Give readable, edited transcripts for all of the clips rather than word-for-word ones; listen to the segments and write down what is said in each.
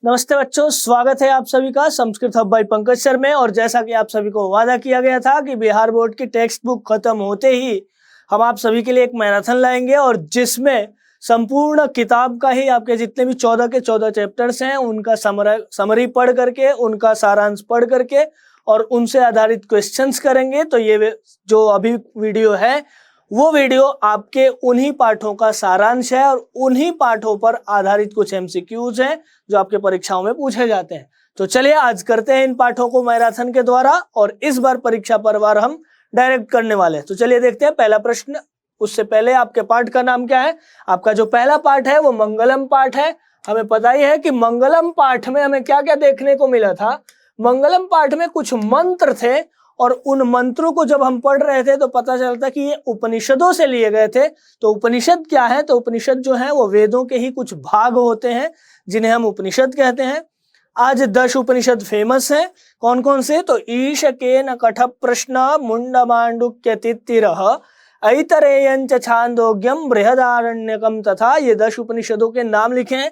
नमस्ते बच्चों, स्वागत है आप सभी का Sanskrit hub by Pankaj sir में। और जैसा कि आप सभी को वादा किया गया था कि बिहार बोर्ड की टेक्स्ट बुक खत्म होते ही हम आप सभी के लिए एक मैराथन लाएंगे और जिसमें संपूर्ण किताब का ही आपके जितने भी 14 के 14 चैप्टर्स हैं उनका समरी पढ़ करके, उनका सारांश पढ़ करके और उनसे आधारित क्वेश्चंस करेंगे। तो ये जो अभी वीडियो है वो वीडियो आपके उन्हीं पाठों का सारांश है और उन्हीं पाठों पर आधारित कुछ एमसीक्यूज हैं जो आपके परीक्षाओं में पूछे जाते हैं। तो चलिए आज करते हैं इन पाठों को मैराथन के द्वारा और इस बार परीक्षा पर वार हम डायरेक्ट करने वाले हैं। तो चलिए देखते हैं पहला प्रश्न। उससे पहले आपके पाठ का नाम क्या है? आपका जो पहला पाठ है वो मंगलम पाठ है। हमें पता ही है कि मंगलम पाठ में हमें क्या क्या देखने को मिला था। मंगलम पाठ में कुछ मंत्र थे और उन मंत्रों को जब हम पढ़ रहे थे तो पता चलता कि ये उपनिषदों से लिए गए थे। तो उपनिषद क्या है? तो उपनिषद जो है वो वेदों के ही कुछ भाग होते हैं जिन्हें हम उपनिषद कहते हैं। आज 10 उपनिषद फेमस हैं। कौन कौन से? तो ईश केन कठ प्रश्न मुंडमांडुक्य तित्तिरः ऐतरेयं च छांदोग्यम बृहदारण्यकम तथा। ये 10 उपनिषदों के नाम लिखे हैं।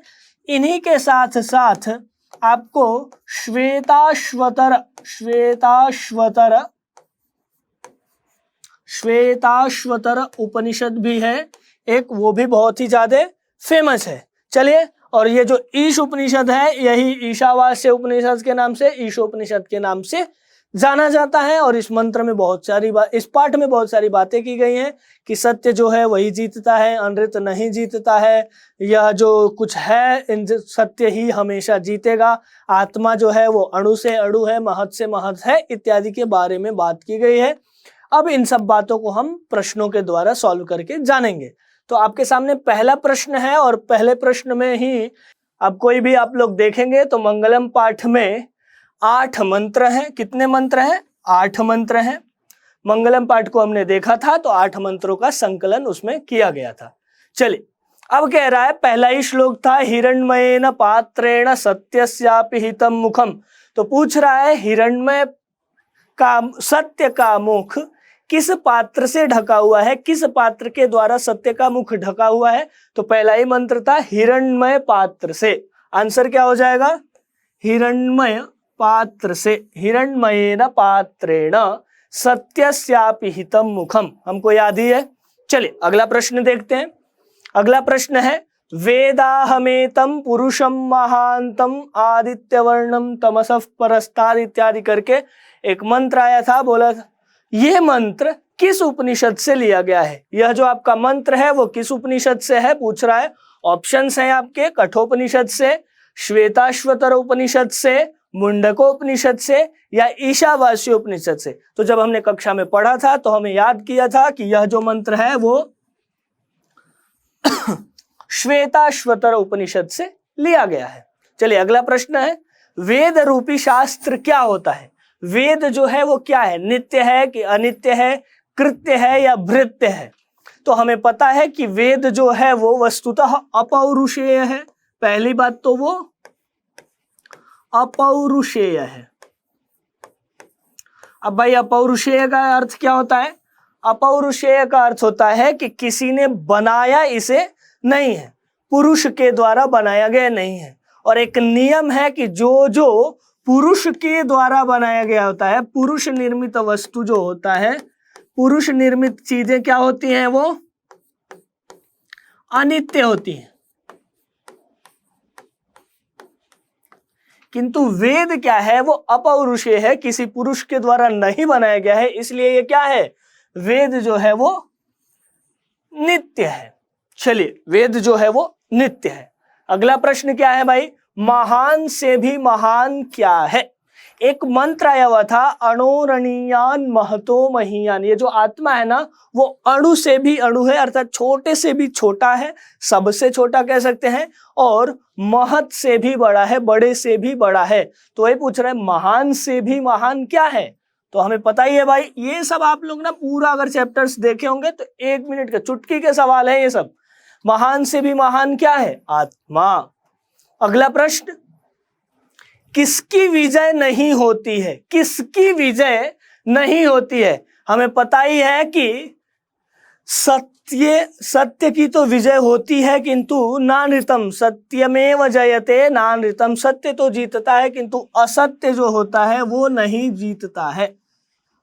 इन्हीं के साथ साथ आपको श्वेताश्वतर उपनिषद भी है एक, वो भी बहुत ही ज्यादा फेमस है। चलिए, और ये जो ईश उपनिषद है यही ईशावास्य उपनिषद के नाम से, ईशोपनिषद के नाम से जाना जाता है। और इस मंत्र में बहुत सारी इस पाठ में बहुत सारी बातें की गई हैं कि सत्य जो है वही जीतता है, अनृत नहीं जीतता है। यह जो कुछ है सत्य ही हमेशा जीतेगा। आत्मा जो है वो अणु से अणु है, महत से महत है, इत्यादि के बारे में बात की गई है। अब इन सब बातों को हम प्रश्नों के द्वारा सॉल्व करके जानेंगे। तो आपके सामने पहला प्रश्न है और पहले प्रश्न में ही अब कोई भी आप लोग देखेंगे तो मंगलम पाठ में 8 मंत्र हैं। कितने मंत्र हैं? 8 मंत्र हैं। मंगलम पाठ को हमने देखा था तो 8 मंत्रों का संकलन उसमें किया गया था। चलिए, अब कह रहा है पहला ही श्लोक था हिरण्मयेन पात्रेण सत्यस्यापि हितम मुखम। तो पूछ रहा है हिरण्मय का सत्य का मुख किस पात्र से ढका हुआ है, किस पात्र के द्वारा सत्य का मुख ढका हुआ है? तो पहला ही मंत्र था हिरण्मय पात्र से। आंसर क्या हो जाएगा? हिरण्मय पात्र से। हिरण्मयेन पात्रेण सत्यस्यापि हितम मुखम, हमको याद ही है। चलिए अगला प्रश्न देखते हैं। अगला प्रश्न है वेदाहमेतम पुरुषम महांतम आदित्यवर्णम तमसः परस्ताद इत्यादि करके एक मंत्र आया था। बोला था ये मंत्र किस उपनिषद से लिया गया है? यह जो आपका मंत्र है वो किस उपनिषद से है पूछ रहा है। ऑप्शंस हैं आपके कठोपनिषद से, श्वेताश्वतर उपनिषद से, मुंडकोपनिषद से या ईशावास्य उपनिषद से। तो जब हमने कक्षा में पढ़ा था तो हमें याद किया था कि यह जो मंत्र है वो श्वेताश्वतर उपनिषद से लिया गया है। चलिए अगला प्रश्न है वेद रूपी शास्त्र क्या होता है? वेद जो है वो क्या है? नित्य है कि अनित्य है, कृत्य है या भृत्य है? तो हमें पता है कि वेद जो है वो वस्तुतः अपौरुषेय है। पहली बात तो वो अपौरुषेय है। अब भाई अपौरुषेय का अर्थ क्या होता है? अपौरुषेय का अर्थ होता है कि किसी ने बनाया इसे नहीं है, पुरुष के द्वारा बनाया गया नहीं है। और एक नियम है कि जो जो पुरुष के द्वारा बनाया गया होता है, पुरुष निर्मित वस्तु जो होता है, पुरुष निर्मित चीजें क्या होती हैं? वो अनित्य होती हैं। किंतु वेद क्या है? वो अपौरुषेय है, किसी पुरुष के द्वारा नहीं बनाया गया है, इसलिए ये क्या है? वेद जो है वो नित्य है। चलिए, वेद जो है वो नित्य है। अगला प्रश्न क्या है भाई? महान से भी महान क्या है? एक मंत्र आया हुआ था अणोरणीयान महतो महीयान। ये जो आत्मा है ना वो अणु से भी अणु है, अर्थात छोटे से भी छोटा है, सबसे छोटा कह सकते हैं, और महत से भी बड़ा है, बड़े से भी बड़ा है। तो ये पूछ रहे हैं महान से भी महान क्या है? तो हमें पता ही है भाई, ये सब आप लोग ना पूरा अगर चैप्टर्स देखे होंगे तो 1 मिनट के चुटकी के सवाल है ये सब। महान से भी महान क्या है? आत्मा। अगला प्रश्न किसकी विजय नहीं होती है? किसकी विजय नहीं होती है? हमें पता ही है कि सत्य की तो विजय होती है किंतु नानृतम सत्यमेव जयते, नानृतम सत्य तो जीतता है किंतु असत्य जो होता है वो नहीं जीतता है।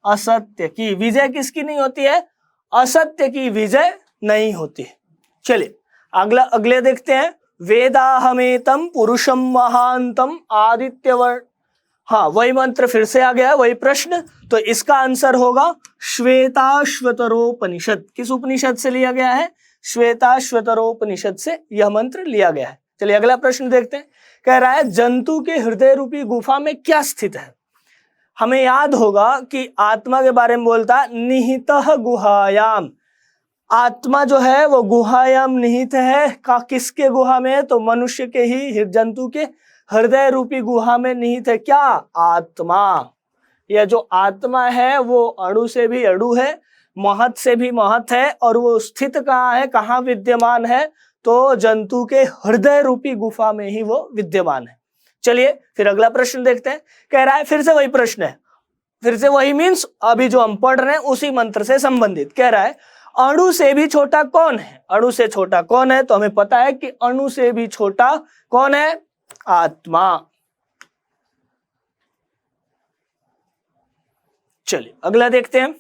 असत्य की विजय किसकी नहीं होती है? असत्य की विजय नहीं होती। चलिए अगले देखते हैं। वेदाहमेतम पुरुषम महांतम आदित्यवर्ण, हाँ वही मंत्र फिर से आ गया, वही प्रश्न। तो इसका आंसर होगा श्वेताश्वतरोपनिषद। किस उपनिषद से लिया गया है? श्वेताश्वतरोपनिषद से यह मंत्र लिया गया है। चलिए अगला प्रश्न देखते हैं। कह रहा है जंतु के हृदय रूपी गुफा में क्या स्थित है? हमें याद होगा कि आत्मा के बारे में बोलता निहितः गुहायाम। आत्मा जो है वो गुहायाम निहित है। किसके गुहा में? तो मनुष्य के ही, जंतु के हृदय रूपी गुहा में निहित है। क्या? आत्मा। यह जो आत्मा है वो अणु से भी अणु है, महत से भी महत है, और वो स्थित कहाँ है, कहाँ विद्यमान है? तो जंतु के हृदय रूपी गुफा में ही वो विद्यमान है। चलिए फिर अगला प्रश्न देखते हैं। कह रहा है फिर से वही प्रश्न है, फिर से वही मीन्स अभी जो हम पढ़ रहे हैं उसी मंत्र से संबंधित। कह रहा है अणु से भी छोटा कौन है? अणु से छोटा कौन है? तो हमें पता है कि अणु से भी छोटा कौन है? आत्मा। चलिए अगला देखते हैं।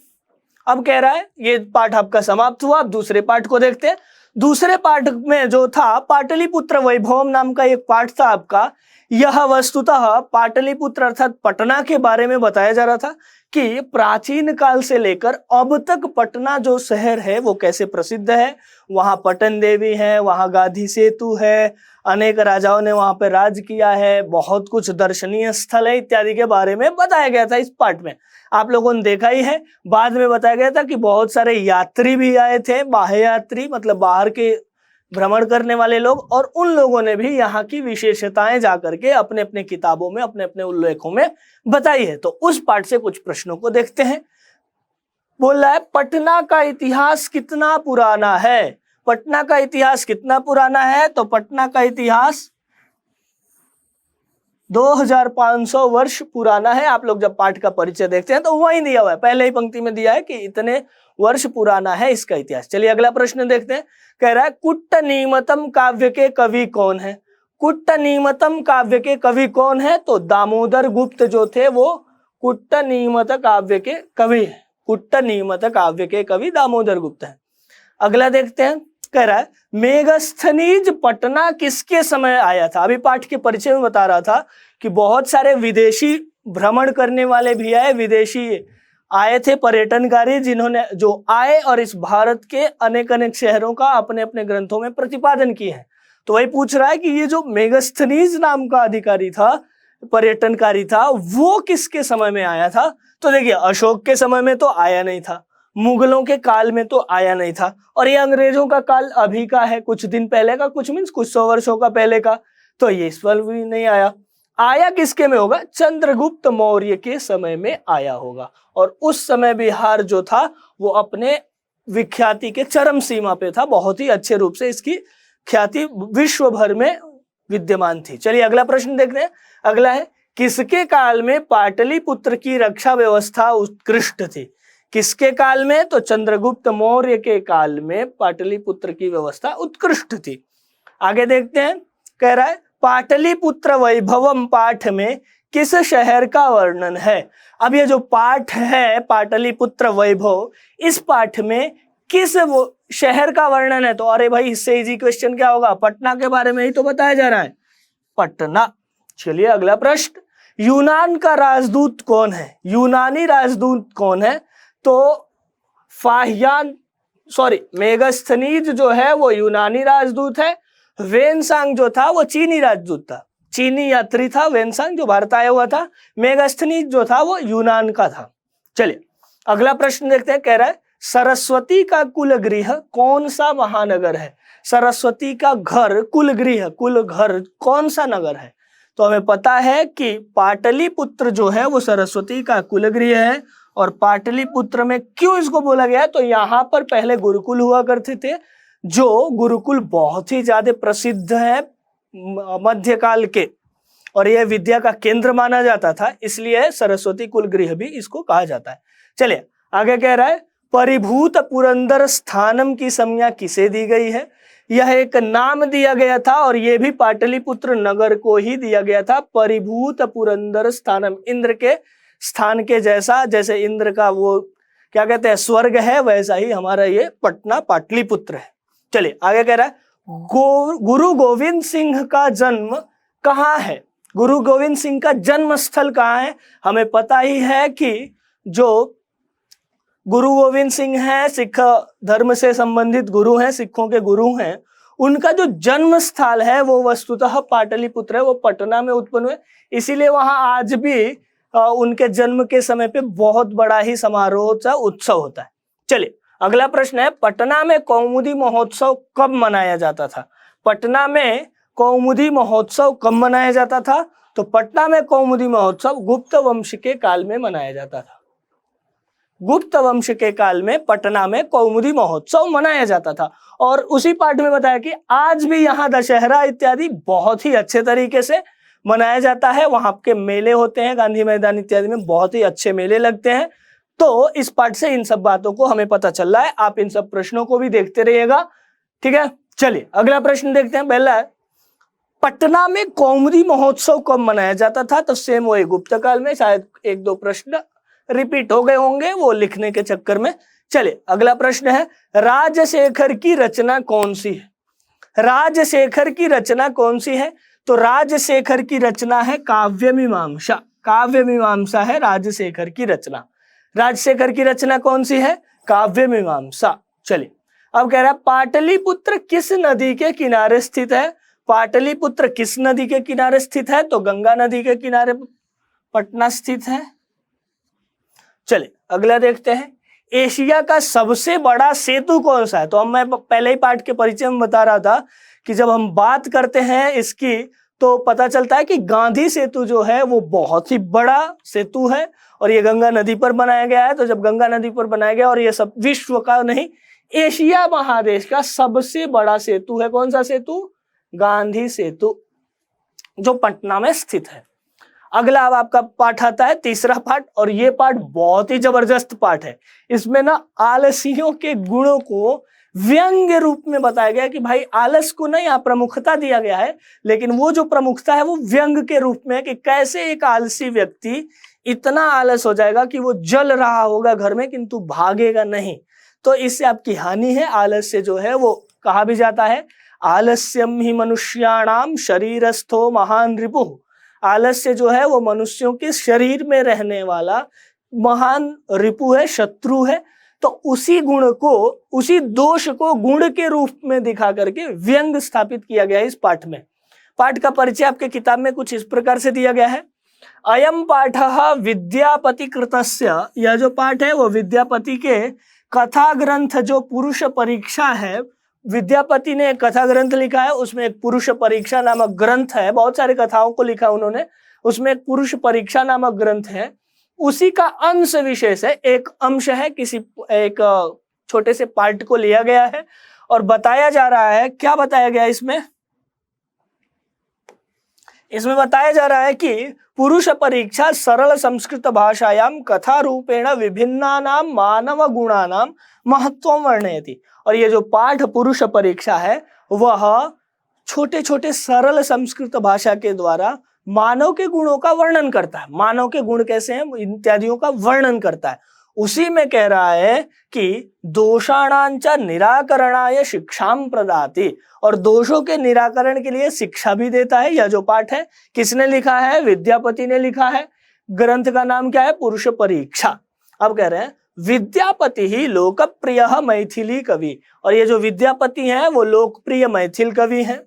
अब कह रहा है ये पाठ आपका समाप्त हुआ, अब दूसरे पाठ को देखते हैं। दूसरे पाठ में जो था पाटलिपुत्र वैभवम नाम का एक पाठ था आपका। यह वस्तुतः पाटलिपुत्र अर्थात पटना के बारे में बताया जा रहा था कि प्राचीन काल से लेकर अब तक पटना जो शहर है वो कैसे प्रसिद्ध है। वहां पटन देवी है, वहां गांधी सेतु है, अनेक राजाओं ने वहां पर राज किया है, बहुत कुछ दर्शनीय स्थल है इत्यादि के बारे में बताया गया था इस पाठ में। आप लोगों ने देखा ही है। बाद में बताया गया था कि बहुत सारे यात्री भी आए थे, बाह्य यात्री मतलब बाहर के भ्रमण करने वाले लोग, और उन लोगों ने भी यहाँ की विशेषताएं जाकर के अपने अपने किताबों में, अपने अपने उल्लेखों में बताई है। तो उस पाठ से कुछ प्रश्नों को देखते हैं। बोल रहा है पटना का इतिहास कितना पुराना है? पटना का इतिहास कितना पुराना है? तो पटना का इतिहास 2500 वर्ष पुराना है। आप लोग जब पाठ का परिचय देखते हैं तो वही दिया हुआ है, पहले ही पंक्ति में दिया है कि इतने वर्ष पुराना है इसका इतिहास। चलिए अगला प्रश्न देखते हैं। कह रहा है कुट्टनीमतम काव्य के कवि कौन है? कुट्टनीमतम काव्य के कवि कौन है? तो दामोदर गुप्त जो थे वो कुट्टनीमत काव्य के कवि है। कुट्टनीमत काव्य के कवि दामोदर गुप्त है। अगला देखते हैं। कह रहा है मेगस्थनीज पटना किसके समय आया था? अभी पाठ के परिचय में बता रहा था कि बहुत सारे विदेशी भ्रमण करने वाले भी आए, विदेशी आए थे पर्यटनकारी, जिन्होंने जो आए और इस भारत के अनेक अनेक शहरों का अपने अपने ग्रंथों में प्रतिपादन किए हैं। तो वही पूछ रहा है कि ये जो मेगस्थनीज नाम का अधिकारी था, पर्यटनकारी था, वो किसके समय में आया था? तो देखिए अशोक के समय में तो आया नहीं था, मुगलों के काल में तो आया नहीं था, और ये अंग्रेजों का काल अभी का है, कुछ दिन पहले का, कुछ मीन्स कुछ 100 वर्षों का पहले का। तो ये इस पर भी नहीं आया। आया किसके में होगा? चंद्रगुप्त मौर्य के समय में आया होगा। और उस समय बिहार जो था वो अपने विख्याति के चरम सीमा पे था, बहुत ही अच्छे रूप से इसकी ख्याति विश्व भर में विद्यमान थी। चलिए अगला प्रश्न देखते हैं। अगला है किसके काल में पाटलिपुत्र की रक्षा व्यवस्था उत्कृष्ट थी? किसके काल में? तो चंद्रगुप्त मौर्य के काल में पाटलिपुत्र की व्यवस्था उत्कृष्ट थी। आगे देखते हैं। कह रहा है पाटलिपुत्र वैभवम पाठ में किस शहर का वर्णन है? अब ये जो पाठ है पाटलिपुत्र वैभव, इस पाठ में किस वो शहर का वर्णन है? तो अरे भाई इससे इजी क्वेश्चन क्या होगा? पटना के बारे में ही तो बताया जा रहा है, पटना। चलिए अगला प्रश्न। यूनान का राजदूत कौन है? यूनानी राजदूत कौन है? तो मेगस्थनीज जो है वो यूनानी राजदूत है। वेनसांग जो था वो चीनी राजदूत था, चीनी यात्री था वेनसांग जो भारत आया हुआ था। मेगस्थनीज जो था वो यूनान का था। चलिए अगला प्रश्न देखते हैं। कह रहा है सरस्वती का कुलगृह कौन सा महानगर है? सरस्वती का घर, कुलगृह, कुल घर कौन सा नगर है? तो हमें पता है कि पाटलिपुत्र जो है वो सरस्वती का कुलगृह है। और पाटलिपुत्र में क्यों इसको बोला गया है? तो यहाँ पर पहले गुरुकुल हुआ करते थे, जो गुरुकुल बहुत ही ज्यादा प्रसिद्ध है मध्यकाल के, और यह विद्या का केंद्र माना जाता था, इसलिए सरस्वती कुलगृह भी इसको कहा जाता है। चलिए आगे कह रहा है परिभूत पुरंदर स्थानम की संज्ञा किसे दी गई है? यह एक नाम दिया गया था और यह भी पाटलिपुत्र नगर को ही दिया गया था। परिभूत पुरंदर स्थानम, इंद्र के स्थान के जैसा, जैसे इंद्र का वो क्या कहते हैं स्वर्ग है, वैसा ही हमारा ये पटना पाटलिपुत्र है। चलिए आगे कह रहा है गुरु गोविंद सिंह का जन्म कहाँ है? गुरु गोविंद सिंह का जन्म स्थल कहाँ है? हमें पता ही है कि जो गुरु गोविंद सिंह हैं सिख धर्म से संबंधित गुरु हैं, सिखों के गुरु हैं, उनका जो जन्म स्थल है वो वस्तुतः पाटलिपुत्र है, वो पटना में उत्पन्न हुए। इसीलिए वहां आज भी उनके जन्म के समय पे बहुत बड़ा ही समारोह सा उत्सव होता है। चलिए अगला प्रश्न है, पटना में कौमुदी महोत्सव कब मनाया जाता था? पटना में कौमुदी महोत्सव कब मनाया जाता था? तो पटना में कौमुदी महोत्सव गुप्त वंश के काल में मनाया जाता था। गुप्त वंश के काल में पटना में कौमुदी महोत्सव मनाया जाता था। और उसी पाठ में बताया कि आज भी यहाँ दशहरा इत्यादि बहुत ही अच्छे तरीके से मनाया जाता है। वहां के मेले होते हैं, गांधी मैदान इत्यादि में बहुत ही अच्छे मेले लगते हैं। तो इस पाठ से इन सब बातों को हमें पता चल रहा है। आप इन सब प्रश्नों को भी देखते रहिएगा, ठीक है। चलिए अगला प्रश्न देखते हैं। पहला है, पटना में कौमुदी महोत्सव कब मनाया जाता था? तो सेम वही गुप्त काल में। शायद एक दो प्रश्न रिपीट हो गए होंगे वो लिखने के चक्कर में। चलिए अगला प्रश्न है, राजशेखर की रचना कौन सी है? राजशेखर की रचना कौन सी है? तो राजशेखर की रचना है काव्य मीमांसा। काव्य मीमांसा है राजशेखर की रचना। राजशेखर की रचना कौन सी है? काव्य मीमांसा। चलिए अब कह रहा है, पाटलिपुत्र किस नदी के किनारे स्थित है? पाटलिपुत्र किस नदी के किनारे स्थित है? तो गंगा नदी के किनारे पटना स्थित है। चलिए अगला देखते हैं, एशिया का सबसे बड़ा सेतु कौन सा है? तो हम मैं पहले ही पाठ के परिचय में बता रहा था कि जब हम बात करते हैं इसकी तो पता चलता है कि गांधी सेतु जो है वो बहुत ही बड़ा सेतु है और ये गंगा नदी पर बनाया गया है। तो जब गंगा नदी पर बनाया गया और ये सब विश्व का नहीं, एशिया महादेश का सबसे बड़ा सेतु है। कौन सा सेतु? गांधी सेतु, जो पटना में स्थित है। अगला अब आपका पाठ आता है, तीसरा पाठ, और ये पाठ बहुत ही जबरदस्त पाठ है। इसमें ना आलसियों के गुणों को व्यंग्य रूप में बताया गया कि भाई आलस को ना यहाँ प्रमुखता दिया गया है, लेकिन वो जो प्रमुखता है वो व्यंग के रूप में है कि कैसे एक आलसी व्यक्ति इतना आलस हो जाएगा कि वो जल रहा होगा घर में किंतु भागेगा नहीं। तो इससे आपकी हानि है। आलस्य जो है वो कहा भी जाता है, आलस्यम ही मनुष्याणाम शरीरस्थो महान रिपुः। आलस्य जो है वो मनुष्यों के शरीर में रहने वाला महान रिपु है, शत्रु है। तो उसी गुण को, उसी दोष को गुण के रूप में दिखा करके व्यंग स्थापित किया गया है इस पाठ में। पाठ का परिचय आपके किताब में कुछ इस प्रकार से दिया गया है, अयम पाठः विद्यापति कृतस्य। यह जो पाठ है वो विद्यापति के कथा ग्रंथ जो पुरुष परीक्षा है, विद्यापति ने एक कथा ग्रंथ लिखा है, उसमें एक पुरुष परीक्षा नामक ग्रंथ है। बहुत सारे कथाओं को लिखा उन्होंने, उसमें एक पुरुष परीक्षा नामक ग्रंथ है। उसी का अंश विशेष है, एक अंश है, किसी एक छोटे से पार्ट को लिया गया है और बताया जा रहा है। क्या बताया गया इसमें? इसमें बताया जा रहा है कि पुरुष परीक्षा सरल संस्कृत भाषायाम कथा रूपेण विभिन्नानाम मानव गुणानाम महत्वम वर्णयति। और ये जो पाठ पुरुष परीक्षा है वह छोटे छोटे सरल संस्कृत भाषा के द्वारा मानव के गुणों का वर्णन करता है। मानव के गुण कैसे हैं इत्यादियों का वर्णन करता है। उसी में कह रहा है कि दोषाणांच निराकरणाय शिक्षाम प्रदाति, और दोषों के निराकरण के लिए शिक्षा भी देता है। यह जो पाठ है किसने लिखा है? विद्यापति ने लिखा है। ग्रंथ का नाम क्या है? पुरुष परीक्षा। अब कह रहे हैं विद्यापति ही लोकप्रिय मैथिली कवि, और ये जो विद्यापति हैं वो लोकप्रिय मैथिल कवि हैं।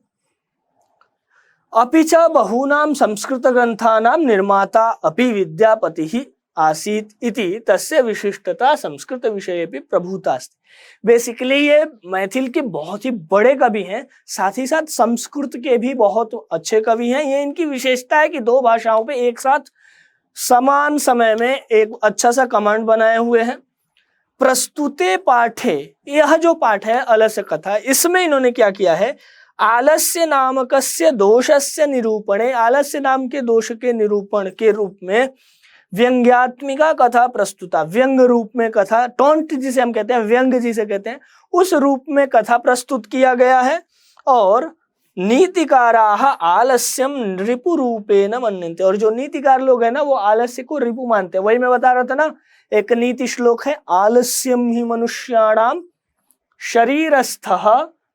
अपि च बहूनां संस्कृत ग्रंथानां निर्माता अपि विद्यापति ही आसीत इति तस्य विशिष्टता संस्कृत विषये भी प्रभुतास्ति। बेसिकली ये मैथिल के बहुत ही बड़े कवि हैं, साथ ही साथ संस्कृत के भी बहुत अच्छे कवि हैं। ये इनकी विशेषता है कि दो भाषाओं पे एक साथ समान समय में एक अच्छा सा कमांड बनाए हुए हैं। प्रस्तुते पाठे, यह जो पाठ है आलस्य कथा, इसमें इन्होंने क्या किया है? आलस्य नामकस्य दोषस्य निरूपणे, आलस्य नाम के दोष के निरूपण के रूप में व्यंग्यात्मिका कथा प्रस्तुता, व्यंग रूप में कथा, टोंट जिसे हम कहते हैं, व्यंग जिसे कहते हैं, उस रूप में कथा प्रस्तुत किया गया है। और नीतिकाराः आलस्यम रिपु रूपेण मन्यन्ते, और जो नीतिकार लोग हैं ना वो आलस्य को रिपु मानते हैं। वही मैं बता रहा था ना, एक नीति श्लोक है, आलस्यम ही मनुष्याणाम शरीरस्थः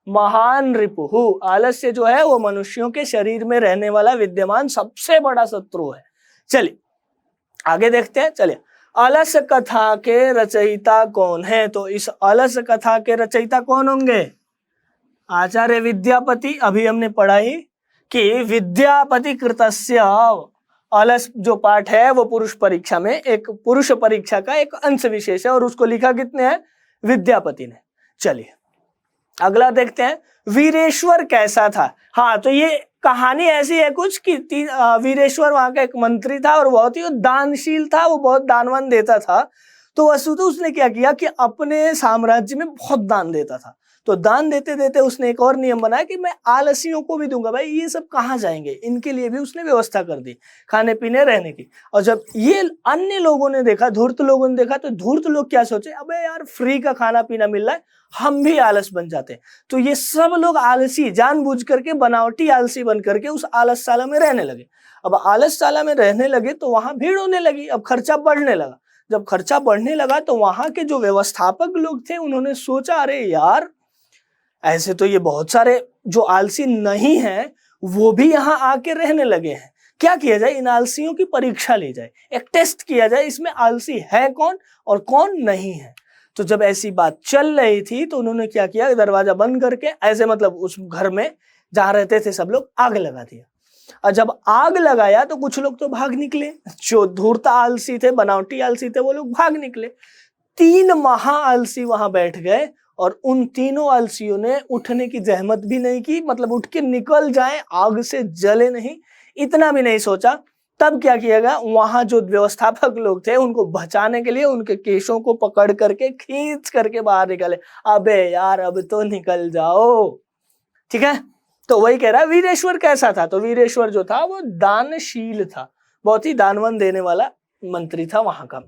महान रिपुहु। आलस्य जो है वो मनुष्यों के शरीर में रहने वाला विद्यमान सबसे बड़ा शत्रु है। चलिए आगे देखते हैं। चलिए, अलस कथा के रचयिता कौन है? तो इस अलस कथा के रचयिता कौन होंगे? आचार्य विद्यापति। अभी हमने पढ़ा ही कि विद्यापति कृतस्य, अलस जो पाठ है वो पुरुष परीक्षा में एक पुरुष परीक्षा का एक अंश विशेष है और उसको लिखा कितने हैं? विद्यापति ने। चलिए अगला देखते हैं, वीरेश्वर कैसा था? हाँ, तो ये कहानी ऐसी है कुछ कि वीरेश्वर वहां का एक मंत्री था और बहुत ही दानशील था, वो बहुत दानवान देता था। तो वसुतः उसने क्या किया कि अपने साम्राज्य में बहुत दान देता था। तो दान देते देते उसने एक और नियम बनाया कि मैं आलसियों को भी दूंगा। भाई ये सब कहाँ जाएंगे, इनके लिए भी उसने व्यवस्था कर दी खाने पीने रहने की। और जब ये अन्य लोगों ने देखा, धूर्त लोगों ने देखा, तो धूर्त लोग क्या सोचे, अबे यार फ्री का खाना पीना मिल रहा है, हम भी आलस बन जाते हैं। तो ये सब लोग आलसी, जानबूझ करके बनावटी आलसी बन करके उस आलसशाला में रहने लगे। अब आलसशाला में रहने लगे तो वहां भीड़ होने लगी, अब खर्चा बढ़ने लगा। जब खर्चा बढ़ने लगा तो वहां के जो व्यवस्थापक लोग थे उन्होंने सोचा, अरे यार ऐसे तो ये बहुत सारे जो आलसी नहीं हैं वो भी यहाँ आके रहने लगे हैं, क्या किया जाए, इन आलसियों की परीक्षा ली जाए, एक टेस्ट किया जाए, इसमें आलसी है कौन और कौन नहीं है। तो जब ऐसी बात चल रही थी तो उन्होंने क्या किया, दरवाजा बंद करके ऐसे मतलब उस घर में जहाँ रहते थे सब लोग आग लगा दिया। और जब आग लगाया तो कुछ लोग तो भाग निकले, जो धूर्त आलसी थे, बनावटी आलसी थे, वो लोग भाग निकले। 3 महा आलसी वहां बैठ गए और उन तीनों आलसियों ने उठने की जहमत भी नहीं की, मतलब उठ के निकल जाए, आग से जले नहीं, इतना भी नहीं सोचा। तब क्या किया गया, वहां जो व्यवस्थापक लोग थे उनको बचाने के लिए उनके केशों को पकड़ करके खींच करके बाहर निकाले। अबे यार अब तो निकल जाओ, ठीक है। तो वही कह रहा है वीरेश्वर कैसा था? तो वीरेश्वर जो था वो दानशील था, बहुत ही दानवन देने वाला मंत्री था वहां का।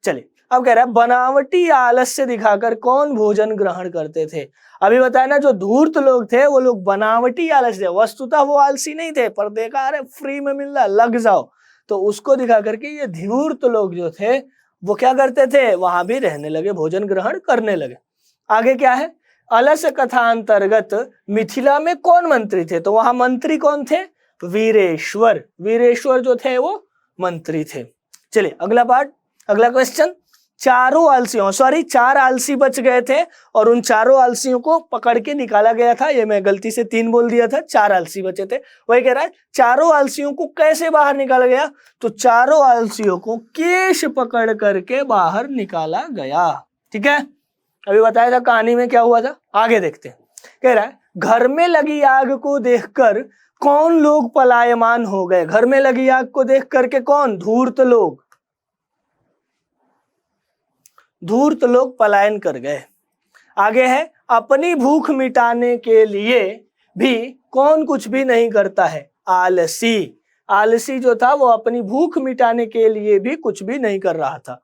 चलिए अब कह रहा है बनावटी आलस्य दिखाकर कौन भोजन ग्रहण करते थे? अभी बताया ना, जो धूर्त लोग थे वो लोग बनावटी आलस्य, वस्तुतः वो आलसी नहीं थे, पर देखा अरे फ्री में मिल रहा लग जाओ, तो उसको दिखा करके ये धूर्त लोग जो थे वो क्या करते थे, वहां भी रहने लगे, भोजन ग्रहण करने लगे। आगे क्या है, अलस कथा अंतर्गत मिथिला में कौन मंत्री थे? तो वहां मंत्री कौन थे? वीरेश्वर। वीरेश्वर जो थे वो मंत्री थे। चलिए अगला पार्ट, अगला क्वेश्चन। 4 आलसी बच गए थे और उन 4 आलसियों को पकड़ के निकाला गया था। ये मैं गलती से 3 बोल दिया था, 4 आलसी बचे थे। वही कह रहा है 4 आलसियों को कैसे बाहर निकाला गया? तो 4 आलसियों को केश पकड़ करके बाहर निकाला गया, ठीक है। अभी बताया था कहानी में क्या हुआ था, आगे देखते हैं। कह रहा है घर में लगी आग को देखकर कौन लोग पलायमान हो गए? घर में लगी आग को देख करके कौन? धूर्त लोग, धूर्त लोग पलायन कर गए। आगे है अपनी भूख मिटाने के लिए भी कौन कुछ भी नहीं करता है? आलसी। आलसी जो था वो अपनी भूख मिटाने के लिए भी कुछ भी नहीं कर रहा था।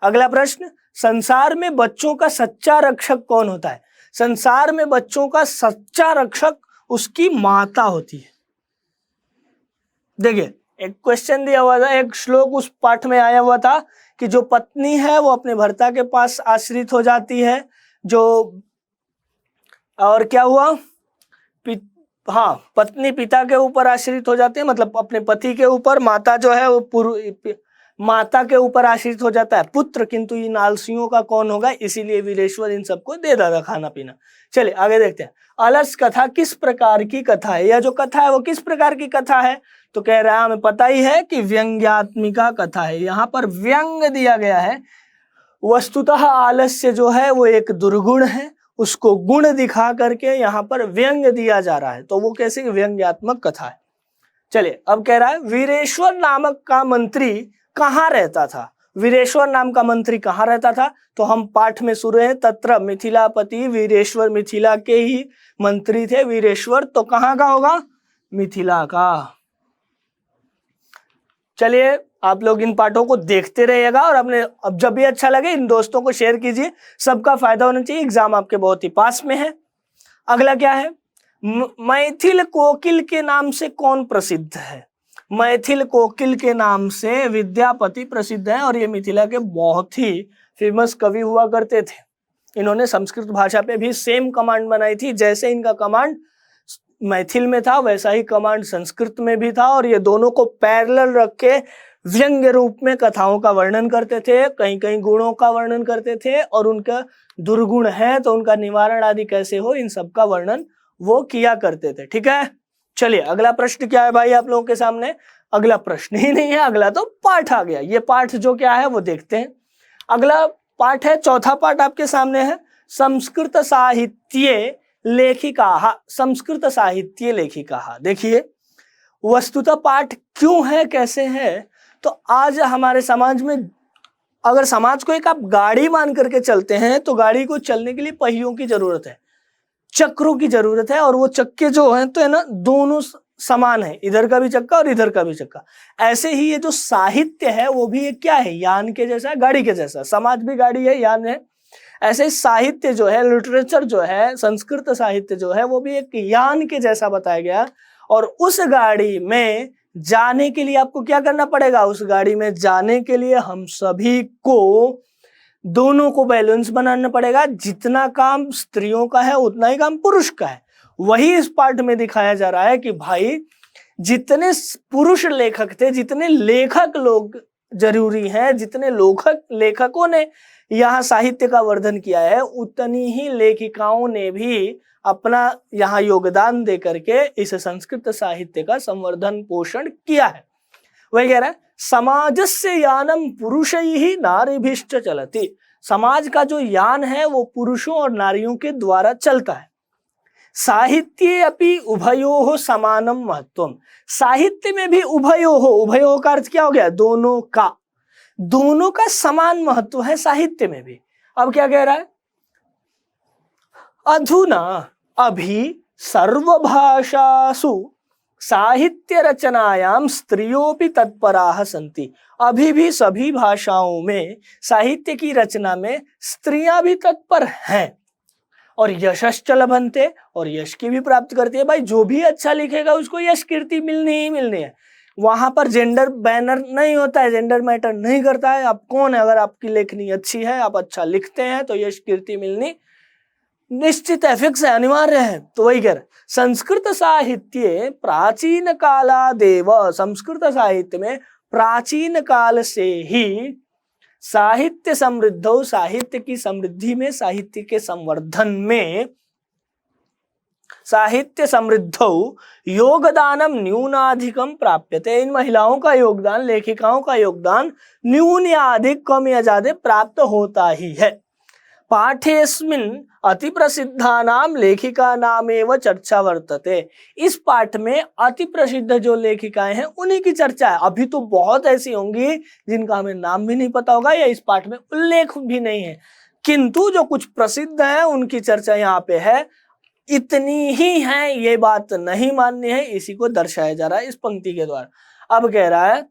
अगला प्रश्न, संसार में बच्चों का सच्चा रक्षक कौन होता है? संसार में बच्चों का सच्चा रक्षक उसकी माता होती है। देखिए एक क्वेश्चन दिया हुआ था, एक श्लोक उस पाठ में आया हुआ था कि जो पत्नी है वो अपने भर्ता के पास आश्रित हो जाती है, जो और क्या हुआ, हाँ पत्नी पिता के ऊपर आश्रित हो जाती है, मतलब अपने पति के ऊपर, माता जो है वो माता के ऊपर आश्रित हो जाता है पुत्र, किंतु इन आलसियों का कौन होगा? इसीलिए वीरेश्वर इन सबको दे देता खाना पीना। चलिए आगे देखते हैं, अलस कथा किस प्रकार की कथा है? यह जो कथा है वो किस प्रकार की कथा है? तो कह रहा है हमें पता ही है कि व्यंग्यात्मिका कथा है। यहाँ पर व्यंग दिया गया है, वस्तुतः आलस्य जो है वो एक दुर्गुण है, उसको गुण दिखा करके यहाँ पर व्यंग दिया जा रहा है, तो वो कैसे व्यंग्यात्मक कथा है। चलिए अब कह रहा है वीरेश्वर नामक का मंत्री कहाँ रहता था? वीरेश्वर नाम का मंत्री कहाँ रहता था? तो हम पाठ में सुन रहे हैं तत्र मिथिलापति वीरेश्वर, मिथिला के ही मंत्री थे वीरेश्वर, तो कहाँ का होगा? मिथिला का। चलिए आप लोग इन पाठों को देखते रहिएगा और अपने अब जब भी अच्छा लगे इन दोस्तों को शेयर कीजिए, सबका फायदा होना चाहिए। एग्जाम आपके बहुत ही पास में है। अगला क्या है, मैथिल कोकिल के नाम से कौन प्रसिद्ध है? मैथिल कोकिल के नाम से विद्यापति प्रसिद्ध है और ये मिथिला के बहुत ही फेमस कवि हुआ करते थे। इन्होंने संस्कृत भाषा पे भी सेम कमांड बनाई थी, जैसे इनका कमांड मैथिल में था वैसा ही कमांड संस्कृत में भी था, और ये दोनों को पैरेलल रख के व्यंग्य रूप में कथाओं का वर्णन करते थे, कहीं कहीं गुणों का वर्णन करते थे, और उनका दुर्गुण है तो उनका निवारण आदि कैसे हो, इन सब का वर्णन वो किया करते थे। ठीक है, चलिए अगला प्रश्न क्या है भाई आप लोगों के सामने? अगला प्रश्न ही नहीं है, अगला तो पाठ आ गया। ये पाठ जो क्या है वो देखते हैं। अगला पाठ है, चौथा पाठ आपके सामने है, संस्कृत साहित्य लेखिका। संस्कृत साहित्य लेखिका। देखिए वस्तुतः पाठ क्यों है, कैसे है, तो आज हमारे समाज में अगर समाज को एक आप गाड़ी मान करके चलते हैं तो गाड़ी को चलने के लिए पहियों की जरूरत है, चक्रों की जरूरत है, और वो चक्के जो है तो है ना दोनों समान है, इधर का भी चक्का और इधर का भी चक्का। ऐसे ही ये जो साहित्य है वो भी एक क्या है, यान के जैसा, गाड़ी के जैसा। समाज भी गाड़ी है, यान है। ऐसे ही साहित्य जो है, लिटरेचर जो है, संस्कृत साहित्य जो है वो भी एक यान के जैसा बताया गया। और उस गाड़ी में जाने के लिए आपको क्या करना पड़ेगा? उस गाड़ी में जाने के लिए हम सभी को दोनों को बैलेंस बनाना पड़ेगा। जितना काम स्त्रियों का है उतना ही काम पुरुष का है। वही इस पाठ में दिखाया जा रहा है कि भाई जितने पुरुष लेखक थे, जितने लेखक लोग जरूरी हैं, जितने लेखकों ने यहाँ साहित्य का वर्धन किया है, उतनी ही लेखिकाओं ने भी अपना यहाँ योगदान दे करके इस संस्कृत साहित्य का संवर्धन पोषण किया है। वही कह रहा है, समाजस्य यानम पुरुषैः नारीभिश्च चलति। समाज का जो यान है वो पुरुषों और नारियों के द्वारा चलता है। साहित्ये अपि उभयोः समानम महत्वम। साहित्य में भी उभयोः, उभयोः का अर्थ क्या हो गया? दोनों का, दोनों का समान महत्व है साहित्य में भी। अब क्या कह रहा है? अधुना अभी सर्वभाषासु साहित्य रचनायाम स्त्रियोपि तत्पराः सन्ति। अभी भी सभी भाषाओं में साहित्य की रचना में स्त्रियां भी तत्पर हैं, और यशश्च लभन्ते, और यश की भी प्राप्त करती है। भाई जो भी अच्छा लिखेगा उसको यश कीर्ति मिलनी ही मिलनी है। वहां पर जेंडर बैनर नहीं होता है, जेंडर मैटर नहीं करता है। आप कौन है, अगर आपकी लेखनी अच्छी है, आप अच्छा लिखते हैं तो यश कीर्ति मिलनी निश्चित है, फिक्स है, अनिवार्य है। तो वही कह रहे, संस्कृत साहित्य प्राचीन कालादेव। संस्कृत साहित्य में प्राचीन काल से ही साहित्य समृद्धौ, साहित्य की समृद्धि में, साहित्य के संवर्धन में, साहित्य समृद्धौ योगदानम न्यूनाधिकम प्राप्यते। इन महिलाओं का योगदान, लेखिकाओं का योगदान न्यून या अधिक, कम या ज्यादा प्राप्त होता ही है। पाठेस्मिन् अति प्रसिद्धानाम लेखिकानामेव चर्चा वर्तते। इस पाठ में अति प्रसिद्ध जो लेखिकाएं हैं उन्हीं की चर्चा है। अभी तो बहुत ऐसी होंगी जिनका हमें नाम भी नहीं पता होगा या इस पाठ में उल्लेख भी नहीं है, किंतु जो कुछ प्रसिद्ध है उनकी चर्चा यहाँ पे है। इतनी ही है, ये बात नहीं माननी है, इसी को दर्शाया जा रहा है इस पंक्ति के द्वारा। अब कह रहा है,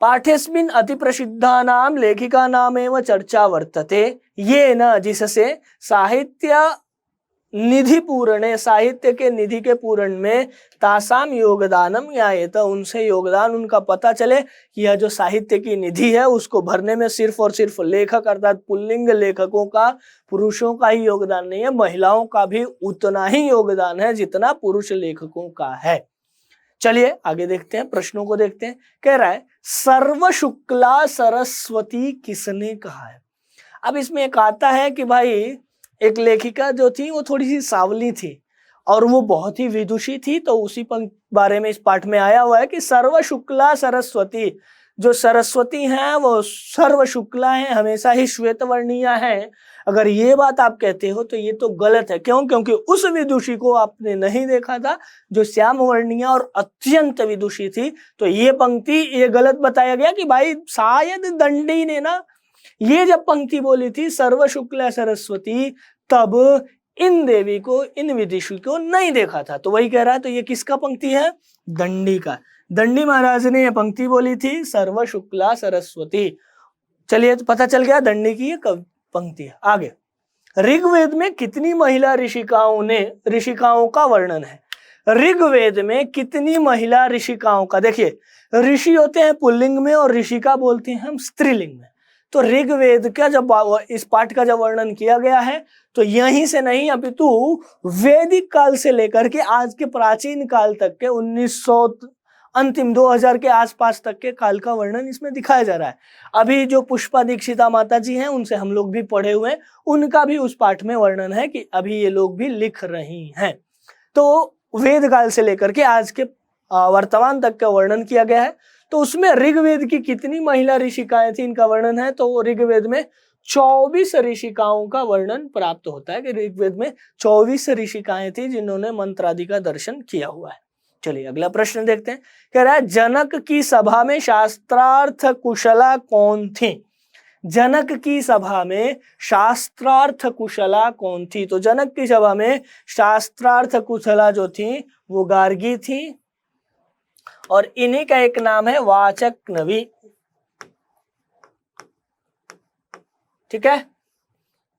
पाठेस्मिन् अति प्रसिद्धानाम लेखिकानामेव चर्चा वर्तते, ये न जिससे साहित्य निधि पूरणे, साहित्य के निधि के पूरण में तासाम योगदानम ज्ञायेत, उनसे योगदान उनका पता चले कि यह जो साहित्य की निधि है उसको भरने में सिर्फ और सिर्फ लेखक अर्थात पुल्लिंग लेखकों का, पुरुषों का ही योगदान नहीं है, महिलाओं का भी उतना ही योगदान है जितना पुरुष लेखकों का है। चलिए आगे देखते हैं, प्रश्नों को देखते हैं। कह रहा है, सर्व शुक्ला सरस्वती किसने कहा है? अब इसमें एक आता है कि भाई एक लेखिका जो थी वो थोड़ी सी सावली थी और वो बहुत ही विदुषी थी, तो उसी बारे में इस पाठ में आया हुआ है कि सर्व शुक्ला सरस्वती। जो सरस्वती हैं वो सर्व शुक्ला है, हमेशा ही श्वेत वर्णीय है। अगर ये बात आप कहते हो तो ये तो गलत है। क्यों? क्योंकि उस विदुषी को आपने नहीं देखा था जो श्याम वर्णीय और अत्यंत विदुषी थी। तो ये पंक्ति ये गलत बताया गया कि भाई शायद दंडी ने ना ये जब पंक्ति बोली थी सर्व शुक्ला सरस्वती, तब इन देवी को, इन विदुषी को नहीं देखा था। तो वही कह रहा है, तो ये किसका पंक्ति है? दंडी का। दंडी महाराज ने यह पंक्ति बोली थी, सर्व शुक्ला सरस्वती। चलिए तो पता चल गया दंडी की ये पंक्ति है। आगे, ऋग्वेद में कितनी महिला ऋषिकाओं का वर्णन है? ऋग्वेद में कितनी महिला ऋषिकाओं का, देखिए ऋषि होते हैं पुल्लिंग में और ऋषिका बोलते हैं हम स्त्रीलिंग में। तो ऋग्वेद का जब इस पाठ का जब वर्णन किया गया है तो यहीं से नहीं अपितु वैदिक काल से लेकर के आज के प्राचीन काल तक के 1900 अंतिम 2000 के आसपास तक के काल का वर्णन इसमें दिखाया जा रहा है। अभी जो पुष्पा दीक्षिता माता जी हैं उनसे हम लोग भी पढ़े हुए हैं, उनका भी उस पाठ में वर्णन है कि अभी ये लोग भी लिख रही हैं। तो वेद काल से लेकर के आज के वर्तमान तक का वर्णन किया गया है। तो उसमें ऋग्वेद की कितनी महिला ऋषिकाएं थी इनका वर्णन है, तो ऋग्वेद में 24 ऋषिकाओं का वर्णन प्राप्त होता है कि ऋग्वेद में 24 ऋषिकाएं थी जिन्होंने मंत्र आदि का दर्शन किया हुआ है। चलिए अगला प्रश्न देखते हैं। कह रहा है जनक की सभा में शास्त्रार्थ कुशला कौन थी? जनक की सभा में शास्त्रार्थ कुशला कौन थी? तो जनक की सभा में शास्त्रार्थ कुशला जो थी वो गार्गी थी और इन्हीं का एक नाम है वाचक्नवी। ठीक है,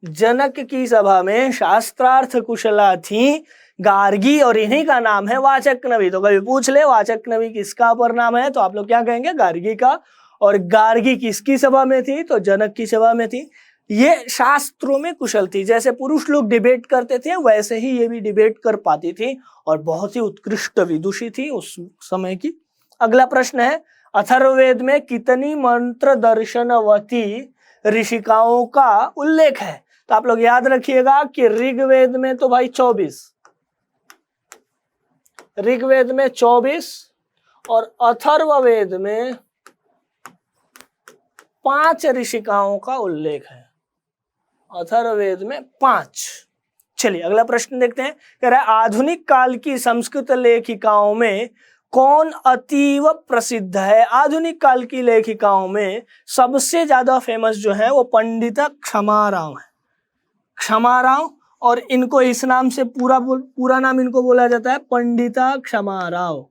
जनक की सभा में शास्त्रार्थ कुशला थी गार्गी और इन्हीं का नाम है वाचक्नवी। तो कभी पूछ ले वाचक्नवी किसका अपर नाम है तो आप लोग क्या कहेंगे? गार्गी का। और गार्गी किसकी सभा में थी? तो जनक की सभा में थी। ये शास्त्रों में कुशल थी, जैसे पुरुष लोग डिबेट करते थे वैसे ही ये भी डिबेट कर पाती थी और बहुत ही उत्कृष्ट विदुषी थी उस समय की। अगला प्रश्न है, अथर्ववेद में कितनी मंत्र दर्शनवती ऋषिकाओं का उल्लेख है? तो आप लोग याद रखिएगा कि ऋग्वेद में तो भाई 24, ऋग्वेद में 24 और अथर्ववेद में 5 ऋषिकाओं का उल्लेख है। अथर्ववेद में 5। चलिए अगला प्रश्न देखते हैं। कह रहा है आधुनिक काल की संस्कृत लेखिकाओं में कौन अतीव प्रसिद्ध है? आधुनिक काल की लेखिकाओं में सबसे ज्यादा फेमस जो है वो पंडिता क्षमाराव है। क्षमाराव, और इनको इस नाम से पूरा नाम इनको बोला जाता है पंडिता क्षमाराव।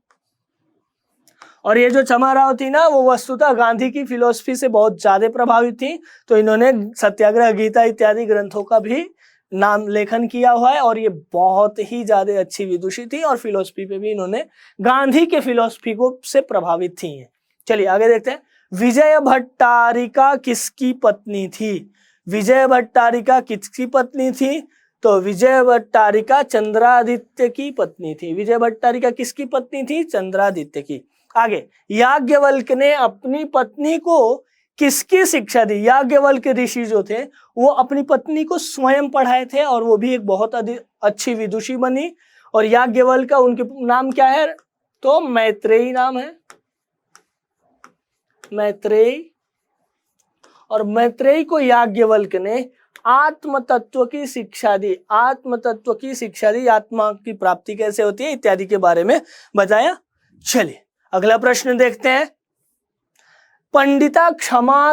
और ये जो क्षमाराव थी ना वो वस्तुतः गांधी की फिलोसफी से बहुत ज्यादा प्रभावित थी, तो इन्होंने सत्याग्रह गीता इत्यादि ग्रंथों का भी नाम लेखन किया हुआ है और ये बहुत ही ज्यादा अच्छी विदुषी थी और फिलोसफी पे भी इन्होंने गांधी के फिलोसफी को से प्रभावित थी। चलिए आगे देखते हैं। विजय भट्टारिका किसकी पत्नी थी? विजय भट्टारिका किसकी पत्नी थी? तो विजय भट्टारिका चंद्रादित्य की पत्नी थी। विजय भट्टारिका किसकी पत्नी थी? चंद्रादित्य की। आगे, याज्ञवल्क्य ने अपनी पत्नी को किसकी शिक्षा दी? याज्ञवल्क्य ऋषि जो थे वो अपनी पत्नी को स्वयं पढ़ाए थे और वो भी एक बहुत अच्छी विदुषी बनी। और याज्ञवल्क्य का उनके नाम क्या है? तो मैत्रेयी नाम है, मैत्रेयी। और मैत्रेयी को याज्ञवल्क्य ने आत्म तत्व की शिक्षा दी। आत्म तत्व की शिक्षा दी, आत्मा की प्राप्ति कैसे होती है इत्यादि के बारे में बताया। चलिए अगला प्रश्न देखते हैं। पंडिता क्षमा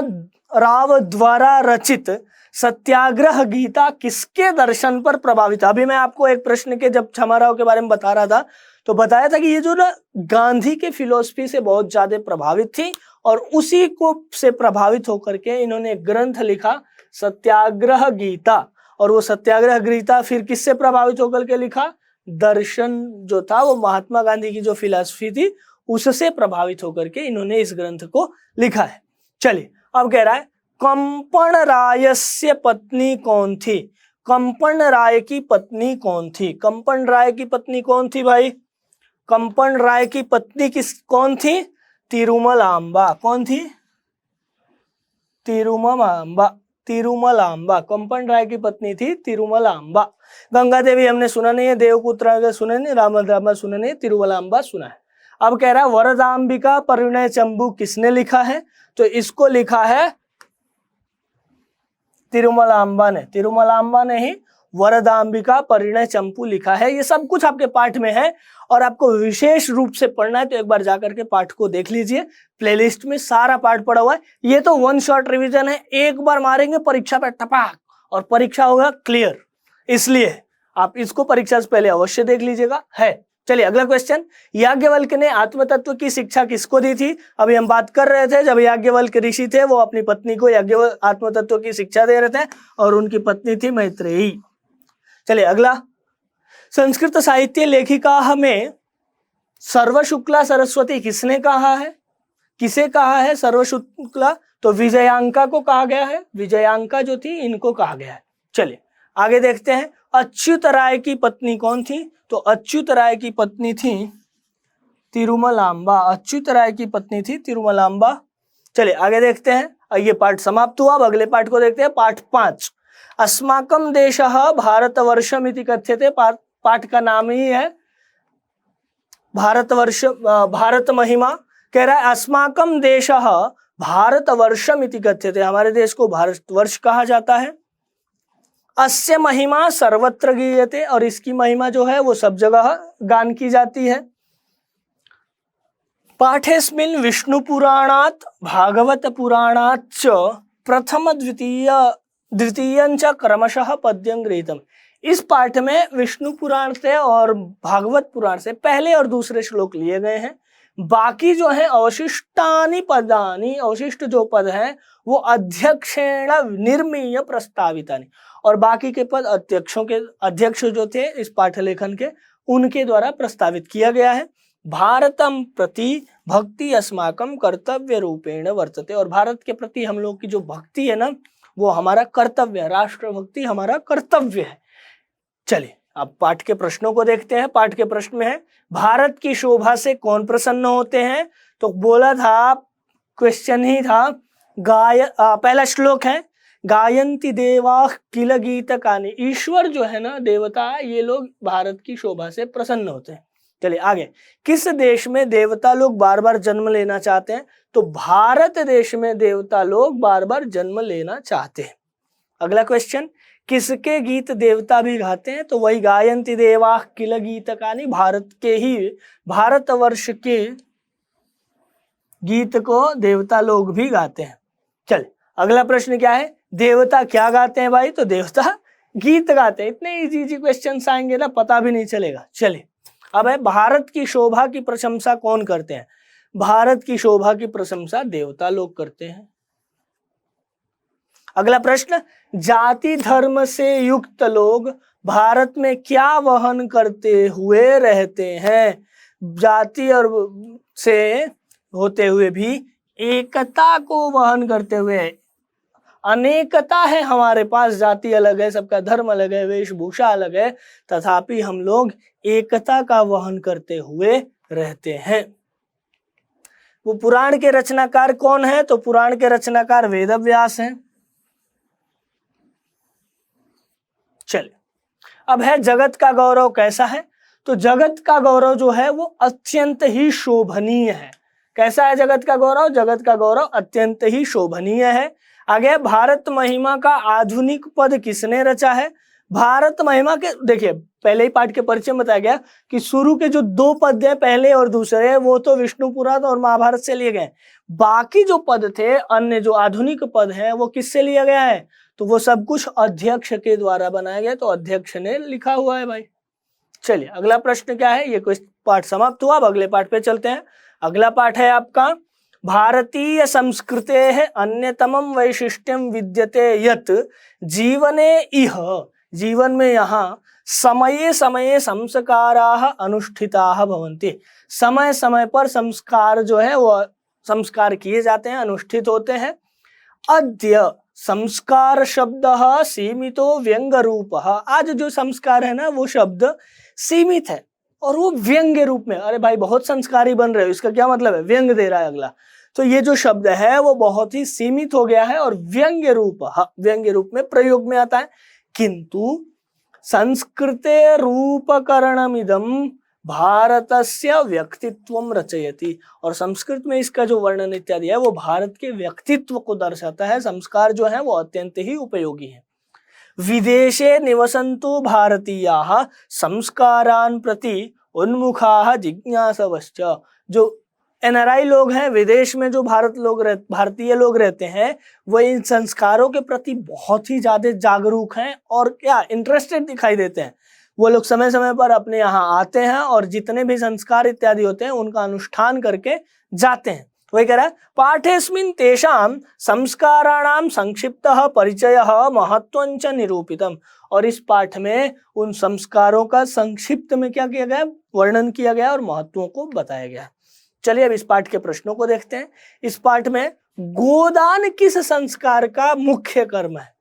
राव द्वारा रचित सत्याग्रह गीता किसके दर्शन पर प्रभावित? अभी मैं आपको एक प्रश्न के जब क्षमाराव के बारे में बता रहा था तो बताया था कि ये जो ना गांधी के फिलोसफी से बहुत ज्यादा प्रभावित थी और उसी को से प्रभावित होकर के इन्होंने ग्रंथ लिखा सत्याग्रह गीता। और वो सत्याग्रह गीता फिर किससे प्रभावित होकर के लिखा? दर्शन जो था वो महात्मा गांधी की जो फिलॉसफी थी उससे प्रभावित होकर के इन्होंने इस ग्रंथ को लिखा है। चलिए अब कह रहा है कंपन रायस्य पत्नी कौन थी? कंपन राय की पत्नी कौन थी? कंपन राय की पत्नी कौन थी भाई? कंपन राय की पत्नी कौन थी? तिरुमलांबा। कौन थी? तिरुमलांबा। तिरुमलांबा कंपन राय की पत्नी थी तिरुमलांबा। गंगा देवी हमने सुना नहीं है, देवपुत्र सुना नहीं, रामद्रामा सुना नहीं, तिरुमलांबा सुना है। अब कह रहा है वरदांबिका परिणय चंबू किसने लिखा है? तो इसको लिखा है तिरुमलांबा ने। तिरुमलांबा ने ही वरदांबिका परिणय चंपू लिखा है। ये सब कुछ आपके पाठ में है और आपको विशेष रूप से पढ़ना है तो एक बार जाकर के पाठ को देख लीजिए। प्लेलिस्ट में सारा पाठ पड़ा हुआ है। ये तो वन शॉट रिवीजन है, एक बार मारेंगे परीक्षा पे टपाक और परीक्षा होगा क्लियर। इसलिए आप इसको परीक्षा से पहले अवश्य देख लीजिएगा। है चलिए अगला क्वेश्चन, याज्ञवल्क्य ने आत्म तत्व की शिक्षा किसको दी थी? अभी हम बात कर रहे थे जब याज्ञवल्क्य ऋषि थे वो अपनी पत्नी को आत्म तत्व की शिक्षा दे रहे थे और उनकी पत्नी थी मैत्रेयी। चलिए अगला, संस्कृत साहित्य लेखिका में सर्वशुक्ला सरस्वती किसने कहा है? किसे कहा है सर्वशुक्ला? तो विजयांका को कहा गया है, विजयांका जो थी इनको कहा गया है। चलिए आगे देखते हैं, अच्युत राय की पत्नी कौन थी? तो अच्युत राय की पत्नी थी तिरुमलांबा। अच्युत राय की पत्नी थी तिरुमलांबा। चलिए आगे देखते हैं, ये पाठ समाप्त हुआ। अब अगले पाठ को देखते हैं, पाठ 5, अस्माकं देशः भारतवर्षम् इति कथ्यते। पाठ का नाम ही है भारतवर्ष, भारत महिमा। कह रहा है अस्माकं देशः भारतवर्षम् इति कथ्यते, हमारे देश को भारतवर्ष कहा जाता है। अस्य महिमा सर्वत्र गीयते, और इसकी महिमा जो है वो सब जगह गान की जाती है। पाठेस्मिन् विष्णु पुराणात् भागवत पुराणात् च प्रथम द्वितीयं च क्रमशः पद्यं गृहीतम्। इस पाठ में विष्णु पुराण से और भागवत पुराण से पहले और दूसरे श्लोक लिए गए हैं। बाकी जो है अवशिष्टानि पदानि, अवशिष्ट जो पद हैं वो अध्यक्षेण निर्मीय प्रस्तावितानि, और बाकी के पद अध्यक्ष जो थे इस पाठ लेखन के उनके द्वारा प्रस्तावित किया गया है। भारतम प्रति भक्ति अस्माकं कर्तव्य रूपेण वर्तते, और भारत के प्रति हम लोग की जो भक्ति है ना वो हमारा कर्तव्य है, राष्ट्र भक्ति हमारा कर्तव्य है। चलिए अब पाठ के प्रश्नों को देखते हैं। पाठ के प्रश्न में है, भारत की शोभा से कौन प्रसन्न होते हैं? तो बोला था, क्वेश्चन ही था, पहला श्लोक है, गायन्ति देवा किल गीतकानि। ईश्वर जो है ना, देवता, ये लोग भारत की शोभा से प्रसन्न होते हैं। चलिए आगे, किस देश में देवता लोग बार बार जन्म लेना चाहते हैं? तो भारत देश में देवता लोग बार बार जन्म लेना चाहते हैं। अगला क्वेश्चन, किसके गीत देवता भी गाते हैं? तो वही गायन्ति देवा किल गीतकानि, भारत के ही, भारतवर्ष के गीत को देवता लोग भी गाते हैं। चल अगला प्रश्न क्या है, देवता क्या गाते हैं भाई? तो देवता गीत गाते हैं। इतने इजी क्वेश्चन आएंगे ना, पता भी नहीं चलेगा। चलिए अब है, भारत की शोभा की प्रशंसा कौन करते हैं? भारत की शोभा की प्रशंसा देवता लोग करते हैं। अगला प्रश्न, जाति धर्म से युक्त लोग भारत में क्या वहन करते हुए रहते हैं? जाति और से होते हुए भी एकता को वहन करते हुए। अनेकता है हमारे पास, जाति अलग है, सबका धर्म अलग है, वेशभूषा अलग है, तथापि हम लोग एकता का वहन करते हुए रहते हैं। वो पुराण के रचनाकार कौन है? तो पुराण के रचनाकार वेदव्यास हैं। चलिए अब है, जगत का गौरव कैसा है? तो जगत का गौरव जो है वो अत्यंत ही शोभनीय है। कैसा है जगत का गौरव? जगत का गौरव अत्यंत ही शोभनीय है। आगे, भारत महिमा का आधुनिक पद किसने रचा है? भारत महिमा के, देखिए पहले ही पाठ के परिचय में बताया गया कि शुरू के जो 2 पद है, पहले और दूसरे, वो तो विष्णु पुराण और महाभारत से लिए गए। बाकी जो पद थे, अन्य जो आधुनिक पद हैं, वो किससे लिया गया है? तो वो सब कुछ अध्यक्ष के द्वारा बनाया गया, तो अध्यक्ष ने लिखा हुआ है भाई। चलिए अगला प्रश्न क्या है? ये कुछ पाठ समाप्त हुआ। अब अगले पाठ पे चलते हैं। अगला पाठ है आपका, भारतीय संस्कृते है अन्यतमं वैशिष्ट्यं विद्यते यत् जीवने इह, जीवन में यहाँ समये समये संस्काराः अनुष्ठिताः भवन्ति। समय समय पर संस्कार जो है वो संस्कार किए जाते हैं, अनुष्ठित होते हैं। अद्य संस्कार शब्द सीमितो व्यंग रूप। आज जो संस्कार है ना वो शब्द सीमित है और वो व्यंग्य रूप में। अरे भाई बहुत संस्कारी बन रहे हो, इसका क्या मतलब है? व्यंग दे रहा है अगला। तो ये जो शब्द है वो बहुत ही सीमित हो गया है और व्यंग्य रूप, व्यंग्य रूप में प्रयोग में आता है। किंतु संस्कृते रूपकरणमिदं भारतस्य व्यक्तित्वं रचयति, और संस्कृत में इसका जो वर्णन इत्यादि है वो भारत के व्यक्तित्व को दर्शाता है। संस्कार जो है वो अत्यंत ही उपयोगी है। विदेशे निवसन्तु भारतीयाः संस्कारान् प्रति उन्मुखाः जिज्ञासवश्च। जो एनआरआई लोग हैं, विदेश में जो भारतीय लोग रहते हैं, वो इन संस्कारों के प्रति बहुत ही ज्यादा जागरूक हैं और क्या इंटरेस्टेड दिखाई देते हैं। वो लोग समय समय पर अपने यहाँ आते हैं और जितने भी संस्कार इत्यादि होते हैं उनका अनुष्ठान करके जाते हैं। वही कह रहा है पाठेस्मिन् तेषां संस्काराणां संक्षिप्तः परिचयः महत्वञ्च निरूपितम्। और इस पाठ में उन संस्कारों का संक्षिप्त में क्या किया गया, वर्णन किया गया और महत्वों को बताया गया। चलिए अब इस पाठ के प्रश्नों को देखते हैं। इस पाठ में गोदान किस संस्कार का मुख्य कर्म है?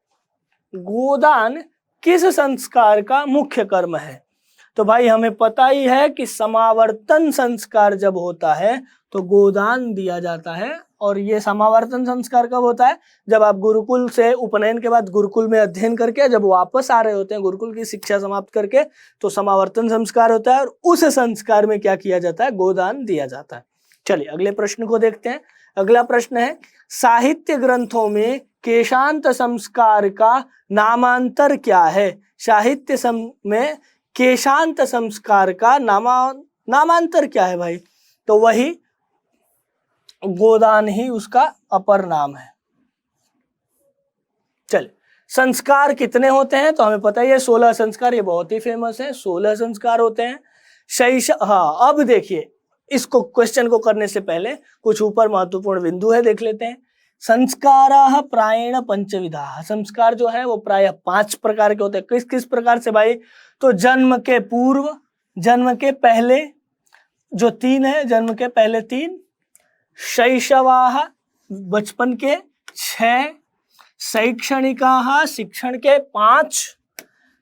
गोदान किस संस्कार का मुख्य कर्म है? तो भाई हमें पता ही है कि समावर्तन संस्कार जब होता है तो गोदान दिया जाता है। और ये समावर्तन संस्कार कब होता है? जब आप गुरुकुल से उपनयन के बाद गुरुकुल में अध्ययन करके जब वापस आ रहे होते हैं गुरुकुल की शिक्षा समाप्त करके, तो समावर्तन संस्कार होता है और उस संस्कार में क्या किया जाता है? गोदान दिया जाता है। चलिए अगले प्रश्न को देखते हैं। अगला प्रश्न है साहित्य ग्रंथों में केशांत संस्कार का नामांतर क्या है? साहित्य में केशांत संस्कार का नामांतर क्या है भाई? तो वही गोदान ही उसका अपर नाम है। चलिए संस्कार कितने होते हैं? तो हमें पता ही है 16 संस्कार, ये बहुत ही फेमस है। 16 संस्कार होते हैं। हाँ अब देखिए, इसको क्वेश्चन को करने से पहले कुछ ऊपर महत्वपूर्ण बिंदु है, देख लेते हैं। संस्काराः प्रायेण पंचविधाः। संस्कार जो है वो प्राय 5 प्रकार के होते हैं। किस किस प्रकार से भाई? तो जन्म के पूर्व, जन्म के पहले जो 3 है, जन्म के पहले 3, शैशवाः बचपन के 6, शैक्षणिकाः शिक्षण के 5,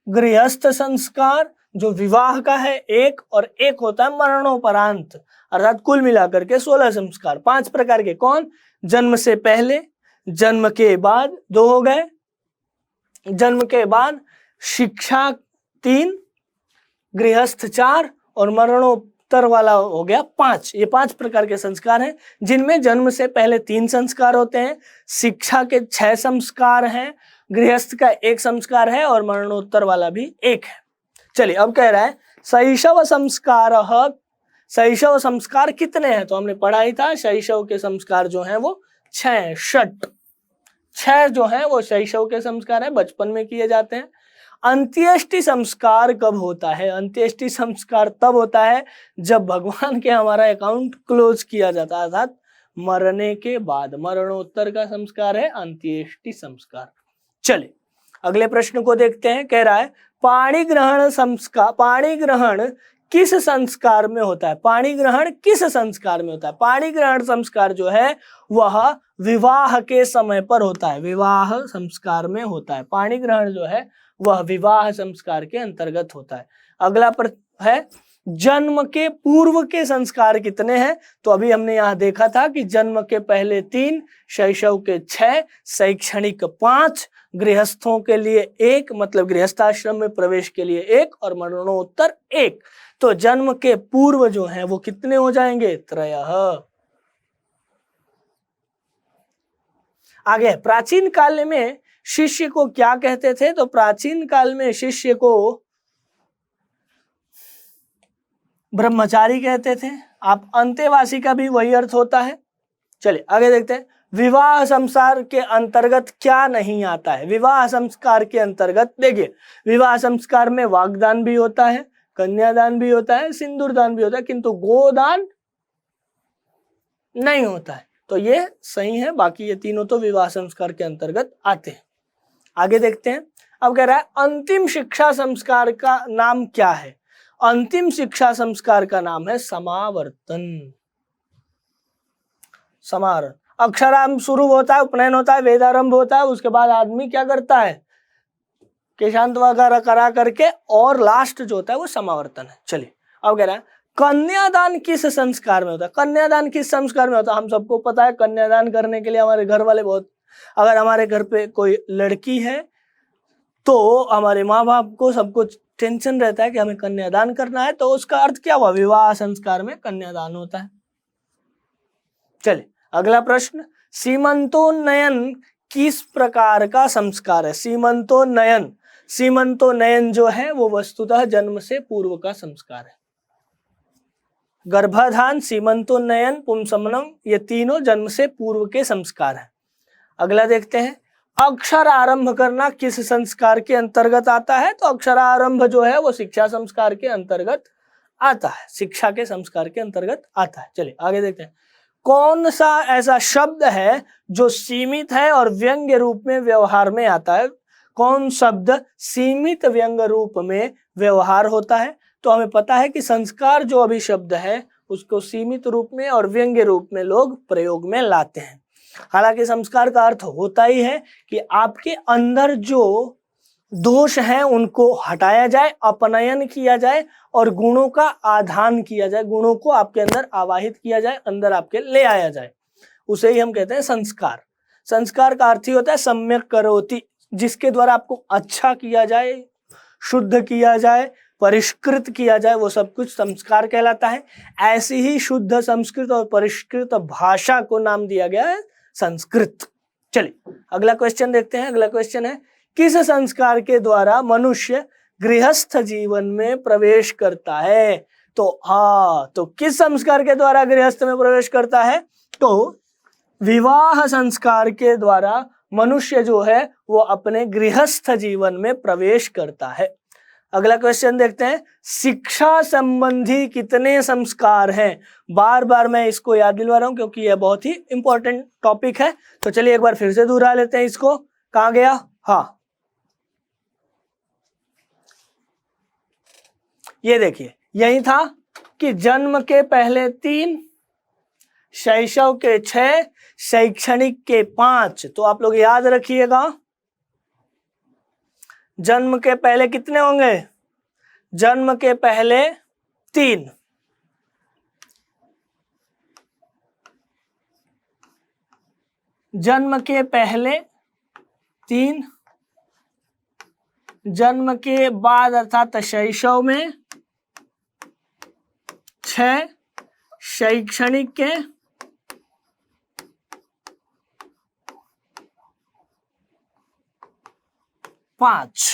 गृहस्थ संस्कार जो विवाह का है 1, और 1 होता है मरणोपरांत, अर्थात कुल मिलाकर के 16 संस्कार। 5 प्रकार के। कौन? जन्म से पहले, जन्म के बाद 2 हो गए, जन्म के बाद शिक्षा 3, गृहस्थ 4 और मरणोत्तर वाला हो गया 5। ये 5 प्रकार के संस्कार हैं जिनमें जन्म से पहले 3 संस्कार होते हैं, शिक्षा के 6 संस्कार हैं, गृहस्थ का 1 संस्कार है और मरणोत्तर वाला भी 1 है। चलिए अब कह रहा है शैशव संस्कार। शैशव संस्कार कितने हैं? तो हमने पढ़ा ही था, शैशव के संस्कार जो हैं वो 6 जो हैं वो शैशव के संस्कार हैं, बचपन में किए जाते हैं। अंत्येष्टि संस्कार कब होता है? अंत्येष्टि संस्कार तब होता है जब भगवान के हमारा अकाउंट क्लोज किया जाता है, अर्थात मरने के बाद। मरणोत्तर का संस्कार है अंत्येष्टि संस्कार। चलिए अगले प्रश्न को देखते हैं। कह रहा है पाणी ग्रहण संस्कार, पाणी ग्रहण किस संस्कार में होता है? पाणी ग्रहण किस संस्कार में होता है? पाणी ग्रहण संस्कार जो है वह विवाह के समय पर होता है, विवाह संस्कार में होता है। पाणी ग्रहण जो है वह विवाह संस्कार के अंतर्गत होता है। अगला प्रश्न है जन्म के पूर्व के संस्कार कितने हैं? तो अभी हमने यहाँ देखा था कि जन्म के पहले 3, शैशव के 6, शैक्षणिक 5, गृहस्थों के लिए 1, मतलब गृहस्थाश्रम में प्रवेश के लिए 1 और मरणोत्तर 1। तो जन्म के पूर्व जो हैं वो कितने हो जाएंगे? 3। आगे प्राचीन काल में शिष्य को क्या कहते थे? तो प्राचीन काल में शिष्य को ब्रह्मचारी कहते थे। आप अंतेवासी का भी वही अर्थ होता है। चलिए आगे देखते हैं। विवाह संस्कार के अंतर्गत क्या नहीं आता है? विवाह संस्कार के अंतर्गत देखिए, विवाह संस्कार में वागदान भी होता है, कन्यादान भी होता है, सिंदूरदान भी होता है, किंतु गोदान नहीं होता है। तो ये सही है, बाकी ये तीनों तो विवाह संस्कार के अंतर्गत आते हैं। आगे देखते हैं। अब कह रहा है अंतिम शिक्षा संस्कार का नाम क्या है? अंतिम शिक्षा संस्कार का नाम है समावर्तन। समारोह, अक्षरारंभ शुरू होता है, उपनयन होता है, वेदारंभ होता है, उसके बाद आदमी क्या करता है? केशांत वगैरह करा करके, और लास्ट जो होता है वो समावर्तन है। चलिए अब कह रहा है कन्यादान किस संस्कार में होता है? कन्यादान किस संस्कार में होता है? हम सबको पता है कन्यादान करने के लिए हमारे घर वाले बहुत, अगर हमारे घर पे कोई लड़की है तो हमारे माँ बाप को सब कुछ टेंशन रहता है कि हमें कन्यादान करना है, तो उसका अर्थ क्या हुआ? विवाह संस्कार में कन्यादान होता है। चलिए अगला प्रश्न, सीमंतोन्नयन किस प्रकार का संस्कार है? सीमंतोन्नयन, सीमंतोन्नयन जो है वो वस्तुतः जन्म से पूर्व का संस्कार है। गर्भाधान, सीमंतोन्नयन, पुंसमनम, ये तीनों जन्म से पूर्व के संस्कार हैं। अगला देखते हैं, अक्षर आरंभ करना किस संस्कार के अंतर्गत आता है? तो अक्षरारंभ जो है वो शिक्षा संस्कार के अंतर्गत आता है, शिक्षा के संस्कार के अंतर्गत आता है। चलिए आगे देखते हैं, कौन सा ऐसा शब्द है जो सीमित है और व्यंग्य रूप में व्यवहार में आता है? कौन शब्द सीमित व्यंग्य रूप में व्यवहार होता है? तो हमें पता है कि संस्कार जो अभी शब्द है उसको सीमित रूप में और व्यंग्य रूप में लोग प्रयोग में लाते हैं। हालांकि संस्कार का अर्थ होता ही है कि आपके अंदर जो दोष हैं उनको हटाया जाए, अपनयन किया जाए और गुणों का आधान किया जाए, गुणों को आपके अंदर आवाहित किया जाए, अंदर आपके ले आया जाए, उसे ही हम कहते हैं संस्कार। संस्कार का अर्थ ही होता है सम्यक करोति, जिसके द्वारा आपको अच्छा किया जाए, शुद्ध किया जाए, परिष्कृत किया जाए, वो सब कुछ संस्कार कहलाता है। ऐसी ही शुद्ध संस्कृत और परिष्कृत भाषा को नाम दिया गया है संस्कृत। चलिए अगला क्वेश्चन देखते हैं। अगला क्वेश्चन है, किस संस्कार के द्वारा मनुष्य गृहस्थ जीवन में प्रवेश करता है? तो किस संस्कार के द्वारा गृहस्थ में प्रवेश करता है? तो विवाह संस्कार के द्वारा मनुष्य जो है वो अपने गृहस्थ जीवन में प्रवेश करता है। अगला क्वेश्चन देखते हैं, शिक्षा संबंधी कितने संस्कार हैं? बार बार मैं इसको याद दिलवा रहा हूं क्योंकि यह बहुत ही इंपॉर्टेंट टॉपिक है। तो चलिए एक बार फिर से दोहरा लेते हैं इसको। कहां गया? हाँ, ये देखिए यही था कि जन्म के पहले 3, शैशव के 6, शैक्षणिक के 5। तो आप लोग याद रखिएगा, जन्म के पहले कितने होंगे? जन्म के पहले 3, जन्म के पहले 3, जन्म के बाद अर्थात शैशव में 6, शैक्षणिक के 5।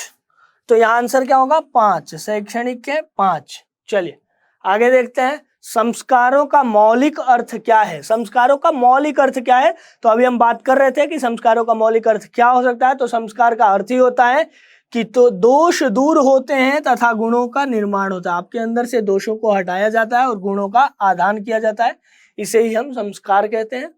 तो यहां आंसर क्या होगा? 5, शैक्षणिक के 5। चलिए आगे देखते हैं, संस्कारों का मौलिक अर्थ क्या है? संस्कारों का मौलिक अर्थ क्या है? तो अभी हम बात कर रहे थे कि संस्कारों का मौलिक अर्थ क्या हो सकता है। तो संस्कार का अर्थ ही होता है कि तो दोष दूर होते हैं तथा गुणों का निर्माण होता है। आपके अंदर से दोषों को हटाया जाता है और गुणों का आधान किया जाता है, इसे ही हम संस्कार कहते हैं।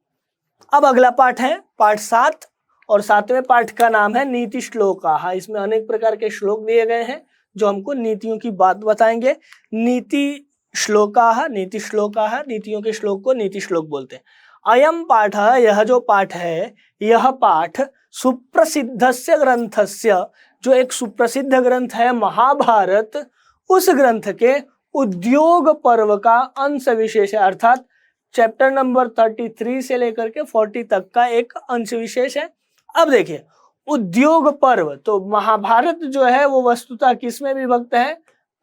अब अगला पाठ है पाठ 7 और 7वें पाठ का नाम है नीति श्लोका। इसमें अनेक प्रकार के श्लोक दिए गए हैं जो हमको नीतियों की बात बताएंगे। नीति श्लोका, नीति श्लोका, नीतियों के श्लोक को नीति श्लोक बोलते हैं। अयम पाठ, यह जो पाठ है, यह पाठ सुप्रसिद्धस्य ग्रंथस्य, जो एक सुप्रसिद्ध ग्रंथ है महाभारत, उस ग्रंथ के उद्योग पर्व का अंश विशेष है। अर्थात चैप्टर नंबर 33 से लेकर के 40 तक का एक अंश विशेष है। अब देखिए उद्योग पर्व, तो महाभारत जो है वो वस्तुतः किस में विभक्त है?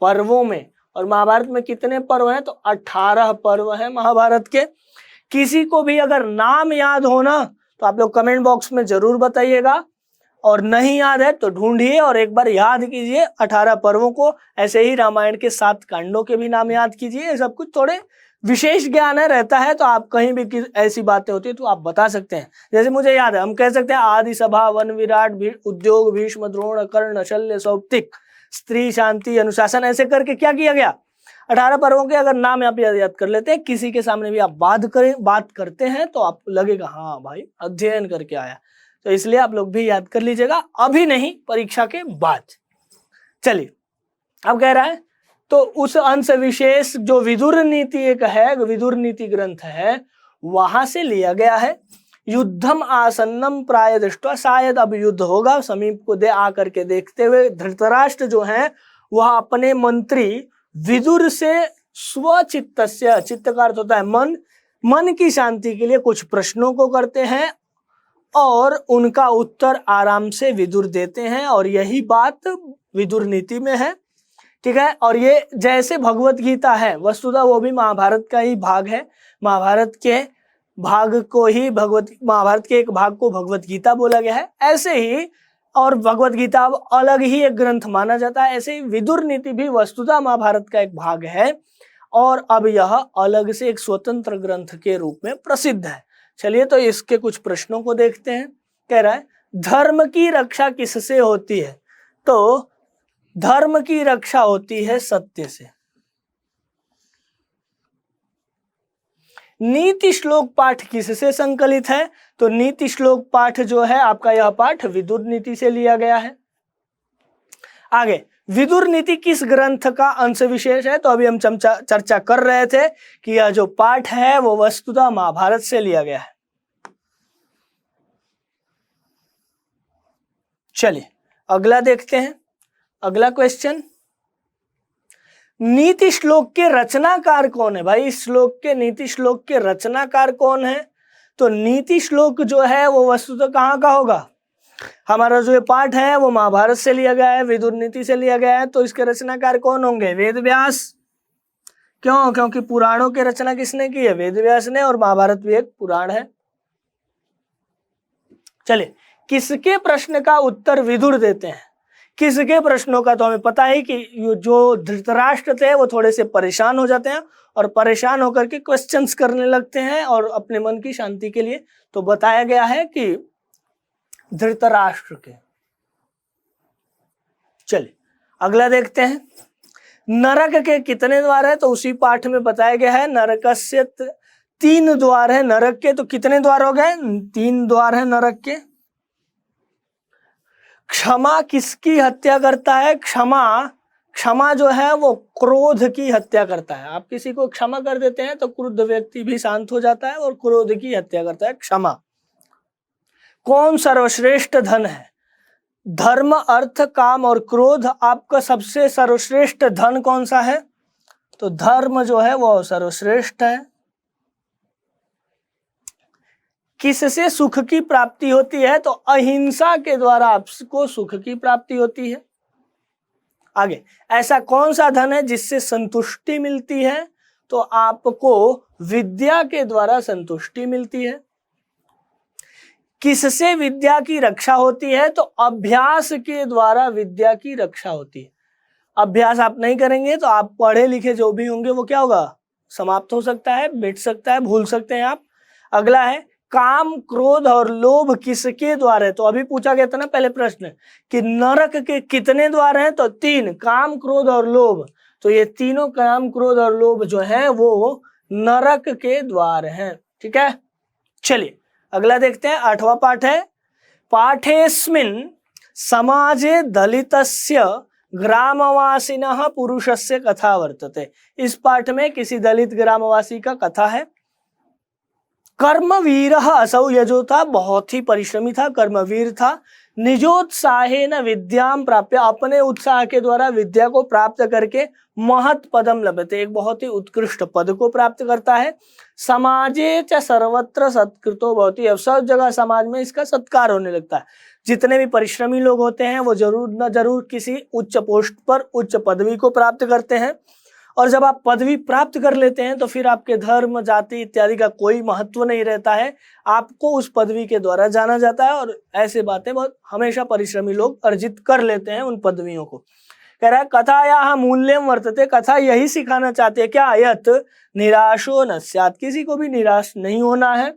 पर्वों में। और महाभारत में कितने पर्व हैं? तो 18 पर्व हैं महाभारत के। किसी को भी अगर नाम याद हो ना तो आप लोग कमेंट बॉक्स में जरूर बताइएगा, और नहीं याद है तो ढूंढिए और एक बार याद कीजिए 18 पर्वों को। ऐसे ही रामायण के 7 कांडों के भी नाम याद कीजिए। ये सब कुछ थोड़े विशेष ज्ञान है रहता है, तो आप कहीं भी ऐसी बातें होती है तो आप बता सकते हैं। जैसे मुझे याद है, हम कह सकते हैं आदि सभा, वन विराट, उद्योग, भीष्म, द्रोण, कर्ण, शल्य, सौप्तिक, स्त्री, शांति, अनुशासन, ऐसे करके क्या किया गया? 18 पर्वों के अगर नाम आप याद कर लेते हैं, किसी के सामने भी आप बात करते हैं तो आपको लगेगा हाँ भाई अध्ययन करके आया। तो इसलिए आप लोग भी याद कर लीजिएगा, अभी नहीं, परीक्षा के बाद। चलिए अब कह रहा है, तो उस अंश विशेष जो विदुर नीति एक है, विदुर नीति ग्रंथ है, वहां से लिया गया है। युद्धम आसन्नम प्राय दृष्टवा, शायद अब युद्ध होगा, समीप को आकर के देखते हुए धृतराष्ट्र जो है वह अपने मंत्री विदुर से स्वचित्तस्य, चित्त का अर्थ होता है मन, मन की शांति के लिए कुछ प्रश्नों को करते हैं और उनका उत्तर आराम से विदुर देते हैं। और यही बात विदुर नीति में है, ठीक है। और ये जैसे भगवत गीता है, वस्तुतः वो भी महाभारत का ही भाग है। महाभारत के भाग को ही महाभारत के एक भाग को भगवत गीता बोला गया है। ऐसे ही और भगवत गीता अब अलग ही एक ग्रंथ माना जाता है, ऐसे ही विदुर नीति भी वस्तुतः महाभारत का एक भाग है और अब यह अलग से एक स्वतंत्र ग्रंथ के रूप में प्रसिद्ध है। चलिए तो इसके कुछ प्रश्नों को देखते हैं। कह रहा है, धर्म की रक्षा किससे होती है? तो धर्म की रक्षा होती है सत्य से। नीति श्लोक पाठ किससे संकलित है? तो नीति श्लोक पाठ जो है आपका यह पाठ विदुर नीति से लिया गया है। आगे, विदुर नीति किस ग्रंथ का अंश विशेष है? तो अभी हम चर्चा कर रहे थे कि यह जो पाठ है वो वस्तुतः महाभारत से लिया गया है। चलिए अगला देखते हैं। अगला क्वेश्चन, नीति श्लोक के रचनाकार कौन है? भाई इस श्लोक के, नीति श्लोक के रचनाकार कौन है? तो नीति श्लोक जो है वो वस्तुतः कहाँ का होगा? हमारा जो ये पाठ है वो महाभारत से लिया गया है, विदुर नीति से लिया गया है। तो इसके रचनाकार कौन होंगे? वेद व्यास। क्यों? क्योंकि पुराणों की रचना किसने की है? वेद व्यास ने, और महाभारत भी एक पुराण है। चलिए, किसके प्रश्न का उत्तर विदुर देते हैं? किसके प्रश्नों का? तो हमें पता है कि जो धृतराष्ट्र थे वो थोड़े से परेशान हो जाते हैं और परेशान होकर के क्वेश्चंस करने लगते हैं और अपने मन की शांति के लिए। तो बताया गया है कि धृतराष्ट्र के। चलिए अगला देखते हैं, नरक के कितने द्वार है? तो उसी पाठ में बताया गया है नरकस्य 3 द्वार है नरक के। तो कितने द्वार हो गए? 3 द्वार है नरक के। क्षमा किसकी हत्या करता है? क्षमा जो है वो क्रोध की हत्या करता है। आप किसी को क्षमा कर देते हैं तो क्रुद्ध व्यक्ति भी शांत हो जाता है और क्रोध की हत्या करता है क्षमा। कौन सर्वश्रेष्ठ धन है? धर्म, अर्थ, काम और क्रोध। आपका सबसे सर्वश्रेष्ठ धन कौन सा है? तो धर्म जो है वो सर्वश्रेष्ठ है। किससे सुख की प्राप्ति होती है? तो अहिंसा के द्वारा आपको सुख की प्राप्ति होती है। आगे, ऐसा कौन सा धन है जिससे संतुष्टि मिलती है? तो आपको विद्या के द्वारा संतुष्टि मिलती है। किससे विद्या की रक्षा होती है? तो अभ्यास के द्वारा विद्या की रक्षा होती है। अभ्यास आप नहीं करेंगे तो आप पढ़े लिखे जो भी होंगे वो क्या होगा? समाप्त हो सकता है, मिट सकता है, भूल सकते हैं आप। अगला है, काम, क्रोध और लोभ किसके द्वार है? तो अभी पूछा गया था ना पहले प्रश्न कि नरक के कितने द्वार हैं? तो 3, काम, क्रोध और लोभ। तो ये तीनों काम, क्रोध और लोभ जो है वो नरक के द्वार हैं। ठीक है, चलिए अगला देखते हैं। 8वां पाठ है, पाठेस्मिन् समाजे दलितस्य ग्रामवासिनः पुरुषस्य कथा वर्तते। इस पाठ में किसी दलित ग्रामवासी का कथा है। कर्मवीरः असौ, यह जो था बहुत ही परिश्रमी था, कर्मवीर था। निजोत्साहेन विद्यां प्राप्य, अपने उत्साह के द्वारा विद्या को प्राप्त करके महत् पदम लभते, एक बहुत ही उत्कृष्ट पद को प्राप्त करता है। समाजे च सर्वत्र सत्कृतो भवति, अब सब जगह समाज में इसका सत्कार होने लगता है। जितने भी परिश्रमी लोग होते हैं वो जरूर न जरूर किसी उच्च पोस्ट पर उच्च पदवी को प्राप्त करते हैं। और जब आप पदवी प्राप्त कर लेते हैं तो फिर आपके धर्म, जाति इत्यादि का कोई महत्व नहीं रहता है, आपको उस पदवी के द्वारा जाना जाता है। और ऐसे बातें बहुत हमेशा परिश्रमी लोग अर्जित कर लेते हैं उन पदवियों को। कह रहा है कथायाः मूल्यम वर्तते, कथा यही सिखाना चाहते हैं क्या? यत् निराशो न स्यात्, किसी को भी निराश नहीं होना है।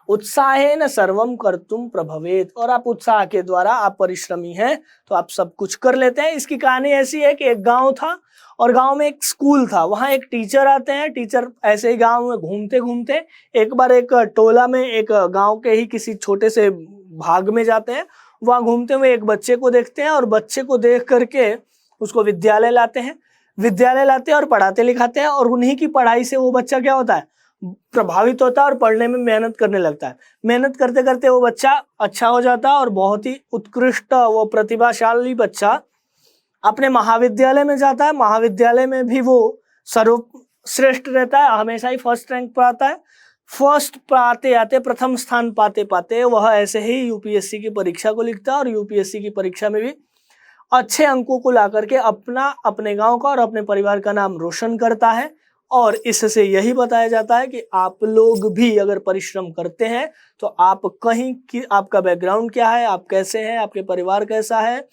उत्साहेन सर्वम कर्तुम प्रभवेत, और आप उत्साह के द्वारा, आप परिश्रमी हैं तो आप सब कुछ कर लेते हैं। इसकी कहानी ऐसी है कि एक गांव था और गांव में एक स्कूल था। वहां एक टीचर आते हैं। टीचर ऐसे ही गांव में घूमते घूमते एक बार एक टोला में, एक गांव के ही किसी छोटे से भाग में जाते हैं। वहां घूमते हुए एक बच्चे को देखते हैं और बच्चे को देख करके उसको विद्यालय लाते हैं। विद्यालय लाते हैं और पढ़ाते लिखाते हैं, और उन्हीं की पढ़ाई से वो बच्चा क्या होता है? प्रभावित होता है और पढ़ने में मेहनत करने लगता है। मेहनत करते करते वो बच्चा अच्छा हो जाता है और बहुत ही उत्कृष्ट, वो प्रतिभाशाली बच्चा अपने महाविद्यालय में जाता है। महाविद्यालय में भी वो सर्वश्रेष्ठ रहता है, हमेशा ही फर्स्ट रैंक पर आता है। फर्स्ट पाते आते, प्रथम स्थान पाते पाते वह ऐसे ही यूपीएससी की परीक्षा को लिखता है और यूपीएससी की परीक्षा में भी अच्छे अंकों को ला करके अपने गांव का और अपने परिवार का नाम रोशन करता है। और इससे यही बताया जाता है कि आप लोग भी अगर परिश्रम करते हैं तो आप कहीं की, आपका बैकग्राउंड क्या है, आप कैसे हैं, आपके परिवार कैसा है,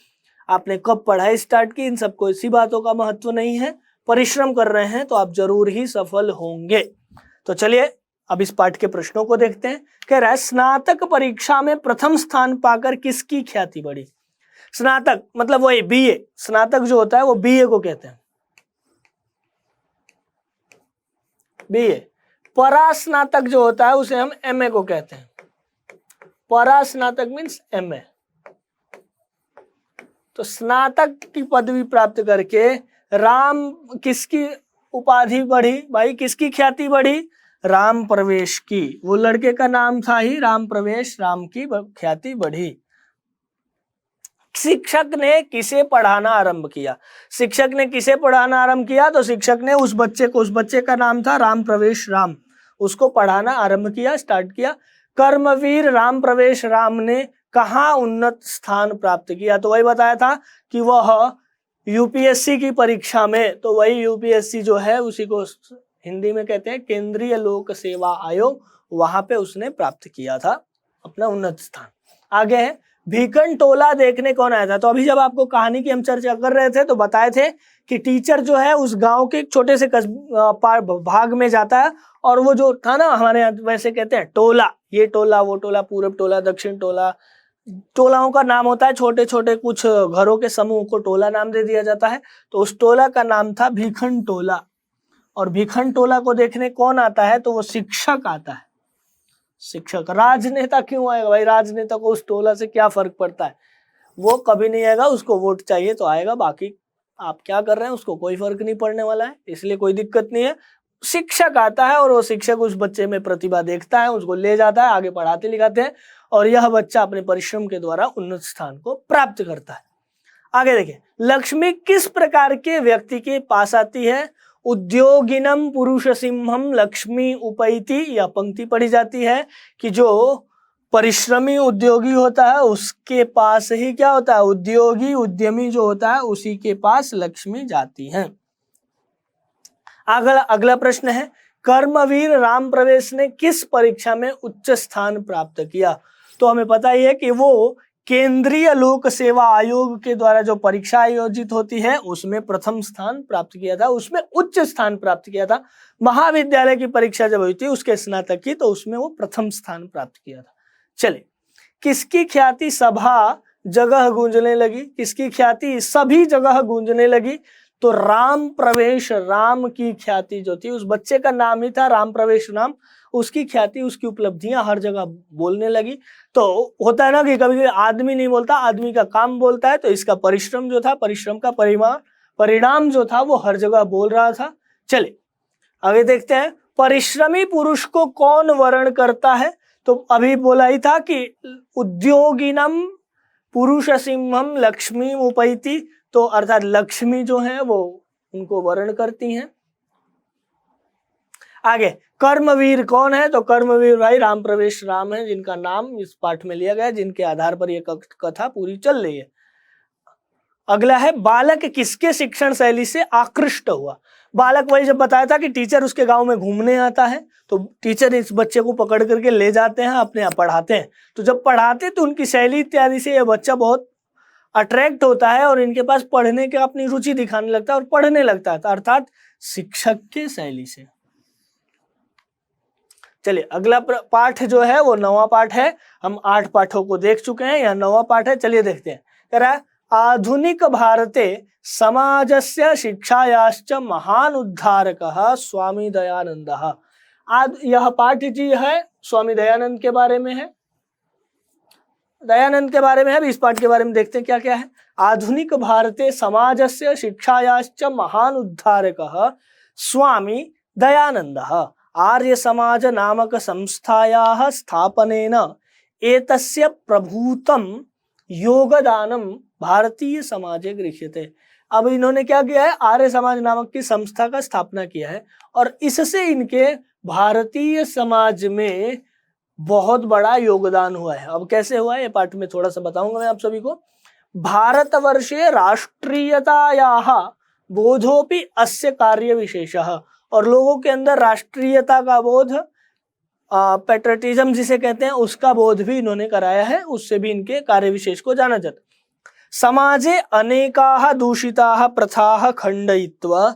आपने कब पढ़ाई स्टार्ट की, इन सबको इसी बातों का महत्व नहीं है। परिश्रम कर रहे हैं तो आप जरूर ही सफल होंगे। तो चलिए अब इस पाठ के प्रश्नों को देखते हैं। कह रहा है स्नातक परीक्षा में प्रथम स्थान पाकर किसकी ख्याति बढ़ी। स्नातक मतलब वही बीए, स्नातक जो होता है वो बीए को कहते हैं, बीए। परास्नातक जो होता है उसे हम एमए को कहते हैं। परास्नातक मीन्स एमए। तो स्नातक की पदवी प्राप्त करके राम किसकी उपाधि बढ़ी भाई, किसकी ख्याति बढ़ी, राम प्रवेश की। वो लड़के का नाम था ही राम प्रवेश, राम की ख्याति बढ़ी। शिक्षक ने किसे पढ़ाना आरंभ किया, शिक्षक ने किसे पढ़ाना आरंभ किया, तो शिक्षक ने उस बच्चे को, उस बच्चे का नाम था राम प्रवेश राम, उसको पढ़ाना आरंभ किया, स्टार्ट किया। कर्मवीर राम प्रवेश राम ने कहाँ उन्नत स्थान प्राप्त किया, तो वही बताया था कि वह यूपीएससी की परीक्षा में, तो वही यूपीएससी जो है उसी को हिंदी में कहते हैं केंद्रीय लोक सेवा आयोग, वहां पे उसने प्राप्त किया था अपना उन्नत स्थान। आगे है भीखन टोला देखने कौन आया था। तो अभी जब आपको कहानी की हम चर्चा कर रहे थे तो बताए थे कि टीचर जो है उस गांव के एक छोटे से भाग में जाता है, और वो जो था ना हमारे यहाँ वैसे कहते हैं टोला, ये टोला वो टोला, पूरब टोला दक्षिण टोला, टोलाओं का नाम होता है, छोटे छोटे कुछ घरों के समूह को टोला नाम दे दिया जाता है। तो उस टोला का नाम था भीखन टोला। और भीखन टोला को देखने कौन आता है, तो वो शिक्षक आता है, शिक्षक। राजनेता क्यों आएगा भाई, राजनेता को उस टोला से क्या फर्क पड़ता है, वो कभी नहीं आएगा, उसको वोट चाहिए तो आएगा, बाकी आप क्या कर रहे हैं उसको कोई फर्क नहीं पड़ने वाला है, इसलिए कोई दिक्कत नहीं है। शिक्षक आता है और वो शिक्षक उस बच्चे में प्रतिभा देखता है, उसको ले जाता है, आगे पढ़ाते लिखाते हैं, और यह बच्चा अपने परिश्रम के द्वारा उन्नत स्थान को प्राप्त करता है। आगे देखिए, लक्ष्मी किस प्रकार के व्यक्ति के पास आती है। उद्योगिनम पुरुष सिंहम लक्ष्मी उपैति, यह पंक्ति पढ़ी जाती है कि जो परिश्रमी उद्योगी होता है उसके पास ही क्या होता है, उद्योगी उद्यमी जो होता है उसी के पास लक्ष्मी जाती है। अगला प्रश्न है कर्मवीर राम प्रवेश ने किस परीक्षा में उच्च स्थान प्राप्त किया। तो हमें पता ही है कि वो केंद्रीय लोक सेवा आयोग के द्वारा जो परीक्षा आयोजित होती है उसमें प्रथम स्थान प्राप्त किया था, उसमें उच्च स्थान प्राप्त किया था। महाविद्यालय की परीक्षा जब हुई थी उसके स्नातक की, तो उसमें वो प्रथम स्थान प्राप्त किया था। चलिए, किसकी ख्याति सभा जगह गूंजने लगी, किसकी ख्याति सभी जगह गूंजने लगी, तो राम प्रवेश राम की ख्याति जो थी, उस बच्चे का नाम ही था राम प्रवेश राम, उसकी ख्याति उसकी उपलब्धियां हर जगह बोलने लगी। तो होता है ना कि कभी कभी आदमी नहीं बोलता, आदमी का काम बोलता है, तो इसका परिश्रम जो था, परिश्रम का परिणाम जो था वो हर जगह बोल रहा था। चले आगे देखते हैं, परिश्रमी पुरुष को कौन वर्ण करता है। तो अभी बोला ही था कि उद्योगिनम पुरुष सिंहम लक्ष्मी उपैति, तो अर्थात लक्ष्मी जो है वो उनको वर्ण करती हैं। आगे कर्मवीर कौन है, तो कर्मवीर भाई राम प्रवेश राम है, जिनका नाम इस पाठ में लिया गया, जिनके आधार पर यह कथा पूरी चल रही है। अगला है बालक किसके शिक्षण शैली से आकृष्ट हुआ। बालक वही जब बताया था कि टीचर उसके गांव में घूमने आता है, तो टीचर इस बच्चे को पकड़ करके ले जाते हैं, अपने यहाँ पढ़ाते हैं। तो जब पढ़ाते तो उनकी शैली इत्यादि से यह बच्चा बहुत अट्रैक्ट होता है और इनके पास पढ़ने की अपनी रुचि दिखाने लगता है और पढ़ने लगता है, तो अर्थात शिक्षक के शैली से। चलिए, अगला पाठ जो है वो 9वां पाठ है। हम 8 पाठों को देख चुके हैं, यह 9वां पाठ है। चलिए देखते हैं। कह रहा है आधुनिक भारते समाजस्य शिक्षायाश्च महान उद्धारकः स्वामी दयानंदः। यह पाठ जी है स्वामी दयानंद के बारे में है, दयानंद के बारे में है। इस पाठ के बारे में देखते हैं क्या क्या है। आधुनिक भारते समाजस्य शिक्षायाश्च महान उद्धारकः स्वामी दयानंदः आर्य समाज नामक संस्थायाः स्थापनेन एतस्य प्रभूतम योगदानम भारतीय समाजे गृह्यते। अब इन्होंने क्या किया है, आर्य समाज नामक की संस्था का स्थापना किया है और इससे इनके भारतीय समाज में बहुत बड़ा योगदान हुआ है। अब कैसे हुआ है ये पाठ में थोड़ा सा बताऊंगा मैं आप सभी को। भारतवर्षे राष्ट्रीयतायाः बोधोपि अस्य कार्य विशेषः, और लोगों के अंदर राष्ट्रीयता का बोध, पैट्रियटिज्म जिसे कहते हैं, उसका बोध भी इन्होंने कराया है, उससे भी इनके कार्य विशेष को जाना जाता। समाजे अनेकाः दूषिताः प्रथाः खण्डयित्वा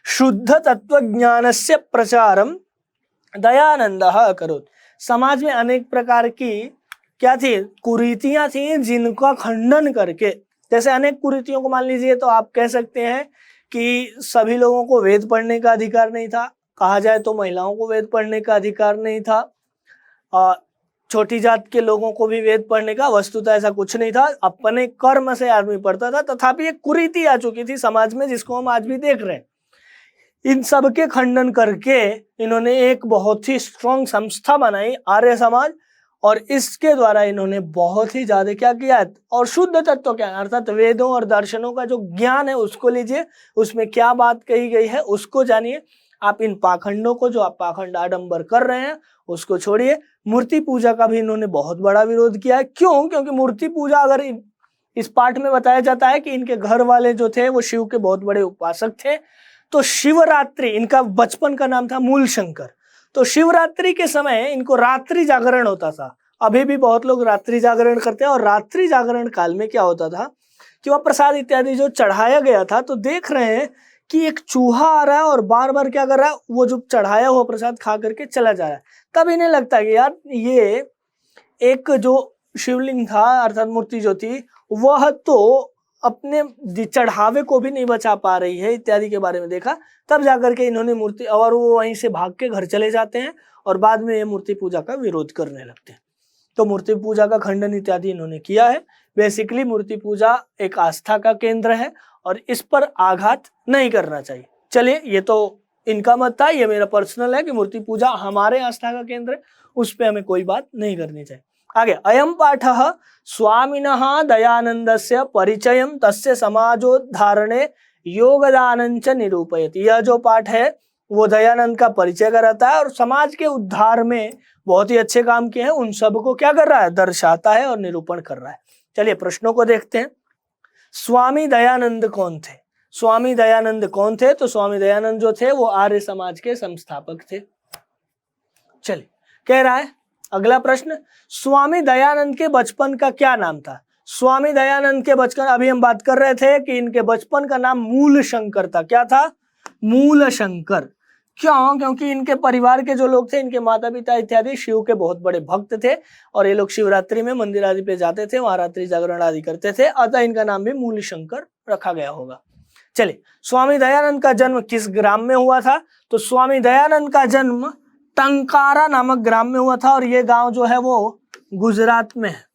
शुद्ध तत्वज्ञानस्य प्रचारम दयानंदः अकरोत्। समाज में अनेक प्रकार की क्या थी, कुरीतियां थी, जिनका खंडन करके, जैसे अनेक कुरीतियों को मान लीजिए तो आप कह सकते हैं कि सभी लोगों को वेद पढ़ने का अधिकार नहीं था, कहा जाए तो महिलाओं को वेद पढ़ने का अधिकार नहीं था, छोटी जात के लोगों को भी वेद पढ़ने का वस्तुतः ऐसा कुछ नहीं था, अपने कर्म से आदमी पढ़ता था। तथापि एक कुरीति आ चुकी थी समाज में, जिसको हम आज भी देख रहे हैं। इन सब के खंडन करके इन्होंने एक बहुत ही स्ट्रॉन्ग संस्था बनाई, आर्य समाज, और इसके द्वारा इन्होंने बहुत ही ज्यादा क्या किया, और शुद्ध तत्व क्या अर्थात वेदों और दर्शनों का जो ज्ञान है उसको लीजिए, उसमें क्या बात कही गई है उसको जानिए। आप इन पाखंडों को, जो आप पाखंड आडंबर कर रहे हैं, उसको छोड़िए। मूर्ति पूजा का भी इन्होंने बहुत बड़ा विरोध किया है। क्यों? क्योंकि मूर्ति पूजा, अगर इस पाठ में बताया जाता है कि इनके घर वाले जो थे वो शिव के बहुत बड़े उपासक थे, तो शिवरात्रि, इनका बचपन का नाम था मूल शंकर, तो शिवरात्रि के समय इनको रात्रि जागरण होता था। अभी भी बहुत लोग रात्रि जागरण करते हैं, और रात्रि जागरण काल में क्या होता था कि वह प्रसाद इत्यादि जो चढ़ाया गया था, तो देख रहे हैं कि एक चूहा आ रहा है और बार बार क्या कर रहा है, वो जो चढ़ाया हुआ प्रसाद खा करके चला जा रहा है। तब इन्हें लगता है कि यार ये एक जो शिवलिंग था अर्थात मूर्ति जो थी, वह तो अपने चढ़ावे को भी नहीं बचा पा रही है, इत्यादि के बारे में देखा। तब जाकर के इन्होंने मूर्ति, और वो वहीं से भाग के घर चले जाते हैं और बाद में ये मूर्ति पूजा का विरोध करने लगते हैं। तो मूर्ति पूजा का खंडन इत्यादि इन्होंने किया है। बेसिकली मूर्ति पूजा एक आस्था का केंद्र है और इस पर आघात नहीं करना चाहिए। चलिए, ये तो इनका मत था, ये मेरा पर्सनल है कि मूर्ति पूजा हमारे आस्था का केंद्र है, उस पर हमें कोई बात नहीं करनी चाहिए। आगे, अयम पाठः स्वामिनः दयानंदस्य परिचयं तस्य समाजोद्धारणे योगदानंच निरूपयति। यह जो पाठ है वो दयानंद का परिचय कराता है और समाज के उद्धार में बहुत ही अच्छे काम किए हैं उन सबको क्या कर रहा है, दर्शाता है और निरूपण कर रहा है। चलिए प्रश्नों को देखते हैं। स्वामी दयानंद कौन थे? स्वामी दयानंद कौन थे? तो स्वामी दयानंद जो थे वो आर्य समाज के संस्थापक थे। चलिए, कह रहा है अगला प्रश्न, स्वामी दयानंद के बचपन का क्या नाम था? स्वामी दयानंद के बचपन, अभी हम बात कर रहे थे कि इनके बचपन का नाम मूल शंकर था। क्या था? मूल शंकर। क्यों? क्योंकि इनके परिवार के जो लोग थे, इनके माता पिता इत्यादि शिव के बहुत बड़े भक्त थे और ये लोग शिवरात्रि में मंदिर आदि पे जाते थे, वहां रात्रि जागरण आदि करते थे, अतः इनका नाम भी मूल शंकर रखा गया होगा। चलिए, स्वामी दयानंद का जन्म किस ग्राम में हुआ था? तो स्वामी दयानंद का जन्म टंकारा नामक ग्राम में हुआ था और ये गांव जो है वो गुजरात में है।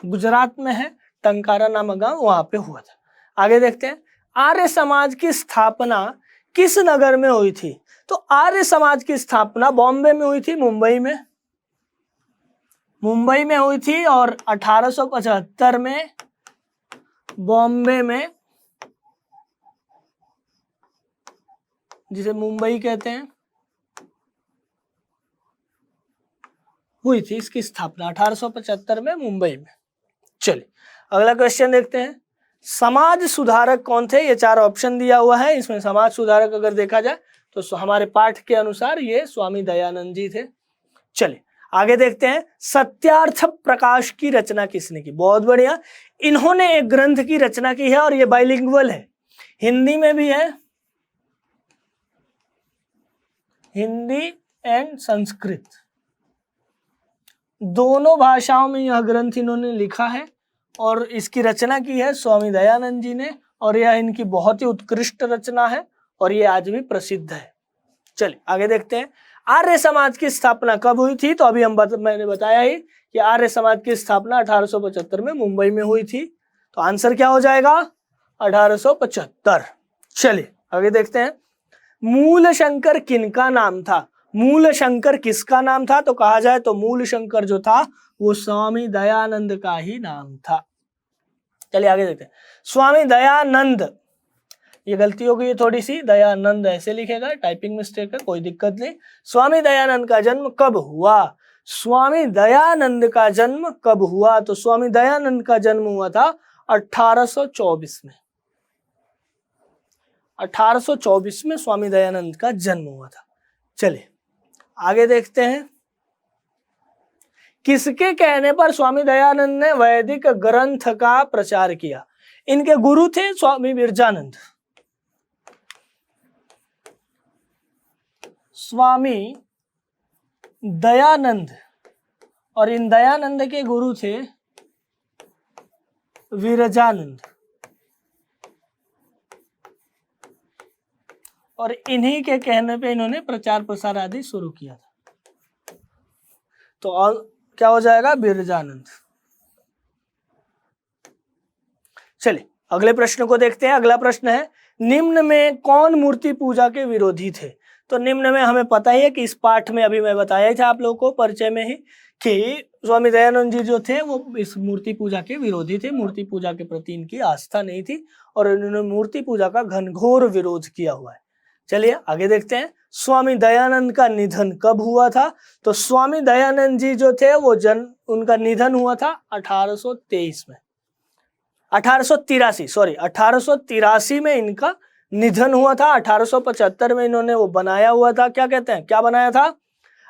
गुजरात में है टंकारा नामक गांव, वहां पे हुआ था। आगे देखते हैं, आर्य समाज की स्थापना किस नगर में हुई थी? तो आर्य समाज की स्थापना बॉम्बे में हुई थी, मुंबई में हुई थी, और 1875 में बॉम्बे में, जिसे मुंबई कहते हैं, हुई थी इसकी स्थापना 1875 में मुंबई में। चलिए अगला क्वेश्चन देखते हैं, समाज सुधारक कौन थे? ये 4 ऑप्शन दिया हुआ है, इसमें समाज सुधारक अगर देखा जाए तो हमारे पाठ के अनुसार ये स्वामी दयानंद जी थे। चलिए आगे देखते हैं, सत्यार्थ प्रकाश की रचना किसने की? बहुत बढ़िया, इन्होंने एक ग्रंथ की रचना की है और ये बाइलिंगुअल है, हिंदी में भी है, हिंदी एंड संस्कृत दोनों भाषाओं में यह ग्रंथ इन्होंने लिखा है और इसकी रचना की है स्वामी दयानंद जी ने, और यह इनकी बहुत ही उत्कृष्ट रचना है और ये आज भी प्रसिद्ध है। चलिए आगे देखते हैं, आर्य समाज की स्थापना कब हुई थी? तो अभी मैंने बताया ही कि आर्य समाज की स्थापना 1875 में मुंबई में हुई थी, तो आंसर क्या हो जाएगा? 1875। चलिए आगे देखते हैं, मूल शंकर किनका नाम था? मूल शंकर किसका नाम था? तो कहा जाए तो मूल शंकर जो था वो स्वामी दयानंद का ही नाम था। चलिए आगे देखते हैं, स्वामी दयानंद, ये गलती हो गई थोड़ी सी, दयानंद ऐसे लिखेगा, टाइपिंग मिस्टेक है, कोई दिक्कत नहीं। स्वामी दयानंद का जन्म कब हुआ? स्वामी दयानंद का जन्म कब हुआ? तो स्वामी दयानंद का जन्म हुआ था 1824 में। 1824 में स्वामी दयानंद का जन्म हुआ था। चलिए आगे देखते हैं, किसके कहने पर स्वामी दयानंद ने वैदिक ग्रंथ का प्रचार किया? इनके गुरु थे स्वामी विरजानंद। स्वामी दयानंद, और इन दयानंद के गुरु थे विरजानंद, और इन्हीं के कहने पे इन्होंने प्रचार प्रसार आदि शुरू किया था। तो क्या हो जाएगा? विरजानंद। चलिए अगले प्रश्न को देखते हैं। अगला प्रश्न है, निम्न में कौन मूर्ति पूजा के विरोधी थे? तो निम्न में हमें पता ही है कि इस पाठ में अभी मैं बताया ही था आप लोगों को परिचय में ही कि स्वामी दयानंद जी जो थे वो इस मूर्ति पूजा के विरोधी थे। मूर्ति पूजा के प्रति इनकी आस्था नहीं थी और इन्होंने मूर्ति पूजा का घनघोर विरोध किया हुआ है। चलिए आगे देखते हैं, स्वामी दयानंद का निधन कब हुआ था? तो स्वामी दयानंद जी जो थे वो उनका निधन हुआ था 1823 में, 1883 में इनका निधन हुआ था। 1875 में इन्होंने वो बनाया हुआ था, क्या कहते हैं, क्या बनाया था?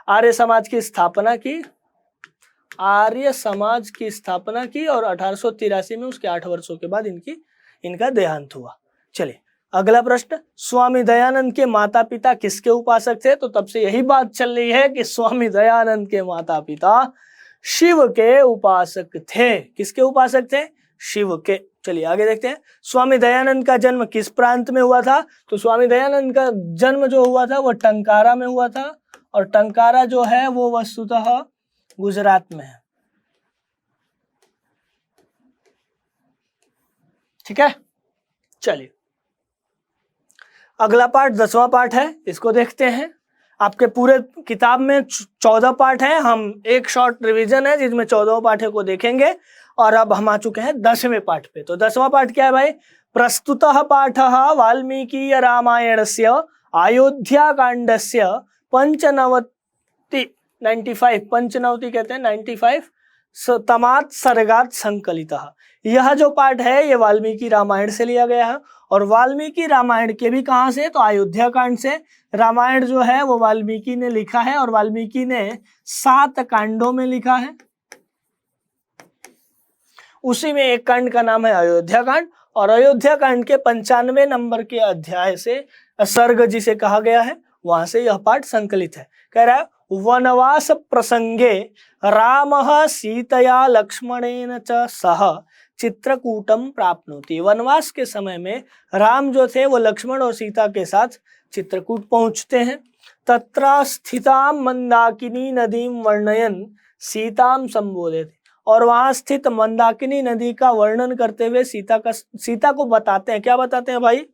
आर्य समाज की स्थापना की, आर्य समाज की स्थापना की, और 1883 में उसके 8 वर्षों के बाद इनका देहांत हुआ। चलिए अगला प्रश्न, स्वामी दयानंद के माता पिता किसके उपासक थे? तो तब से यही बात चल रही है कि स्वामी दयानंद के माता पिता शिव के उपासक थे। किसके उपासक थे? शिव के। चलिए आगे देखते हैं, स्वामी दयानंद का जन्म किस प्रांत में हुआ था? तो स्वामी दयानंद का जन्म जो हुआ था वो टंकारा में हुआ था, और टंकारा जो है वो वस्तुतः गुजरात में है। ठीक है, चलिए अगला पाठ 10वां पाठ है, इसको देखते हैं। आपके पूरे किताब में 14 पाठ हैं, हम एक शॉर्ट रिवीजन है जिसमें 14 पाठ को देखेंगे, और अब हम आ चुके हैं 10वें पाठ पे। तो 10वां पाठ क्या है भाई? प्रस्तुतः पाठः वाल्मीकि रामायणस्य अयोध्या कांडस्य 95 पंचनवति कहते हैं 95 तमात् सर्गात् संकलितः। यह जो पाठ है ये वाल्मीकि रामायण से लिया गया है, और वाल्मीकि रामायण के भी कहां से? तो अयोध्या कांड से। रामायण जो है वो वाल्मीकि ने लिखा है, और वाल्मीकि ने 7 कांडों में लिखा है। उसी में एक कांड का नाम है अयोध्या कांड, और अयोध्या कांड के 95 नंबर के अध्याय से सर्ग जिसे कहा गया है वहां से यह पाठ संकलित है। कह रहा है, वनवास प्रसंगे रामः सीतया लक्ष्मणेन च सह चित्रकूटम प्राप्नोति। वनवास के समय में राम जो थे वो लक्ष्मण और सीता के साथ चित्रकूट पहुंचते हैं। तत्र स्थितां मंदाकिनी नदीं वर्णयन सीतां संबोधित, और वहां स्थित मंदाकिनी नदी का वर्णन करते हुए सीता को बताते हैं। क्या बताते हैं भाई?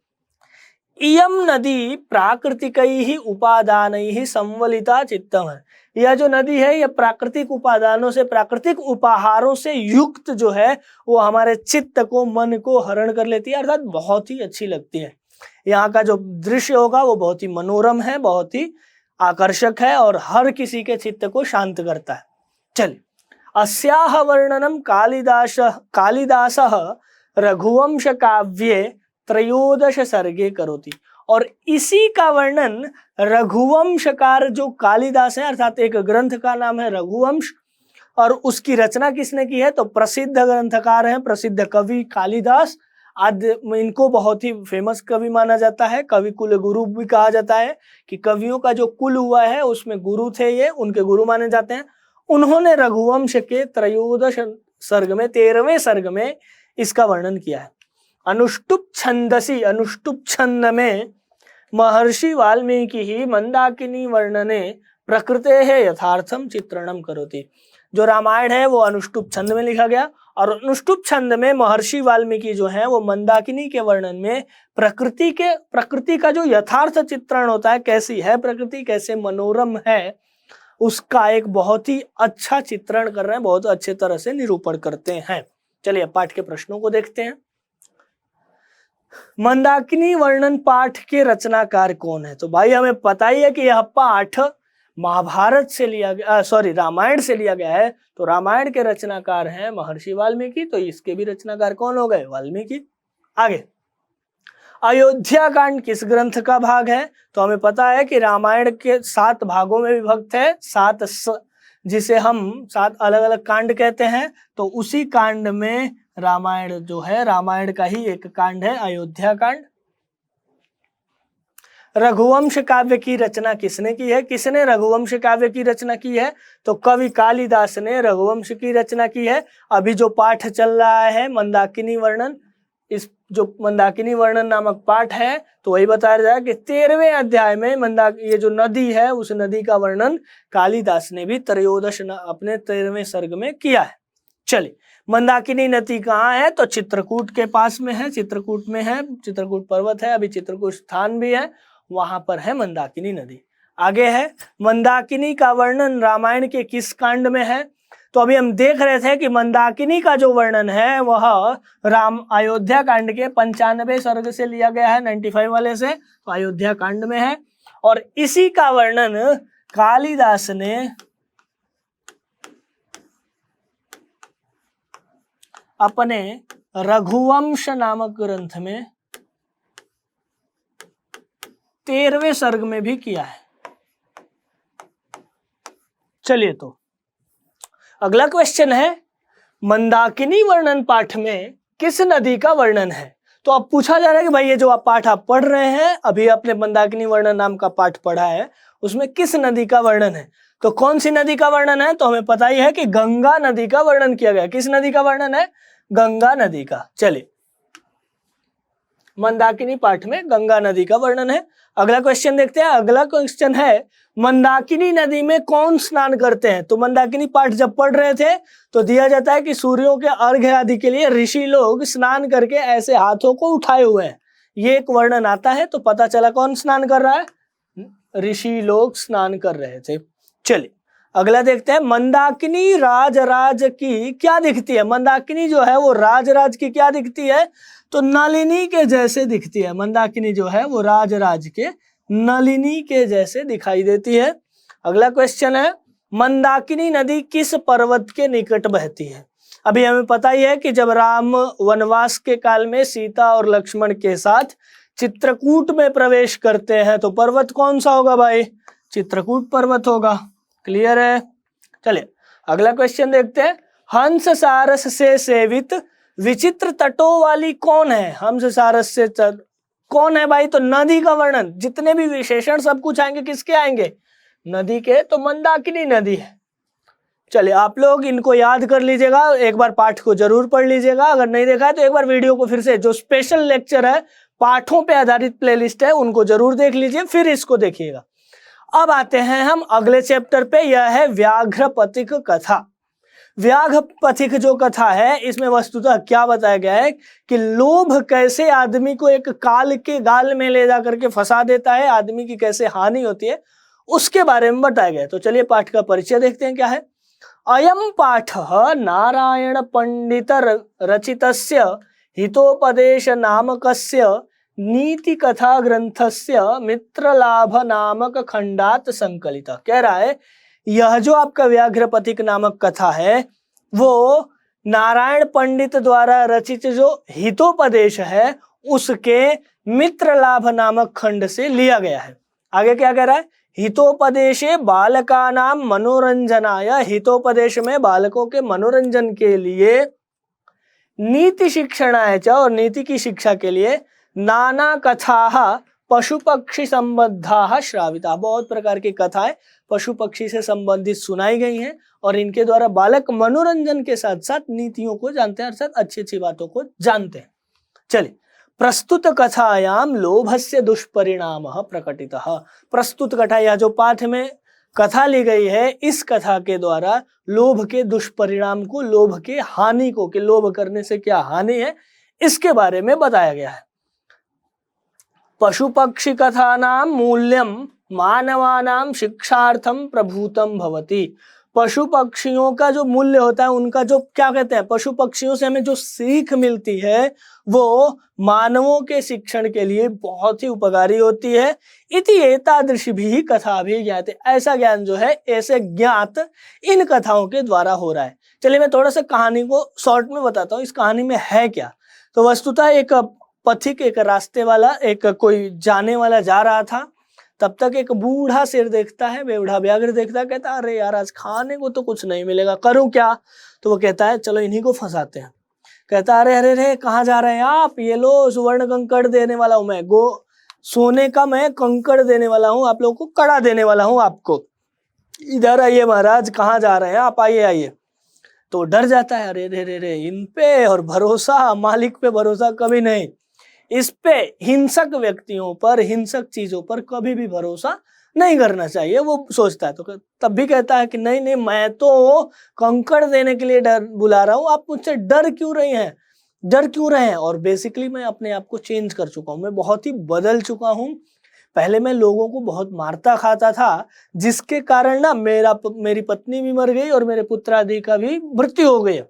इयम नदी प्राकृतिकैः उपादानैः संवलिता चित्तम्। यह जो नदी है यह प्राकृतिक उपादानों से, प्राकृतिक उपहारों से युक्त जो है वो हमारे चित्त को, मन को हरण कर लेती है, अर्थात बहुत ही अच्छी लगती है। यहाँ का जो दृश्य होगा वो बहुत ही मनोरम है, बहुत ही आकर्षक है, और हर किसी के चित्त को शांत करता है। चलिए, अस्याह वर्णनम कालिदासः रघुवंश काव्ये 13 सर्गे करोति। और इसी का वर्णन रघुवंशकार जो कालिदास है, अर्थात एक ग्रंथ का नाम है रघुवंश, और उसकी रचना किसने की है? तो प्रसिद्ध ग्रंथकार हैं, प्रसिद्ध कवि कालिदास। आदि इनको बहुत ही फेमस कवि माना जाता है, कवि कुल गुरु भी कहा जाता है, कि कवियों का जो कुल हुआ है उसमें गुरु थे ये, उनके गुरु माने जाते हैं। उन्होंने रघुवंश के 13 सर्ग में, 13वें सर्ग में इसका वर्णन किया है। अनुष्टुप छंदसी, अनुष्टुप छंद में महर्षि वाल्मीकि ही मंदाकिनी वर्णने प्रकृते है यथार्थम चित्रणम करोति। जो रामायण है वो अनुष्टुप छंद में लिखा गया, और अनुष्टुप छंद में महर्षि वाल्मीकि जो है वो मंदाकिनी के वर्णन में प्रकृति का जो यथार्थ चित्रण होता है, कैसी है प्रकृति, कैसे मनोरम है, उसका एक बहुत ही अच्छा चित्रण कर रहे हैं, बहुत अच्छे तरह से निरूपण करते हैं। चलिए पाठ के प्रश्नों को देखते हैं। मंदाकिनी वर्णन पाठ के रचनाकार कौन है? तो भाई हमें पता ही है कि यह पाठ महाभारत से लिया गया, रामायण से लिया गया है। तो रामायण के रचनाकार हैं महर्षि वाल्मीकि, तो इसके भी रचनाकार कौन हो गए? वाल्मीकि। आगे, अयोध्या कांड किस ग्रंथ का भाग है? तो हमें पता है कि रामायण के 7 भागों में विभक्त है, जिसे हम 7 अलग अलग कांड कहते हैं। तो उसी कांड में रामायण जो है, रामायण का ही एक कांड है अयोध्या कांड। रघुवंश काव्य की रचना किसने की है? किसने रघुवंश काव्य की रचना की है? तो कवि कालिदास ने रघुवंश की रचना की है। अभी जो पाठ चल रहा है मंदाकिनी वर्णन, इस जो मंदाकिनी वर्णन नामक पाठ है, तो वही बताया जाए कि 13वें अध्याय में ये जो नदी है उस नदी का वर्णन कालिदास ने भी त्रयोदश अपने 13वें सर्ग में किया है। चलिए, मंदाकिनी नदी कहाँ है? तो चित्रकूट के पास में है, चित्रकूट में है, चित्रकूट पर्वत है, अभी चित्रकूट स्थान भी है, वहां पर है मंदाकिनी नदी। आगे है, मंदाकिनी का वर्णन रामायण के किस कांड में है? तो अभी हम देख रहे थे कि मंदाकिनी का जो वर्णन है वह राम अयोध्या कांड के 95 सर्ग से लिया गया है, 95 वाले से, तो अयोध्या कांड में है। और इसी का वर्णन कालिदास ने अपने रघुवंश नामक ग्रंथ में 13वें सर्ग में भी किया है। चलिए, तो अगला क्वेश्चन है, मंदाकिनी वर्णन पाठ में किस नदी का वर्णन है? तो अब पूछा जा रहा है कि भाई ये जो आप पाठ आप पढ़ रहे हैं, अभी आपने मंदाकिनी वर्णन नाम का पाठ पढ़ा है, उसमें किस नदी का वर्णन है? तो कौन सी नदी का वर्णन है? तो हमें पता ही है कि गंगा नदी का वर्णन किया गया। किस नदी का वर्णन है? गंगा नदी का। चलिए, मंदाकिनी पाठ में गंगा नदी का वर्णन है। अगला क्वेश्चन देखते हैं। अगला क्वेश्चन है, मंदाकिनी नदी में कौन स्नान करते हैं? तो मंदाकिनी पाठ जब पढ़ रहे थे तो दिया जाता है कि सूर्यों के अर्घ्य आदि के लिए ऋषि लोग स्नान करके ऐसे हाथों को उठाए हुए हैं, ये एक वर्णन आता है। तो पता चला कौन स्नान कर रहा है? ऋषि लोग स्नान कर रहे थे। चलिए, अगला देखते हैं, मंदाकिनी राज की क्या दिखती है? मंदाकिनी जो है वो राज की क्या दिखती है? तो नलिनी के जैसे दिखती है। मंदाकिनी जो है वो राज के नलिनी के जैसे दिखाई देती है। अगला क्वेश्चन है, मंदाकिनी नदी किस पर्वत के निकट बहती है? अभी हमें पता ही है कि जब राम वनवास के काल में सीता और लक्ष्मण के साथ चित्रकूट में प्रवेश करते हैं तो पर्वत कौन सा होगा भाई? चित्रकूट पर्वत होगा। क्लियर है? चलिए, अगला क्वेश्चन देखते हैं, हंस सारस से सेवित विचित्र तटों वाली कौन है? हंस सारस से कौन है भाई? तो नदी का वर्णन, जितने भी विशेषण सब कुछ आएंगे किसके आएंगे? नदी के। तो मंदाकिनी नदी है। चलिए, आप लोग इनको याद कर लीजिएगा, एक बार पाठ को जरूर पढ़ लीजिएगा। अगर नहीं देखा है तो एक बार वीडियो को फिर से, जो स्पेशल लेक्चर है पाठों पे आधारित प्लेलिस्ट है उनको जरूर देख लीजिए, फिर इसको देखिएगा। अब आते हैं हम अगले चैप्टर पे, यह है व्याघ्रपथिक कथा। व्याघ्रपथिक जो कथा है, इसमें वस्तुतः क्या बताया गया है कि लोभ कैसे आदमी को एक काल के गाल में ले जा करके फंसा देता है, आदमी की कैसे हानि होती है, उसके बारे में बताया गया है। तो चलिए पाठ का परिचय देखते हैं क्या है। अयम पाठ नारायण पंडित रचितस्य हितोपदेश नामकस्य नीति कथा ग्रंथस्य मित्रलाभ नामक खंडात संकलित। कह रहा है यह जो आपका व्याघ्रपथिक नामक कथा है वो नारायण पंडित द्वारा रचित जो हितोपदेश है उसके मित्रलाभ नामक खंड से लिया गया है। आगे क्या कह रहा है? हितोपदेशे बालकानाम मनोरंजनाय, हितोपदेश में बालकों के मनोरंजन के लिए, नीति शिक्षणाय च, और नीति की शिक्षा के लिए, नाना कथा पशु पक्षी संबद्धा श्राविता, बहुत प्रकार की कथाएं पशु पक्षी से संबंधित सुनाई गई हैं और इनके द्वारा बालक मनोरंजन के साथ साथ नीतियों को जानते हैं, अर्थात अच्छी अच्छी बातों को जानते हैं। चलिए, प्रस्तुत कथायाम लोभस्य दुष्परिणामः प्रकटितः। प्रस्तुत कथा, यह जो पाठ में कथा ली गई है, इस कथा के द्वारा लोभ के दुष्परिणाम को, लोभ के हानि को, कि लोभ करने से क्या हानि है, इसके बारे में बताया गया है। पशु पक्षी कथा नाम मूल्यम मानवानाम शिक्षार्थम प्रभूतम भवति। पशु पक्षियों का जो मूल्य होता है, उनका जो क्या कहते हैं, पशु पक्षियों से हमें जो सीख मिलती है वो मानवों के शिक्षण के लिए बहुत ही उपकारी होती है। इति एतादृशी भी कथा भी ज्ञाते, ऐसा ज्ञान जो है ऐसे ज्ञात इन कथाओं के द्वारा हो रहा है। चलिए मैं थोड़ा सा कहानी को शॉर्ट में बताता हूँ, इस कहानी में है क्या। तो वस्तुतः एक पथिक, एक रास्ते वाला, एक कोई जाने वाला जा रहा था, तब तक एक बूढ़ा शेर देखता है, बूढ़ा व्याघ्र देखता है, कहता है अरे यार आज खाने को तो कुछ नहीं मिलेगा, करूं क्या। तो वो कहता है चलो इन्हीं को फंसाते हैं। कहता है अरे अरे अरे कहाँ जा रहे हैं आप, ये लो सुवर्ण कंकड़ देने वाला हूं मैं, गो सोने का मैं कंकड़ देने वाला हूं, आप लोगों को कड़ा देने वाला हूं आपको। इधर आइए महाराज, कहाँ जा रहे हैं आप, आइए आइए। तो डर जाता है, अरे रे रे रे, इन पे और भरोसा, मालिक पे भरोसा कभी नहीं। इस पे हिंसक व्यक्तियों पर, हिंसक चीजों पर कभी भी भरोसा नहीं करना चाहिए, वो सोचता है। तो तब भी कहता है कि नहीं नहीं, मैं तो कंकड़ देने के लिए डर बुला रहा हूं, आप मुझसे डर क्यों रहे हैं, डर क्यों रहे हैं। और बेसिकली मैं अपने आप को चेंज कर चुका हूं, मैं बहुत ही बदल चुका हूं। पहले मैं लोगों को बहुत मारता खाता था, जिसके कारण ना मेरी पत्नी भी मर गई और मेरे पुत्रादि का भी मृत्यु हो गई।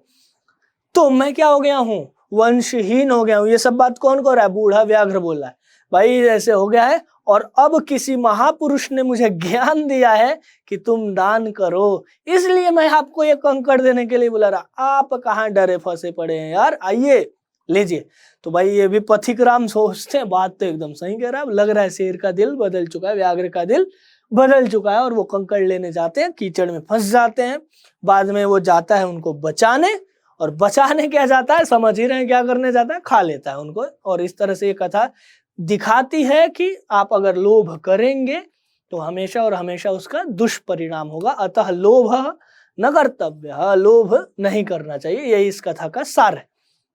तो मैं क्या हो गया हूँ, वंशहीन हो गया हूँ। ये सब बात कौन कर रहा है, बूढ़ा व्याघ्र बोल रहा है, भाई ऐसे हो गया है। और अब किसी महापुरुष ने मुझे ज्ञान दिया है कि तुम दान करो, इसलिए मैं आपको ये कंकड़ देने के लिए बुला रहा। आप कहाँ डरे फंसे पड़े हैं यार, आइए लीजिए। तो भाई ये भी पथिक राम सोचते हैं, बात तो एकदम सही कह रहा है। लग रहा है शेर का दिल बदल चुका है, व्याघ्र का दिल बदल चुका है। और वो कंकड़ लेने जाते हैं, कीचड़ में फंस जाते हैं। बाद में वो जाता है उनको बचाने, और बचाने क्या जाता है, समझ ही रहे हैं क्या करने जाता है, खा लेता है उनको। और इस तरह से ये कथा दिखाती है कि आप अगर लोभ करेंगे तो हमेशा और हमेशा उसका दुष्परिणाम होगा। अतः लोभ न कर्तव्य, लोभ नहीं करना चाहिए, यही इस कथा का सार है।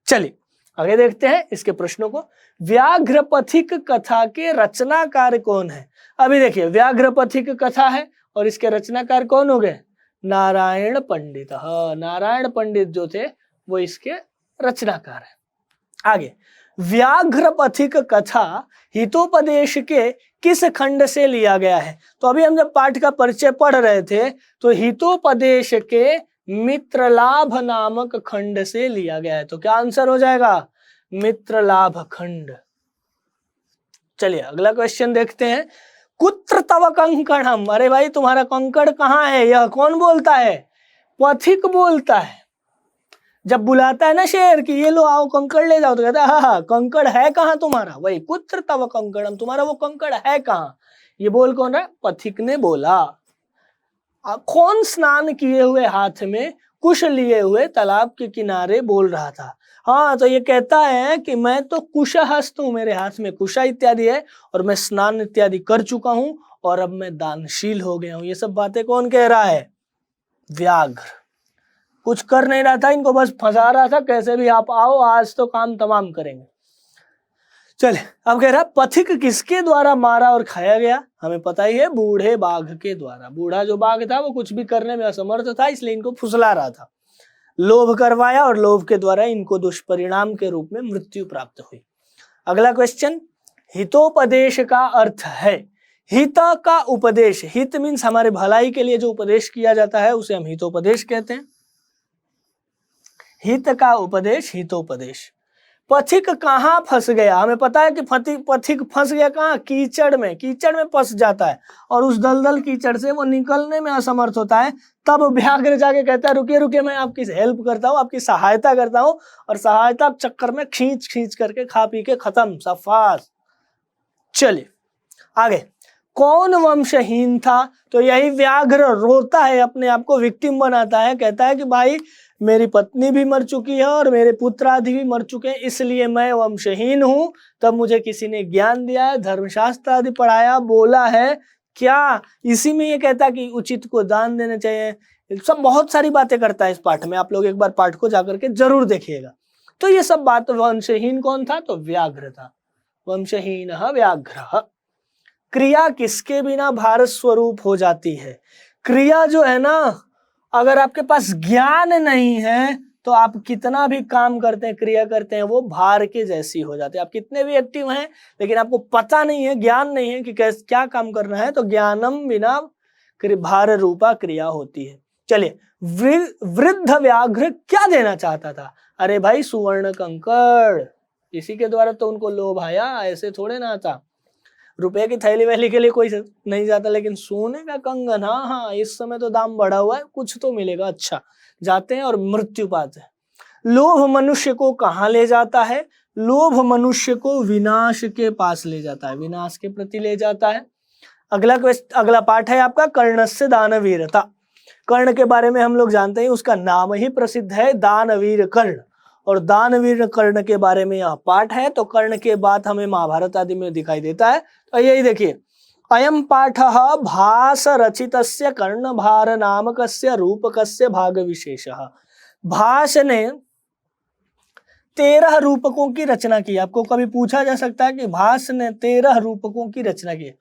चलिए आगे देखते हैं इसके प्रश्नों को। व्याघ्रपथिक कथा के रचनाकार कौन है। अभी देखिए, व्याघ्रपथिक कथा है और इसके रचनाकार कौन हो गए, नारायण पंडित। नारायण पंडित जो थे वो इसके रचनाकार है। आगे, व्याघ्रपथिक कथा हितोपदेश के किस खंड से लिया गया है। तो अभी हम जब पाठ का परिचय पढ़ रहे थे तो हितोपदेश के मित्रलाभ नामक खंड से लिया गया है। तो क्या आंसर हो जाएगा, मित्रलाभ खंड। चलिए अगला क्वेश्चन देखते हैं। कुत्र तव कंकणम, अरे भाई तुम्हारा कंकड़ कहाँ है, यह कौन बोलता है, पथिक बोलता है। जब बुलाता है ना शेर कि ये लो आओ कंकड़ ले जाओ, तो कहता है हाँ कंकड़ है कहाँ तुम्हारा, वही कुत्र तव कंकणम, तुम्हारा वो कंकड़ है कहाँ। ये बोल कौन रहा है, पथिक ने बोला। कौन स्नान किए हुए हाथ में कुश लिए हुए तालाब के किनारे बोल रहा था। हाँ, तो ये कहता है कि मैं तो कुशहस्त हूँ, मेरे हाथ में कुशा इत्यादि है और मैं स्नान इत्यादि कर चुका हूँ और अब मैं दानशील हो गया हूँ। ये सब बातें कौन कह रहा है, व्याघ्र। कुछ कर नहीं रहा था, इनको बस फंसा रहा था, कैसे भी आप आओ आज तो काम तमाम करेंगे। चले अब कह रहा पथिक किसके द्वारा मारा और खाया गया। हमें पता ही है, बूढ़े बाघ के द्वारा। बूढ़ा जो बाघ था वो कुछ भी करने में असमर्थ था, इसलिए इनको फुसला रहा था, लोभ करवाया और लोभ के द्वारा इनको दुष्परिणाम के रूप में मृत्यु प्राप्त हुई। अगला क्वेश्चन, हितोपदेश का अर्थ है। हित का उपदेश, हित मीन्स हमारे भलाई के लिए जो उपदेश किया जाता है उसे हम हितोपदेश कहते हैं। हित का उपदेश हितोपदेश। पथिक कहाँ फंस गया, हमें पता है कि पथिक फंस गया कहाँ, कीचड़ में। कीचड़ में फंस जाता है और उस दलदल कीचड़ से वो निकलने में असमर्थ होता है। तब व्याघ्र जाके कहता है रुकिए रुकिए, मैं आपकी हेल्प करता हूँ, आपकी सहायता करता हूँ। और सहायता चक्कर में खींच खींच करके खा पी के खत्म, सफास। चलिए आगे, कौन वंशहीन था। तो यही व्याघ्र रोता है, अपने आप को विक्टिम बनाता है, कहता है कि भाई मेरी पत्नी भी मर चुकी है और मेरे पुत्र आदि भी मर चुके हैं, इसलिए मैं वंशहीन हूं। तब मुझे किसी ने ज्ञान दिया है, धर्मशास्त्र आदि पढ़ाया, बोला है क्या, इसी में ये कहता है कि उचित को दान देना चाहिए। सब बहुत सारी बातें करता है इस पाठ में, आप लोग एक बार पाठ को जाकर के जरूर देखिएगा। तो ये सब बात, वंशहीन कौन था, तो व्याघ्र था। वंशहीन व्याघ्र। क्रिया किसके बिना भारत स्वरूप हो जाती है। क्रिया जो है ना, अगर आपके पास ज्ञान नहीं है तो आप कितना भी काम करते हैं, क्रिया करते हैं, वो भार के जैसी हो जाती है। आप कितने भी एक्टिव हैं लेकिन आपको पता नहीं है, ज्ञान नहीं है कि कैसे क्या काम करना है, तो ज्ञानम बिना भार रूपा क्रिया होती है। चलिए, वृद्ध व्याघ्र क्या देना चाहता था। अरे भाई सुवर्ण कंकड़, इसी के द्वारा तो उनको लोभ आया, ऐसे थोड़े ना आता। रुपए की थैली वैली के लिए कोई नहीं जाता, लेकिन सोने का कंगन, हाँ हाँ इस समय तो दाम बढ़ा हुआ है, कुछ तो मिलेगा, अच्छा जाते हैं और मृत्यु पाते हैं। लोभ मनुष्य को कहाँ ले जाता है, लोभ मनुष्य को विनाश के पास ले जाता है, विनाश के प्रति ले जाता है। अगला पाठ है आपका कर्णस्य दानवीरता। कर्ण के बारे में हम लोग जानते हैं, उसका नाम ही प्रसिद्ध है, दानवीर कर्ण। और दानवीर कर्ण के बारे में यह पाठ है। तो कर्ण के बाद हमें महाभारत आदि में दिखाई देता है। तो यही देखिए, अयम पाठः भास रचितस्य कर्णभार नामकस्य रूपकस्य भाग विशेषः। भास ने 13 रूपकों की रचना की। आपको कभी पूछा जा सकता है कि भास ने 13 रूपकों की रचना की।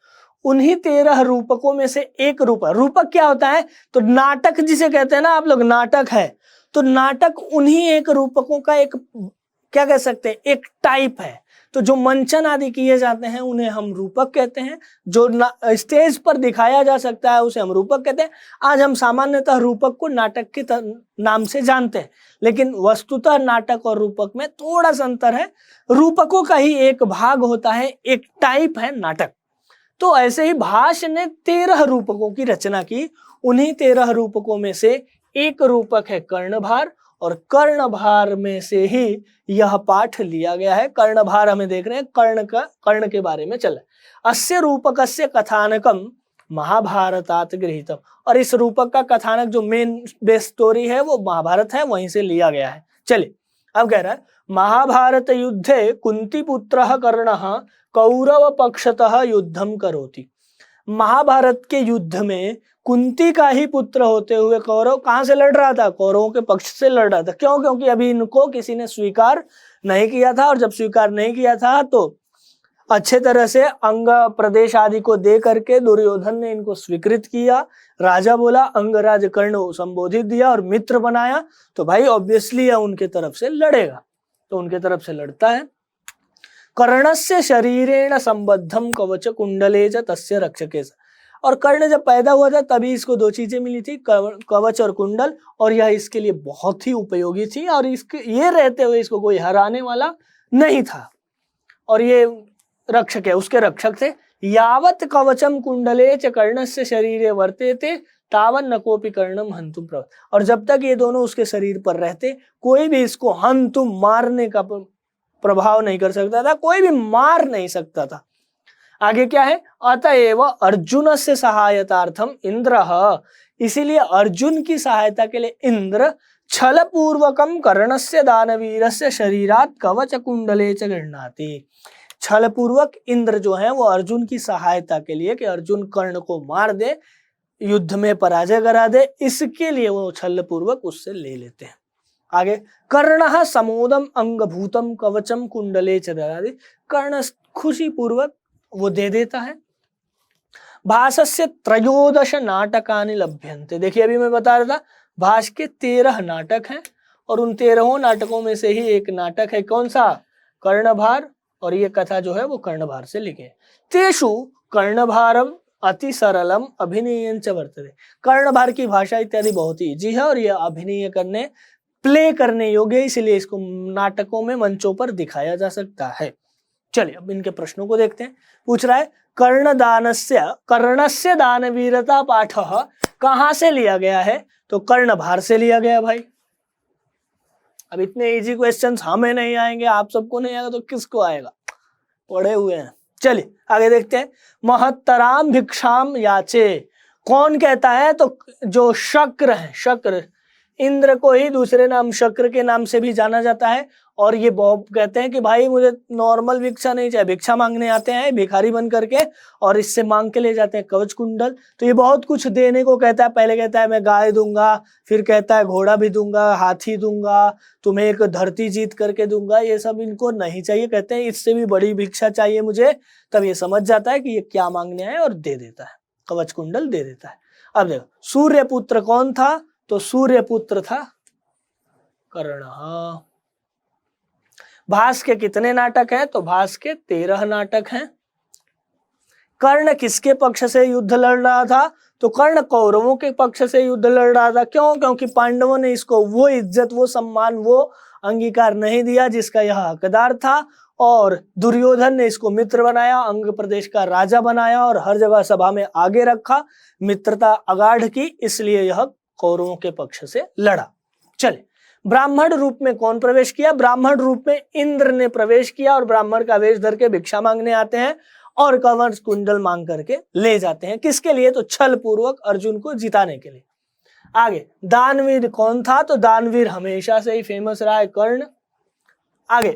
उन्हीं 13 रूपकों में से एक रूपक क्या होता है? तो नाटक जिसे कहते हैं ना आप लोग, नाटक है। तो नाटक उन्हीं एक रूपकों का एक, क्या कह सकते हैं, एक टाइप है। तो जो मंचन आदि किए जाते हैं उन्हें हम रूपक कहते हैं। जो स्टेज पर दिखाया जा सकता है उसे हम रूपक कहते हैं। आज हम सामान्यतः रूपक को नाटक के नाम से जानते हैं, लेकिन वस्तुतः नाटक और रूपक में थोड़ा सा अंतर है। रूपकों का ही एक भाग होता है, एक टाइप है नाटक। तो ऐसे ही भास ने 13 रूपकों की रचना की। उन्हीं 13 रूपकों में से एक रूपक है कर्णभार, और कर्णभार में से ही यह पाठ लिया गया है। कर्णभार हमें देख रहे हैं, कर्ण के बारे में चल रहा है। अस्य रूपकस्य कथानकम महाभारतात गृहीतम। और इस रूपक का कथानक जो मेन बेस स्टोरी है वो महाभारत है, वहीं से लिया गया है। चलिए अब कह रहा है, महाभारत युद्धे कुंती पुत्रः कर्णः कौरव पक्षतः युद्धम करोति। महाभारत के युद्ध में कुंती का ही पुत्र होते हुए कौरव कहां से लड़ रहा था? कौरवों के पक्ष से लड़ रहा था। क्यों? क्योंकि अभी इनको किसी ने स्वीकार नहीं किया था, और जब स्वीकार नहीं किया था तो अच्छे तरह से अंग प्रदेश आदि को दे करके दुर्योधन ने इनको स्वीकृत किया। राजा बोला, अंगराज कर्ण संबोधित दिया और मित्र बनाया। तो भाई ऑब्वियसली यह उनके तरफ से लड़ेगा, तो उनके तरफ से लड़ता है। कर्णस्य शरीरेण संबद्धम कवच कुंडले च तस्य रक्षके। और कर्ण जब पैदा हुआ था तभी इसको 2 चीजें मिली थी, कवच और कुंडल, और यह इसके लिए बहुत ही उपयोगी थी। और इसके ये रहते हुए इसको कोई हराने वाला नहीं था, और ये रक्षक है, उसके रक्षक थे। यावत कवचम कुंडले च कर्णस्य शरीरे वर्तेते तावन न कोपि कर्णम हंतुम प्रवृत्त। और जब तक ये दोनों उसके शरीर पर रहते, कोई भी इसको हंतुम मारने का प्रभाव नहीं कर सकता था, कोई भी मार नहीं सकता था। आगे क्या है? अतएव अर्जुन से सहायतार्थम इंद्र। इसीलिए अर्जुन की सहायता के लिए इंद्र छल पूर्वकम कर्णस्य दानवीरस्य शरीरात कवच कुंडले च गृह्णाति। छल पूर्वक इंद्र जो है वो अर्जुन की सहायता के लिए, कि अर्जुन कर्ण को मार दे, युद्ध में पराजय करा दे, इसके लिए वो छल पूर्वक उससे ले लेते हैं। आगे, कर्ण समोदम अंगभूतम कवचम कुंडले च ददाति। कर्ण खुशी पूर्वक वो दे देता है। भासस्य 13 नाटकानि लभ्यन्ते। देखिए अभी मैं बता रहा था, भास के 13 नाटक हैं, और उन 13 नाटकों में से ही एक नाटक है कौन सा? कर्णभार। और ये कथा जो है वो कर्णभार से लिखे। तेषु कर्णभारम अति सरलम अभिनयंच वर्तते। कर्णभार की भाषा इत्यादि बहुत ही इजी है, और ये अभिनय करने, प्ले करने योग्य है, इसलिए इसको नाटकों में, मंचों पर दिखाया जा सकता है। चलिए अब इनके प्रश्नों को देखते हैं। पूछ रहा है, कर्णस्य दानवीरता पाठ कहां से लिया गया है? तो कर्णभार से लिया गया भाई। अब इतने इजी क्वेश्चंस हमें नहीं आएंगे, आप सबको नहीं आएगा तो किसको आएगा? पढ़े हुए हैं। चलिए आगे देखते हैं। महत्तराम भिक्षाम याचे। कौन कहता है? तो जो शक्र है, शक्र, इंद्र को ही दूसरे नाम शक्र के नाम से भी जाना जाता है। और ये बहुत कहते हैं कि भाई मुझे नॉर्मल भिक्षा नहीं चाहिए, भिक्षा मांगने आते हैं भिखारी बन करके, और इससे मांग के ले जाते हैं कवच कुंडल। तो ये बहुत कुछ देने को कहता है। पहले कहता है मैं गाय दूंगा, फिर कहता है घोड़ा भी दूंगा, हाथी दूंगा, तुम्हें एक धरती जीत करके दूंगा। ये सब इनको नहीं चाहिए, कहते हैं इससे भी बड़ी भिक्षा चाहिए मुझे। तब ये समझ जाता है कि ये क्या मांगने आए और दे देता है, कवच कुंडल दे देता है। अब देखो, सूर्यपुत्र कौन था? तो सूर्यपुत्र था कर्ण। भास के कितने नाटक हैं? तो भास के 13 नाटक हैं। कर्ण किसके पक्ष से युद्ध लड़ रहा था? तो कर्ण कौरवों के पक्ष से युद्ध लड़ रहा था। क्यों? क्योंकि पांडवों ने इसको वो इज्जत, वो सम्मान, वो अंगीकार नहीं दिया जिसका यह हकदार था, और दुर्योधन ने इसको मित्र बनाया, अंग प्रदेश का राजा बनाया, और हर जगह सभा में आगे रखा, मित्रता अगाढ़ की, इसलिए यह कौरवों के पक्ष से लड़ा। चले, ब्राह्मण रूप में कौन प्रवेश किया? ब्राह्मण रूप में इंद्र ने प्रवेश किया, और ब्राह्मण का वेश धर के भिक्षा मांगने आते हैं और कवच कुंडल मांग करके ले जाते हैं। किसके लिए? तो छल पूर्वक अर्जुन को जिताने के लिए। आगे, दानवीर कौन था? तो दानवीर हमेशा से ही फेमस रहा है कर्ण। आगे,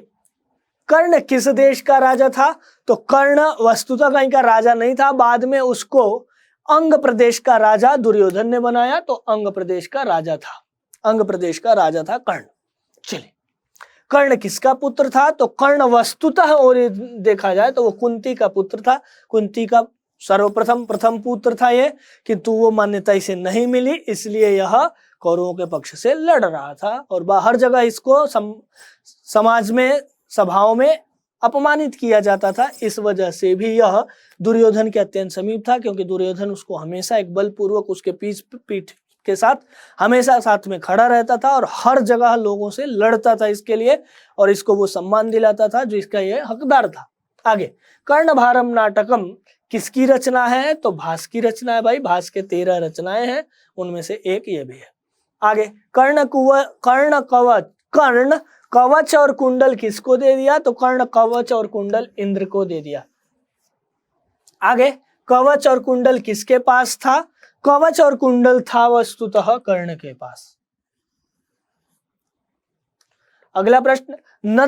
कर्ण किस देश का राजा था? तो कर्ण वस्तुतः कहीं का राजा नहीं था, बाद में उसको अंग प्रदेश का राजा दुर्योधन ने बनाया, तो अंग प्रदेश का राजा था, अंग प्रदेश का राजा था कर्ण। चलिए, कर्ण किसका पुत्र था? तो कर्ण वस्तुतः और देखा जाए तो वो कुंती का पुत्र था, कुंती का सर्वप्रथम प्रथम पुत्र था ये, किंतु वो मान्यता इसे नहीं मिली, इसलिए यह कौरवों के पक्ष से लड़ रहा था और बाहर जगह इसको समाज में, सभाओं में अपमानित किया जाता था। इस वजह से भी यह दुर्योधन के अत्यंत समीप था, क्योंकि दुर्योधन उसको हमेशा एक बलपूर्वक उसके पीठ के साथ हमेशा साथ में खड़ा रहता था और हर जगह लोगों से लड़ता था इसके लिए, और इसको वो सम्मान दिलाता था जो इसका ये हकदार था। आगे, कर्णभारम नाटकम किसकी रचना है? तो भास की रचना है भाई, भास के 13 रचनाएं हैं, उनमें से एक ये भी है। आगे, कर्ण कवच और कुंडल किसको दे दिया? तो कर्ण कवच और कुंडल इंद्र को दे दिया। आगे, कवच और कुंडल किसके पास था? कवच और कुंडल था वस्तुतः कर्ण के पास। अगला प्रश्न,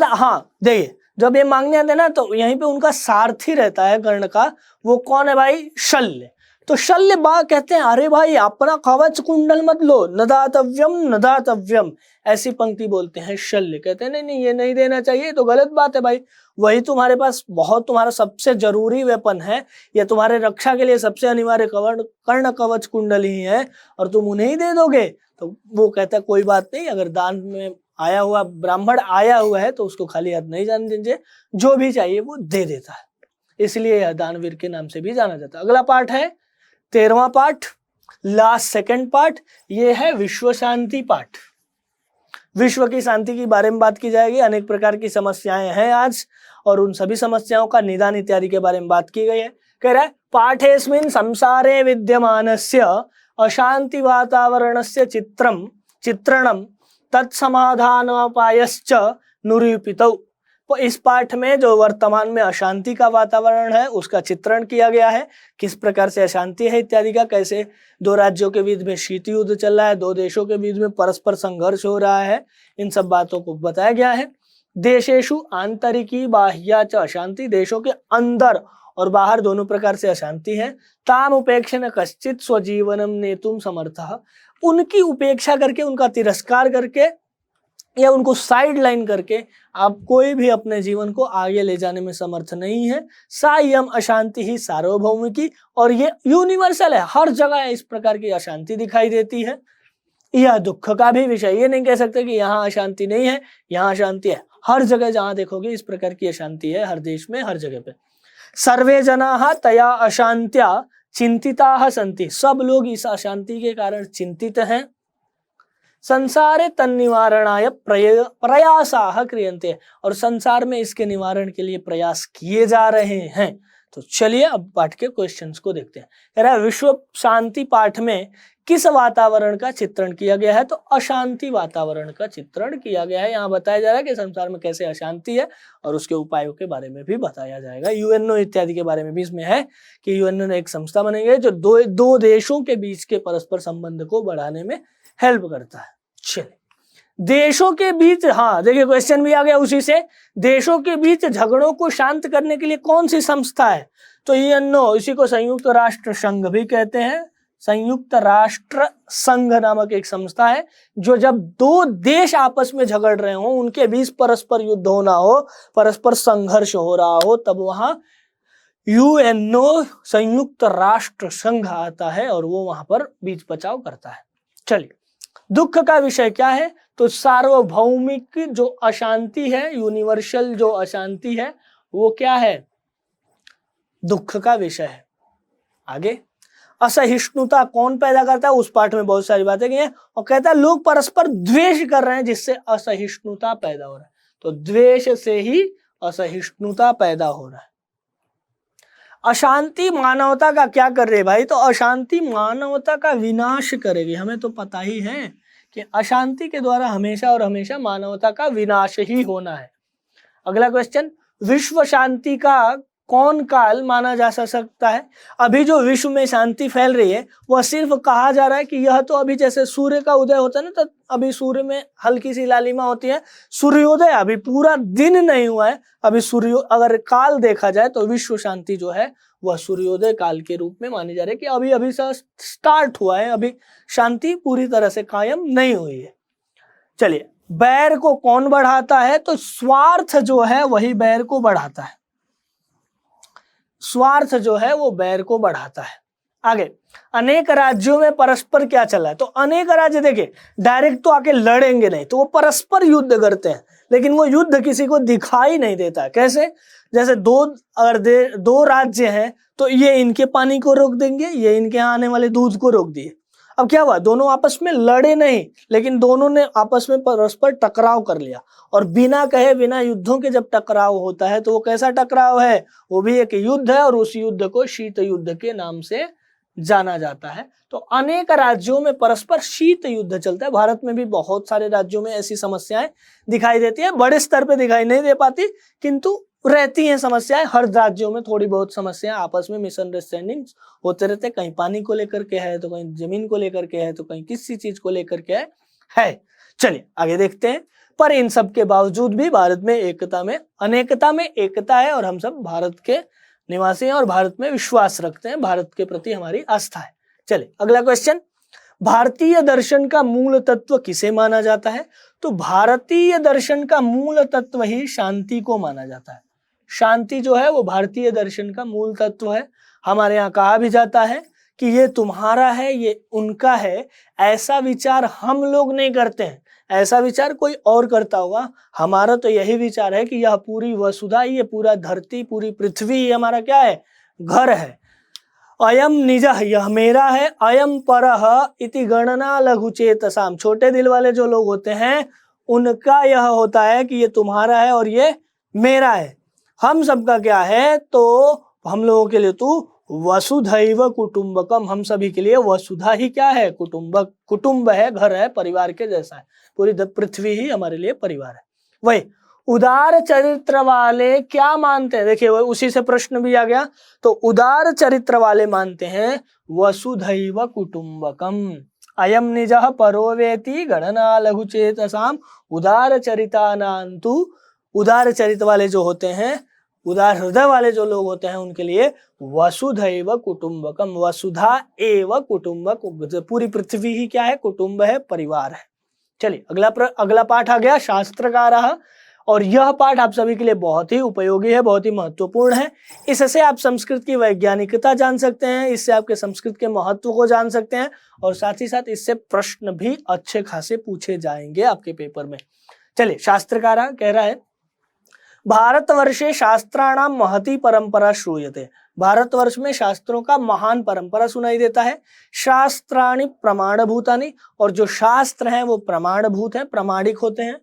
हाँ देखिए, जब ये मांगने आते ना तो यहीं पे उनका सारथी रहता है कर्ण का, वो कौन है भाई? शल्य। तो शल्य बा कहते हैं अरे भाई अपना कवच कुंडल मत लो, नदातव्यम नदातव्यम, ऐसी पंक्ति बोलते हैं शल्य। कहते हैं नहीं नहीं ये नहीं देना चाहिए, तो गलत बात है भाई, वही तुम्हारे पास बहुत तुम्हारा सबसे जरूरी वेपन है, या तुम्हारे रक्षा के लिए सबसे अनिवार्य कर्ण कवच कुंडल ही है और तुम उन्हें ही दे दोगे। तो वो कहता है कोई बात नहीं, अगर दान में आया हुआ ब्राह्मण आया हुआ है तो उसको खाली हाथ नहीं जाने दीजिए, जो भी चाहिए वो दे देता है, इसलिए यह दानवीर के नाम से भी जाना जाता है। अगला पाठ है 13वां पाठ, लास्ट सेकंड पार्ट, ये है विश्व शांति पाठ। विश्व की शांति के बारे में बात की जाएगी, अनेक प्रकार की समस्याएं हैं आज, और उन सभी समस्याओं का निदान इत्यादि के बारे में बात की गई है। कह रहा है पाठेस्मिन् संसारे विद्यमानस्य अशांति वातावरणस्य चित्रणम तत्समाधानोपायश्च निरूपितौ। तो इस पाठ में जो वर्तमान में अशांति का वातावरण है उसका चित्रण किया गया है, किस प्रकार से अशांति है इत्यादि का, कैसे दो राज्यों के बीच में शीत युद्ध चल रहा है, दो देशों के बीच में परस्पर संघर्ष हो रहा है, इन सब बातों को बताया गया है। देशेषु आंतरिकी बाह्या च अशांति, देशों के अंदर और बाहर दोनों प्रकार से अशांति है। ताम उपेक्षण कश्चित स्वजीवनम नेतुम समर्थः, उनकी उपेक्षा करके, उनका तिरस्कार करके या उनको साइड लाइन करके आप कोई भी अपने जीवन को आगे ले जाने में समर्थ नहीं है। सायम अशांति ही सार्वभौमिकी, और ये यूनिवर्सल है, हर जगह इस प्रकार की अशांति दिखाई देती है। यह दुख का भी विषय, ये नहीं कह सकते कि यहाँ अशांति नहीं है, यहाँ अशांति है, हर जगह जहां देखोगे इस प्रकार की अशांति है, हर देश में हर जगह पे। सर्वे जनाः तया अशांत्या चिंतिताः सन्ति, सब लोग इस अशांति के कारण चिंतित हैं। संसारे तन्निवारणाय प्रयासाः क्रियन्ते, और संसार में इसके निवारण के लिए प्रयास किए जा रहे हैं। तो चलिए अब पाठ के क्वेश्चंस को देखते हैं। कह रहा है विश्व शांति पाठ में किस वातावरण का चित्रण किया गया है? तो अशांति वातावरण का चित्रण किया गया है। यहाँ बताया जा रहा है कि संसार में कैसे अशांति है और उसके उपायों के बारे में भी बताया जाएगा। यूएनओ इत्यादि के बारे में भी इसमें है कि यूएनओ ने एक संस्था बनाई है जो दो देशों के बीच के परस्पर संबंध को बढ़ाने में हेल्प करता है। चलिए, देशों के बीच, हाँ देखिए क्वेश्चन भी आ गया उसी से, देशों के बीच झगड़ों को शांत करने के लिए कौन सी संस्था है? तो यूएनओ, इसी को संयुक्त राष्ट्र संघ भी कहते हैं। संयुक्त राष्ट्र संघ नामक एक संस्था है जो जब दो देश आपस में झगड़ रहे हो, उनके बीच परस्पर युद्ध होना हो, परस्पर संघर्ष हो रहा हो, तब वहां यूएनओ संयुक्त राष्ट्र संघ आता है और वो वहां पर बीच बचाव करता है। चलिए, दुख का विषय क्या है? तो सार्वभौमिक जो अशांति है, यूनिवर्सल जो अशांति है, वो क्या है? दुख का विषय है। आगे, असहिष्णुता कौन पैदा करता है? उस पाठ में बहुत सारी बातें की हैं और कहता है लोग परस्पर द्वेष कर रहे हैं जिससे असहिष्णुता पैदा हो रहा है। तो द्वेष से ही असहिष्णुता पैदा हो रहा है। अशांति मानवता का क्या कर रही है भाई? तो अशांति मानवता का विनाश करेगी। हमें तो पता ही है कि अशांति के द्वारा हमेशा और हमेशा मानवता का विनाश ही होना है। अगला क्वेश्चन, विश्व शांति का कौन काल माना जा सकता है? अभी जो विश्व में शांति फैल रही है वह सिर्फ कहा जा रहा है कि यह तो अभी जैसे सूर्य का उदय होता है ना, तो अभी सूर्य में हल्की सी लालिमा होती है, सूर्योदय अभी पूरा दिन नहीं हुआ है, अभी सूर्य अगर काल देखा जाए तो विश्व शांति जो है वह सूर्योदय काल के रूप में मानी जा रही है कि अभी अभी से स्टार्ट हुआ है, अभी शांति पूरी तरह से कायम नहीं हुई है। चलिए, बैर को कौन बढ़ाता है? तो स्वार्थ जो है वही बैर को बढ़ाता है, स्वार्थ जो है वो बैर को बढ़ाता है। आगे, अनेक राज्यों में परस्पर क्या चला है? तो अनेक राज्य देखिए डायरेक्ट तो आके लड़ेंगे नहीं, तो वो परस्पर युद्ध करते हैं, लेकिन वो युद्ध किसी को दिखाई नहीं देता। कैसे? जैसे दो राज्य हैं तो ये इनके पानी को रोक देंगे, ये इनके यहाँ आने वाले दूध को रोक दिए। अब क्या हुआ? दोनों आपस में लड़े नहीं, लेकिन दोनों ने आपस में परस्पर टकराव कर लिया। और बिना कहे बिना युद्धों के जब टकराव होता है तो वो कैसा टकराव है? वो भी एक युद्ध है, और उस युद्ध को शीत युद्ध के नाम से जाना जाता है। तो अनेक राज्यों में परस्पर शीत युद्ध चलता है। भारत में भी बहुत सारे राज्यों में ऐसी समस्याएं दिखाई देती है, बड़े स्तर पे दिखाई नहीं दे पाती, किंतु रहती हैं समस्याएं। हर राज्यों में थोड़ी बहुत समस्याएं, आपस में मिसअंडरस्टैंडिंग होते रहते हैं। कहीं पानी को लेकर के है, तो कहीं जमीन को लेकर के है, तो कहीं किसी चीज को लेकर के है। चलिए आगे देखते हैं। पर इन सब के बावजूद भी भारत में अनेकता में एकता है, और हम सब भारत के निवासी हैं और भारत में विश्वास रखते हैं, भारत के प्रति हमारी आस्था है। चलिए अगला क्वेश्चन, भारतीय दर्शन का मूल तत्व किसे माना जाता है? तो भारतीय दर्शन का मूल तत्व ही शांति को माना जाता है। शांति जो है वो भारतीय दर्शन का मूल तत्व है। हमारे यहाँ कहा भी जाता है कि ये तुम्हारा है, ये उनका है, ऐसा विचार हम लोग नहीं करते हैं, ऐसा विचार कोई और करता होगा। हमारा तो यही विचार है कि यह पूरी वसुधा, ये पूरा धरती, पूरी पृथ्वी ही हमारा क्या है? घर है। अयम निजः, यह मेरा है। अयम परः इति गणना लघुचेतसाम, छोटे दिल वाले जो लोग होते हैं उनका यह होता है कि ये तुम्हारा है और ये मेरा है। हम सबका क्या है? तो हम लोगों के लिए तू वसुधैव कुटुंबकम, हम सभी के लिए वसुधा ही क्या है? कुटुंब है, घर है, परिवार के जैसा है। पूरी पृथ्वी ही हमारे लिए परिवार है। वही उदार चरित्र वाले क्या मानते हैं? देखिए वही उसी से प्रश्न भी आ गया। तो उदार चरित्र वाले मानते हैं वसुधैव कुटुंबकम। अयम निजः परो वेति गणना लघुचेतसाम उदार चरितानांतु, उदार चरित्र वाले जो होते हैं, उदार हृदय वाले जो लोग होते हैं, उनके लिए वसुधैव कुटुंबकम, वसुधा एव कुटुंबक, पूरी पृथ्वी ही क्या है? कुटुंब है, परिवार है। चलिए अगला पाठ आ गया शास्त्रकारः, और यह पाठ आप सभी के लिए बहुत ही उपयोगी है, बहुत ही महत्वपूर्ण है। इससे आप संस्कृत की वैज्ञानिकता जान सकते हैं, इससे आपके संस्कृत के महत्व को जान सकते हैं, और साथ ही साथ इससे प्रश्न भी अच्छे खासे पूछे जाएंगे आपके पेपर में। चलिए शास्त्रकारः कह रहा है, भारतवर्षे शास्त्राणाम महती परंपरा श्रूयते, भारतवर्ष में शास्त्रों का महान परंपरा सुनाई देता है। शास्त्राणि प्रमाणभूतानि, और जो शास्त्र हैं वो प्रमाणभूत हैं, प्रामाणिक होते हैं।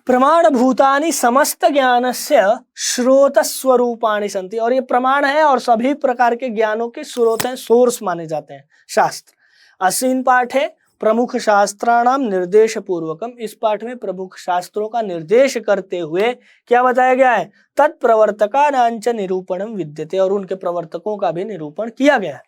प्रमाणभूतानि समस्त ज्ञानस्य स्रोतस्वरूपाणि सन्ति, और ये प्रमाण है और सभी प्रकार के ज्ञानों के स्रोत हैं, सोर्स माने जाते हैं शास्त्र। अस्मिन् पाठे प्रमुख शास्त्राणाम निर्देश पूर्वकम, इस पाठ में प्रमुख शास्त्रों का निर्देश करते हुए क्या बताया गया है? तत्प्रवर्तकानांच निरूपणम विद्यते, और उनके प्रवर्तकों का भी निरूपण किया गया है।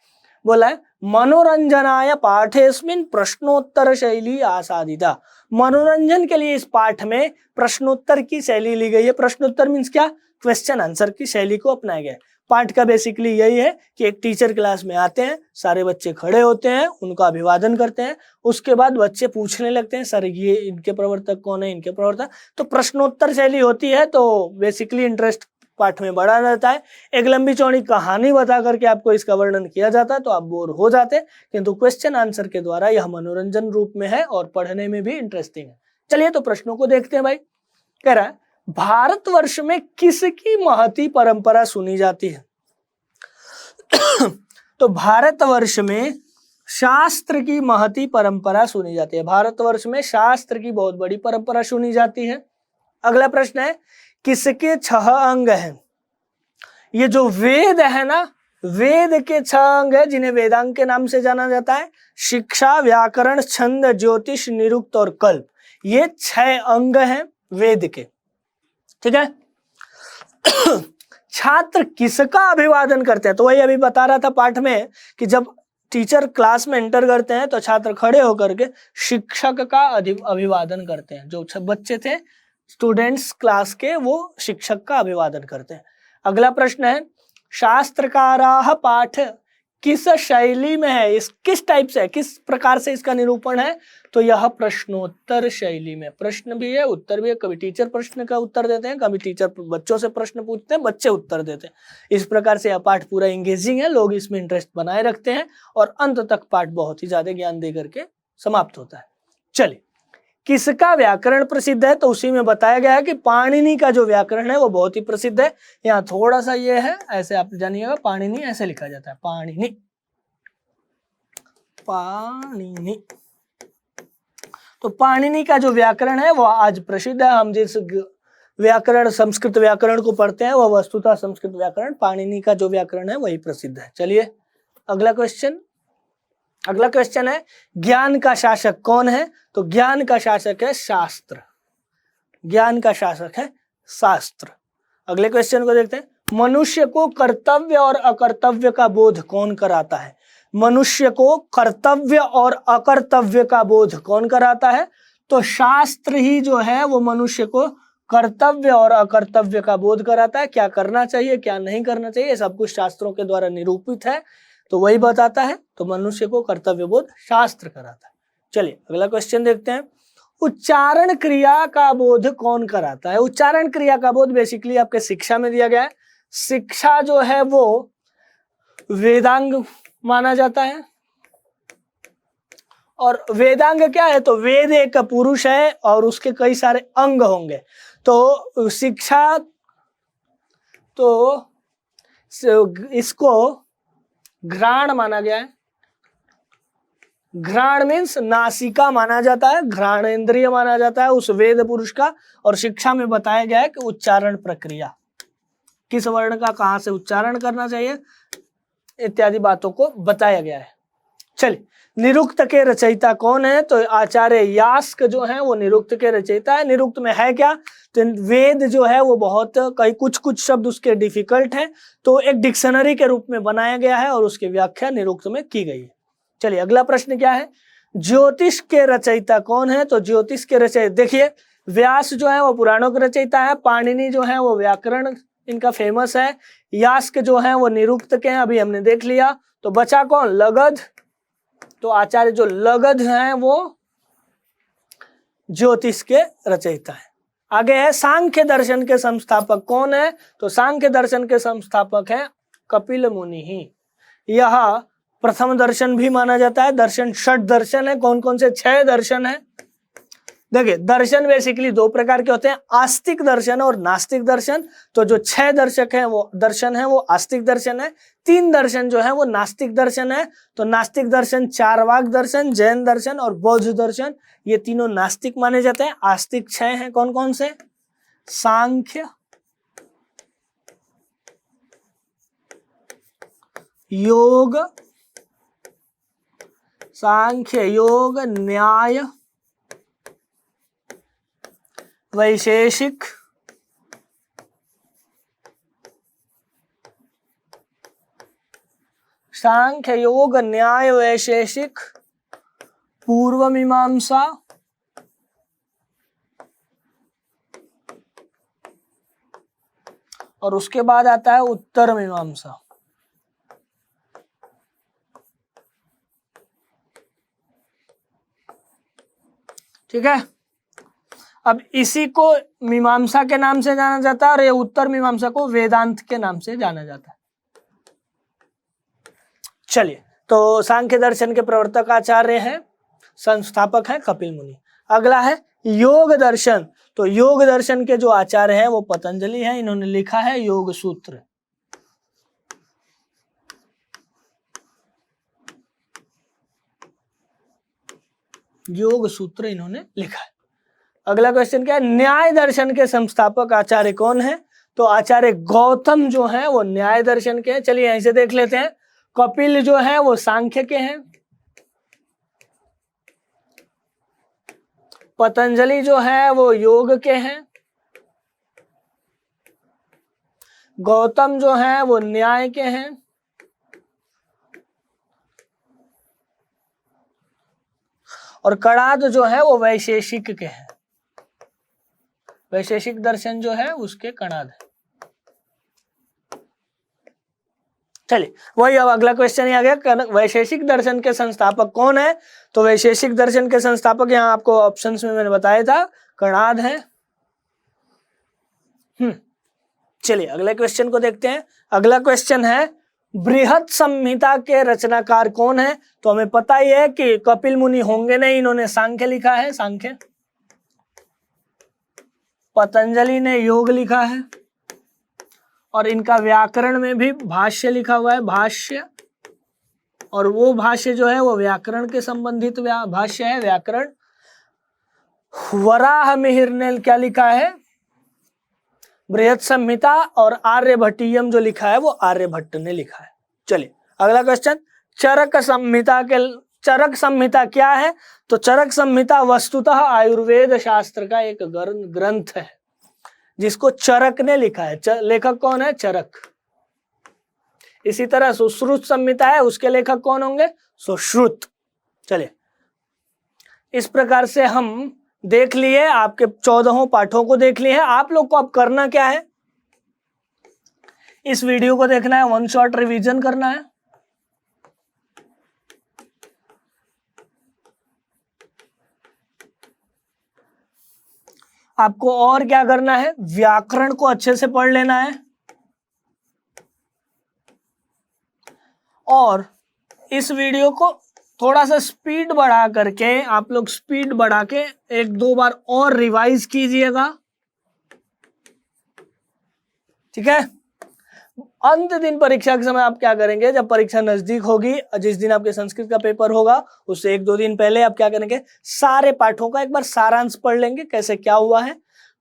बोला है मनोरंजनाय पाठेस्मिन् प्रश्नोत्तर शैली आसादिता, मनोरंजन के लिए इस पाठ में प्रश्नोत्तर की शैली ली गई है। प्रश्नोत्तर मीन्स क्या? क्वेश्चन आंसर की शैली को अपनाया गया है। पाठ का बेसिकली यही है कि एक टीचर क्लास में आते हैं, सारे बच्चे खड़े होते हैं, उनका अभिवादन करते हैं, उसके बाद बच्चे पूछने लगते हैं सर ये इनके प्रवर्तक कौन है, इनके प्रवर्तक। तो प्रश्नोत्तर शैली होती है, तो बेसिकली इंटरेस्ट पाठ में बढ़ा रहता है। एक लंबी चौड़ी कहानी बता करके आपको इसका वर्णन किया जाता है तो आप बोर हो जाते हैं, किंतु क्वेश्चन आंसर के द्वारा यह मनोरंजन रूप में है और पढ़ने में भी इंटरेस्टिंग है। चलिए तो प्रश्नों को देखते हैं भाई। कह रहा है भारतवर्ष में किसकी महती परंपरा सुनी जाती है? तो भारतवर्ष में शास्त्र की महती परंपरा सुनी जाती है। भारतवर्ष में शास्त्र की बहुत बड़ी परंपरा सुनी जाती है। अगला प्रश्न है किसके 6 अंग हैं? ये जो वेद है ना, वेद के 6 अंग है जिन्हें वेदांग के नाम से जाना जाता है। शिक्षा, व्याकरण, छंद, ज्योतिष, निरुक्त और कल्प, ये 6 अंग हैं वेद के। ठीक है। छात्र किसका अभिवादन करते हैं? तो वही अभी बता रहा था पाठ में कि जब टीचर क्लास में एंटर करते हैं तो छात्र खड़े होकर के शिक्षक का अभिवादन करते हैं। जो बच्चे थे स्टूडेंट्स क्लास के, वो शिक्षक का अभिवादन करते हैं। अगला प्रश्न है, शास्त्रकाराः पाठ किस शैली में है? इस किस टाइप से है, किस प्रकार से इसका निरूपण है? तो यह प्रश्नोत्तर शैली में। प्रश्न भी है, उत्तर भी है। कभी टीचर प्रश्न का उत्तर देते हैं, कभी टीचर बच्चों से प्रश्न पूछते हैं, बच्चे उत्तर देते हैं। इस प्रकार से यह पाठ पूरा एंगेजिंग है, लोग इसमें इंटरेस्ट बनाए रखते हैं और अंत तक पाठ बहुत ही ज्यादा ज्ञान दे करके समाप्त होता है। चलिए, किसका व्याकरण प्रसिद्ध है? तो उसी में बताया गया है कि पाणिनि का जो व्याकरण है वो बहुत ही प्रसिद्ध है। यहाँ थोड़ा सा ये है, ऐसे आप जानिएगा, पाणिनि ऐसे लिखा जाता है, पाणिनि, पाणिनि। तो पाणिनि का जो व्याकरण है वो आज प्रसिद्ध है। हम जिस व्याकरण, संस्कृत व्याकरण को पढ़ते हैं, वह वस्तुतः संस्कृत व्याकरण, पाणिनि का जो व्याकरण है वही प्रसिद्ध है। चलिए अगला क्वेश्चन है, ज्ञान का शासक कौन है? तो ज्ञान का शासक है शास्त्र। ज्ञान का शासक है शास्त्र। अगले क्वेश्चन को देखते हैं, मनुष्य को कर्तव्य और अकर्तव्य का बोध कौन कराता है? मनुष्य को कर्तव्य और अकर्तव्य का बोध कौन कराता है? तो शास्त्र ही जो है वो मनुष्य को कर्तव्य और अकर्तव्य का बोध कराता है। क्या करना चाहिए, क्या नहीं करना चाहिए, सब कुछ शास्त्रों के द्वारा निरूपित है, तो वही बताता है। तो मनुष्य को कर्तव्य बोध शास्त्र कराता है। चलिए अगला क्वेश्चन देखते हैं, उच्चारण क्रिया का बोध कौन कराता है? उच्चारण क्रिया का बोध बेसिकली आपके शिक्षा में दिया गया है। शिक्षा जो है वो वेदांग माना जाता है। और वेदांग क्या है? तो वेद एक पुरुष है और उसके कई सारे अंग होंगे। तो शिक्षा, तो इसको घ्राण माना गया है। घ्राण मीन्स नासिका माना जाता है, घ्राणेंद्रिय माना जाता है उस वेद पुरुष का। और शिक्षा में बताया गया है कि उच्चारण प्रक्रिया, किस वर्ण का कहां से उच्चारण करना चाहिए, इत्यादि बातों को बताया गया है। चलिए, निरुक्त के रचयिता कौन है? तो आचार्य यास्क जो है वो निरुक्त के रचयिता है। निरुक्त में है क्या? तो वेद जो है वो बहुत कुछ शब्द उसके डिफिकल्ट हैं, तो एक डिक्शनरी के रूप में बनाया गया है और उसकी व्याख्या निरुक्त में की गई है। चलिए अगला प्रश्न क्या है, ज्योतिष के रचयिता कौन है? तो ज्योतिष के रचयिता, देखिए व्यास जो है वो पुराणों के रचयिता है, पाणिनि जो है वो व्याकरण इनका फेमस है, यास्क जो है वो निरुक्त के हैं, अभी हमने देख लिया। तो बचा कौन? लगध। तो आचार्य जो लगध हैं वो ज्योतिष के रचयिता है। आगे है, सांख्य दर्शन के संस्थापक कौन है? तो सांख्य दर्शन के संस्थापक हैं कपिल मुनि ही। यह प्रथम दर्शन भी माना जाता है। दर्शन षट दर्शन है। कौन कौन से? 6 दर्शन है। देखिए दर्शन बेसिकली 2 प्रकार के होते हैं, आस्तिक दर्शन और नास्तिक दर्शन। तो जो 6 दर्शक हैं वो दर्शन है वो आस्तिक दर्शन है। 3 दर्शन जो है वो नास्तिक दर्शन है। तो नास्तिक दर्शन चारवाक दर्शन, जैन दर्शन और बौद्ध दर्शन, ये तीनों नास्तिक माने जाते हैं। आस्तिक 6 हैं। कौन कौन से? सांख्य, योग, सांख्य योग, न्याय, वैशेषिक, सांख्य योग, न्याय, वैशेषिक, पूर्व मीमांसा, और उसके बाद आता है उत्तर मीमांसा। ठीक है, अब इसी को मीमांसा के नाम से जाना जाता है और ये उत्तर मीमांसा को वेदांत के नाम से जाना जाता है। चलिए, तो सांख्य दर्शन के प्रवर्तक आचार्य हैं, संस्थापक हैं कपिल मुनि। अगला है योग दर्शन। तो योग दर्शन के जो आचार्य हैं वो पतंजलि हैं। इन्होंने लिखा है योग सूत्र। योग सूत्र इन्होंने लिखा है। अगला क्वेश्चन क्या है, न्याय दर्शन के संस्थापक आचार्य कौन है? तो आचार्य गौतम जो है वो न्याय दर्शन के हैं। चलिए यहीं से देख लेते हैं, कपिल जो है वो सांख्य के हैं, पतंजलि जो है वो योग के हैं, गौतम जो है वो न्याय के हैं, और कणाद जो है वो वैशेषिक के हैं। वैशेषिक दर्शन जो है उसके कणाद है। चलिए वही अब अगला क्वेश्चन ही आ गया, वैशेषिक दर्शन के संस्थापक कौन है? तो वैशेषिक दर्शन के संस्थापक यहाँ आपको ऑप्शंस में मैंने बताया था, कणाद है। चलिए अगले क्वेश्चन को देखते हैं। अगला क्वेश्चन है बृहत संहिता के रचनाकार कौन है? तो हमें पता ही है कि कपिल मुनि होंगे नहीं, इन्होंने सांख्य लिखा है, सांख्य। पतंजलि ने योग लिखा है, और इनका व्याकरण में भी भाष्य लिखा हुआ है, भाष्य। और वो भाष्य जो है वो व्याकरण के संबंधित भाष्य है, व्याकरण। वराह मिहिर ने क्या लिखा है? बृहत संहिता। और आर्यभट्टियम जो लिखा है वो आर्यभट्ट ने लिखा है। चलिए अगला क्वेश्चन, चरक संहिता क्या है? तो चरक संहिता वस्तुतः आयुर्वेद शास्त्र का एक ग्रंथ है जिसको चरक ने लिखा है। लेखक कौन है? चरक। इसी तरह सुश्रुत संहिता है, उसके लेखक कौन होंगे? सुश्रुत। चलिए इस प्रकार से हम देख लिए, आपके 14 पाठों को देख लिए हैं। आप लोग को अब करना क्या है? इस वीडियो को देखना है, वन शॉट रिवीजन करना है। आपको और क्या करना है? व्याकरण को अच्छे से पढ़ लेना है, और इस वीडियो को थोड़ा सा स्पीड बढ़ा करके, आप लोग स्पीड बढ़ा के 1-2 बार और रिवाइज कीजिएगा, ठीक है। अंत दिन परीक्षा के समय आप क्या करेंगे? जब परीक्षा नजदीक होगी, जिस दिन आपके संस्कृत का पेपर होगा उससे 1-2 दिन पहले आप क्या करेंगे? सारे पाठों का एक बार सारांश पढ़ लेंगे, कैसे क्या हुआ है।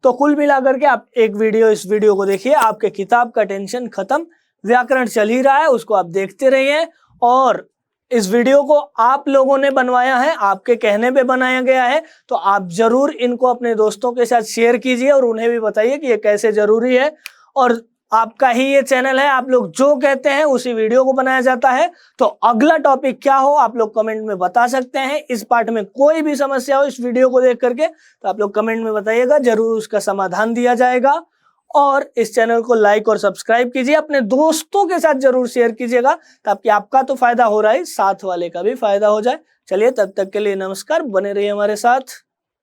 तो कुल मिलाकर के आप इस वीडियो को देखिए, आपके किताब का टेंशन खत्म। व्याकरण चल ही रहा है, उसको आप देखते रहिए। और इस वीडियो को आप लोगों ने बनवाया है, आपके कहने पे बनाया गया है, तो आप जरूर इनको अपने दोस्तों के साथ शेयर कीजिए और उन्हें भी बताइए कि ये कैसे जरूरी है। और आपका ही ये चैनल है, आप लोग जो कहते हैं उसी वीडियो को बनाया जाता है। तो अगला टॉपिक क्या हो आप लोग कमेंट में बता सकते हैं। इस पार्ट में कोई भी समस्या हो इस वीडियो को देख करके तो आप लोग कमेंट में बताइएगा, जरूर उसका समाधान दिया जाएगा। और इस चैनल को लाइक और सब्सक्राइब कीजिए, अपने दोस्तों के साथ जरूर शेयर कीजिएगा, ताकि आपका तो फायदा हो रहा है, साथ वाले का भी फायदा हो जाए। चलिए तब तक के लिए नमस्कार, बने रहिए हमारे साथ।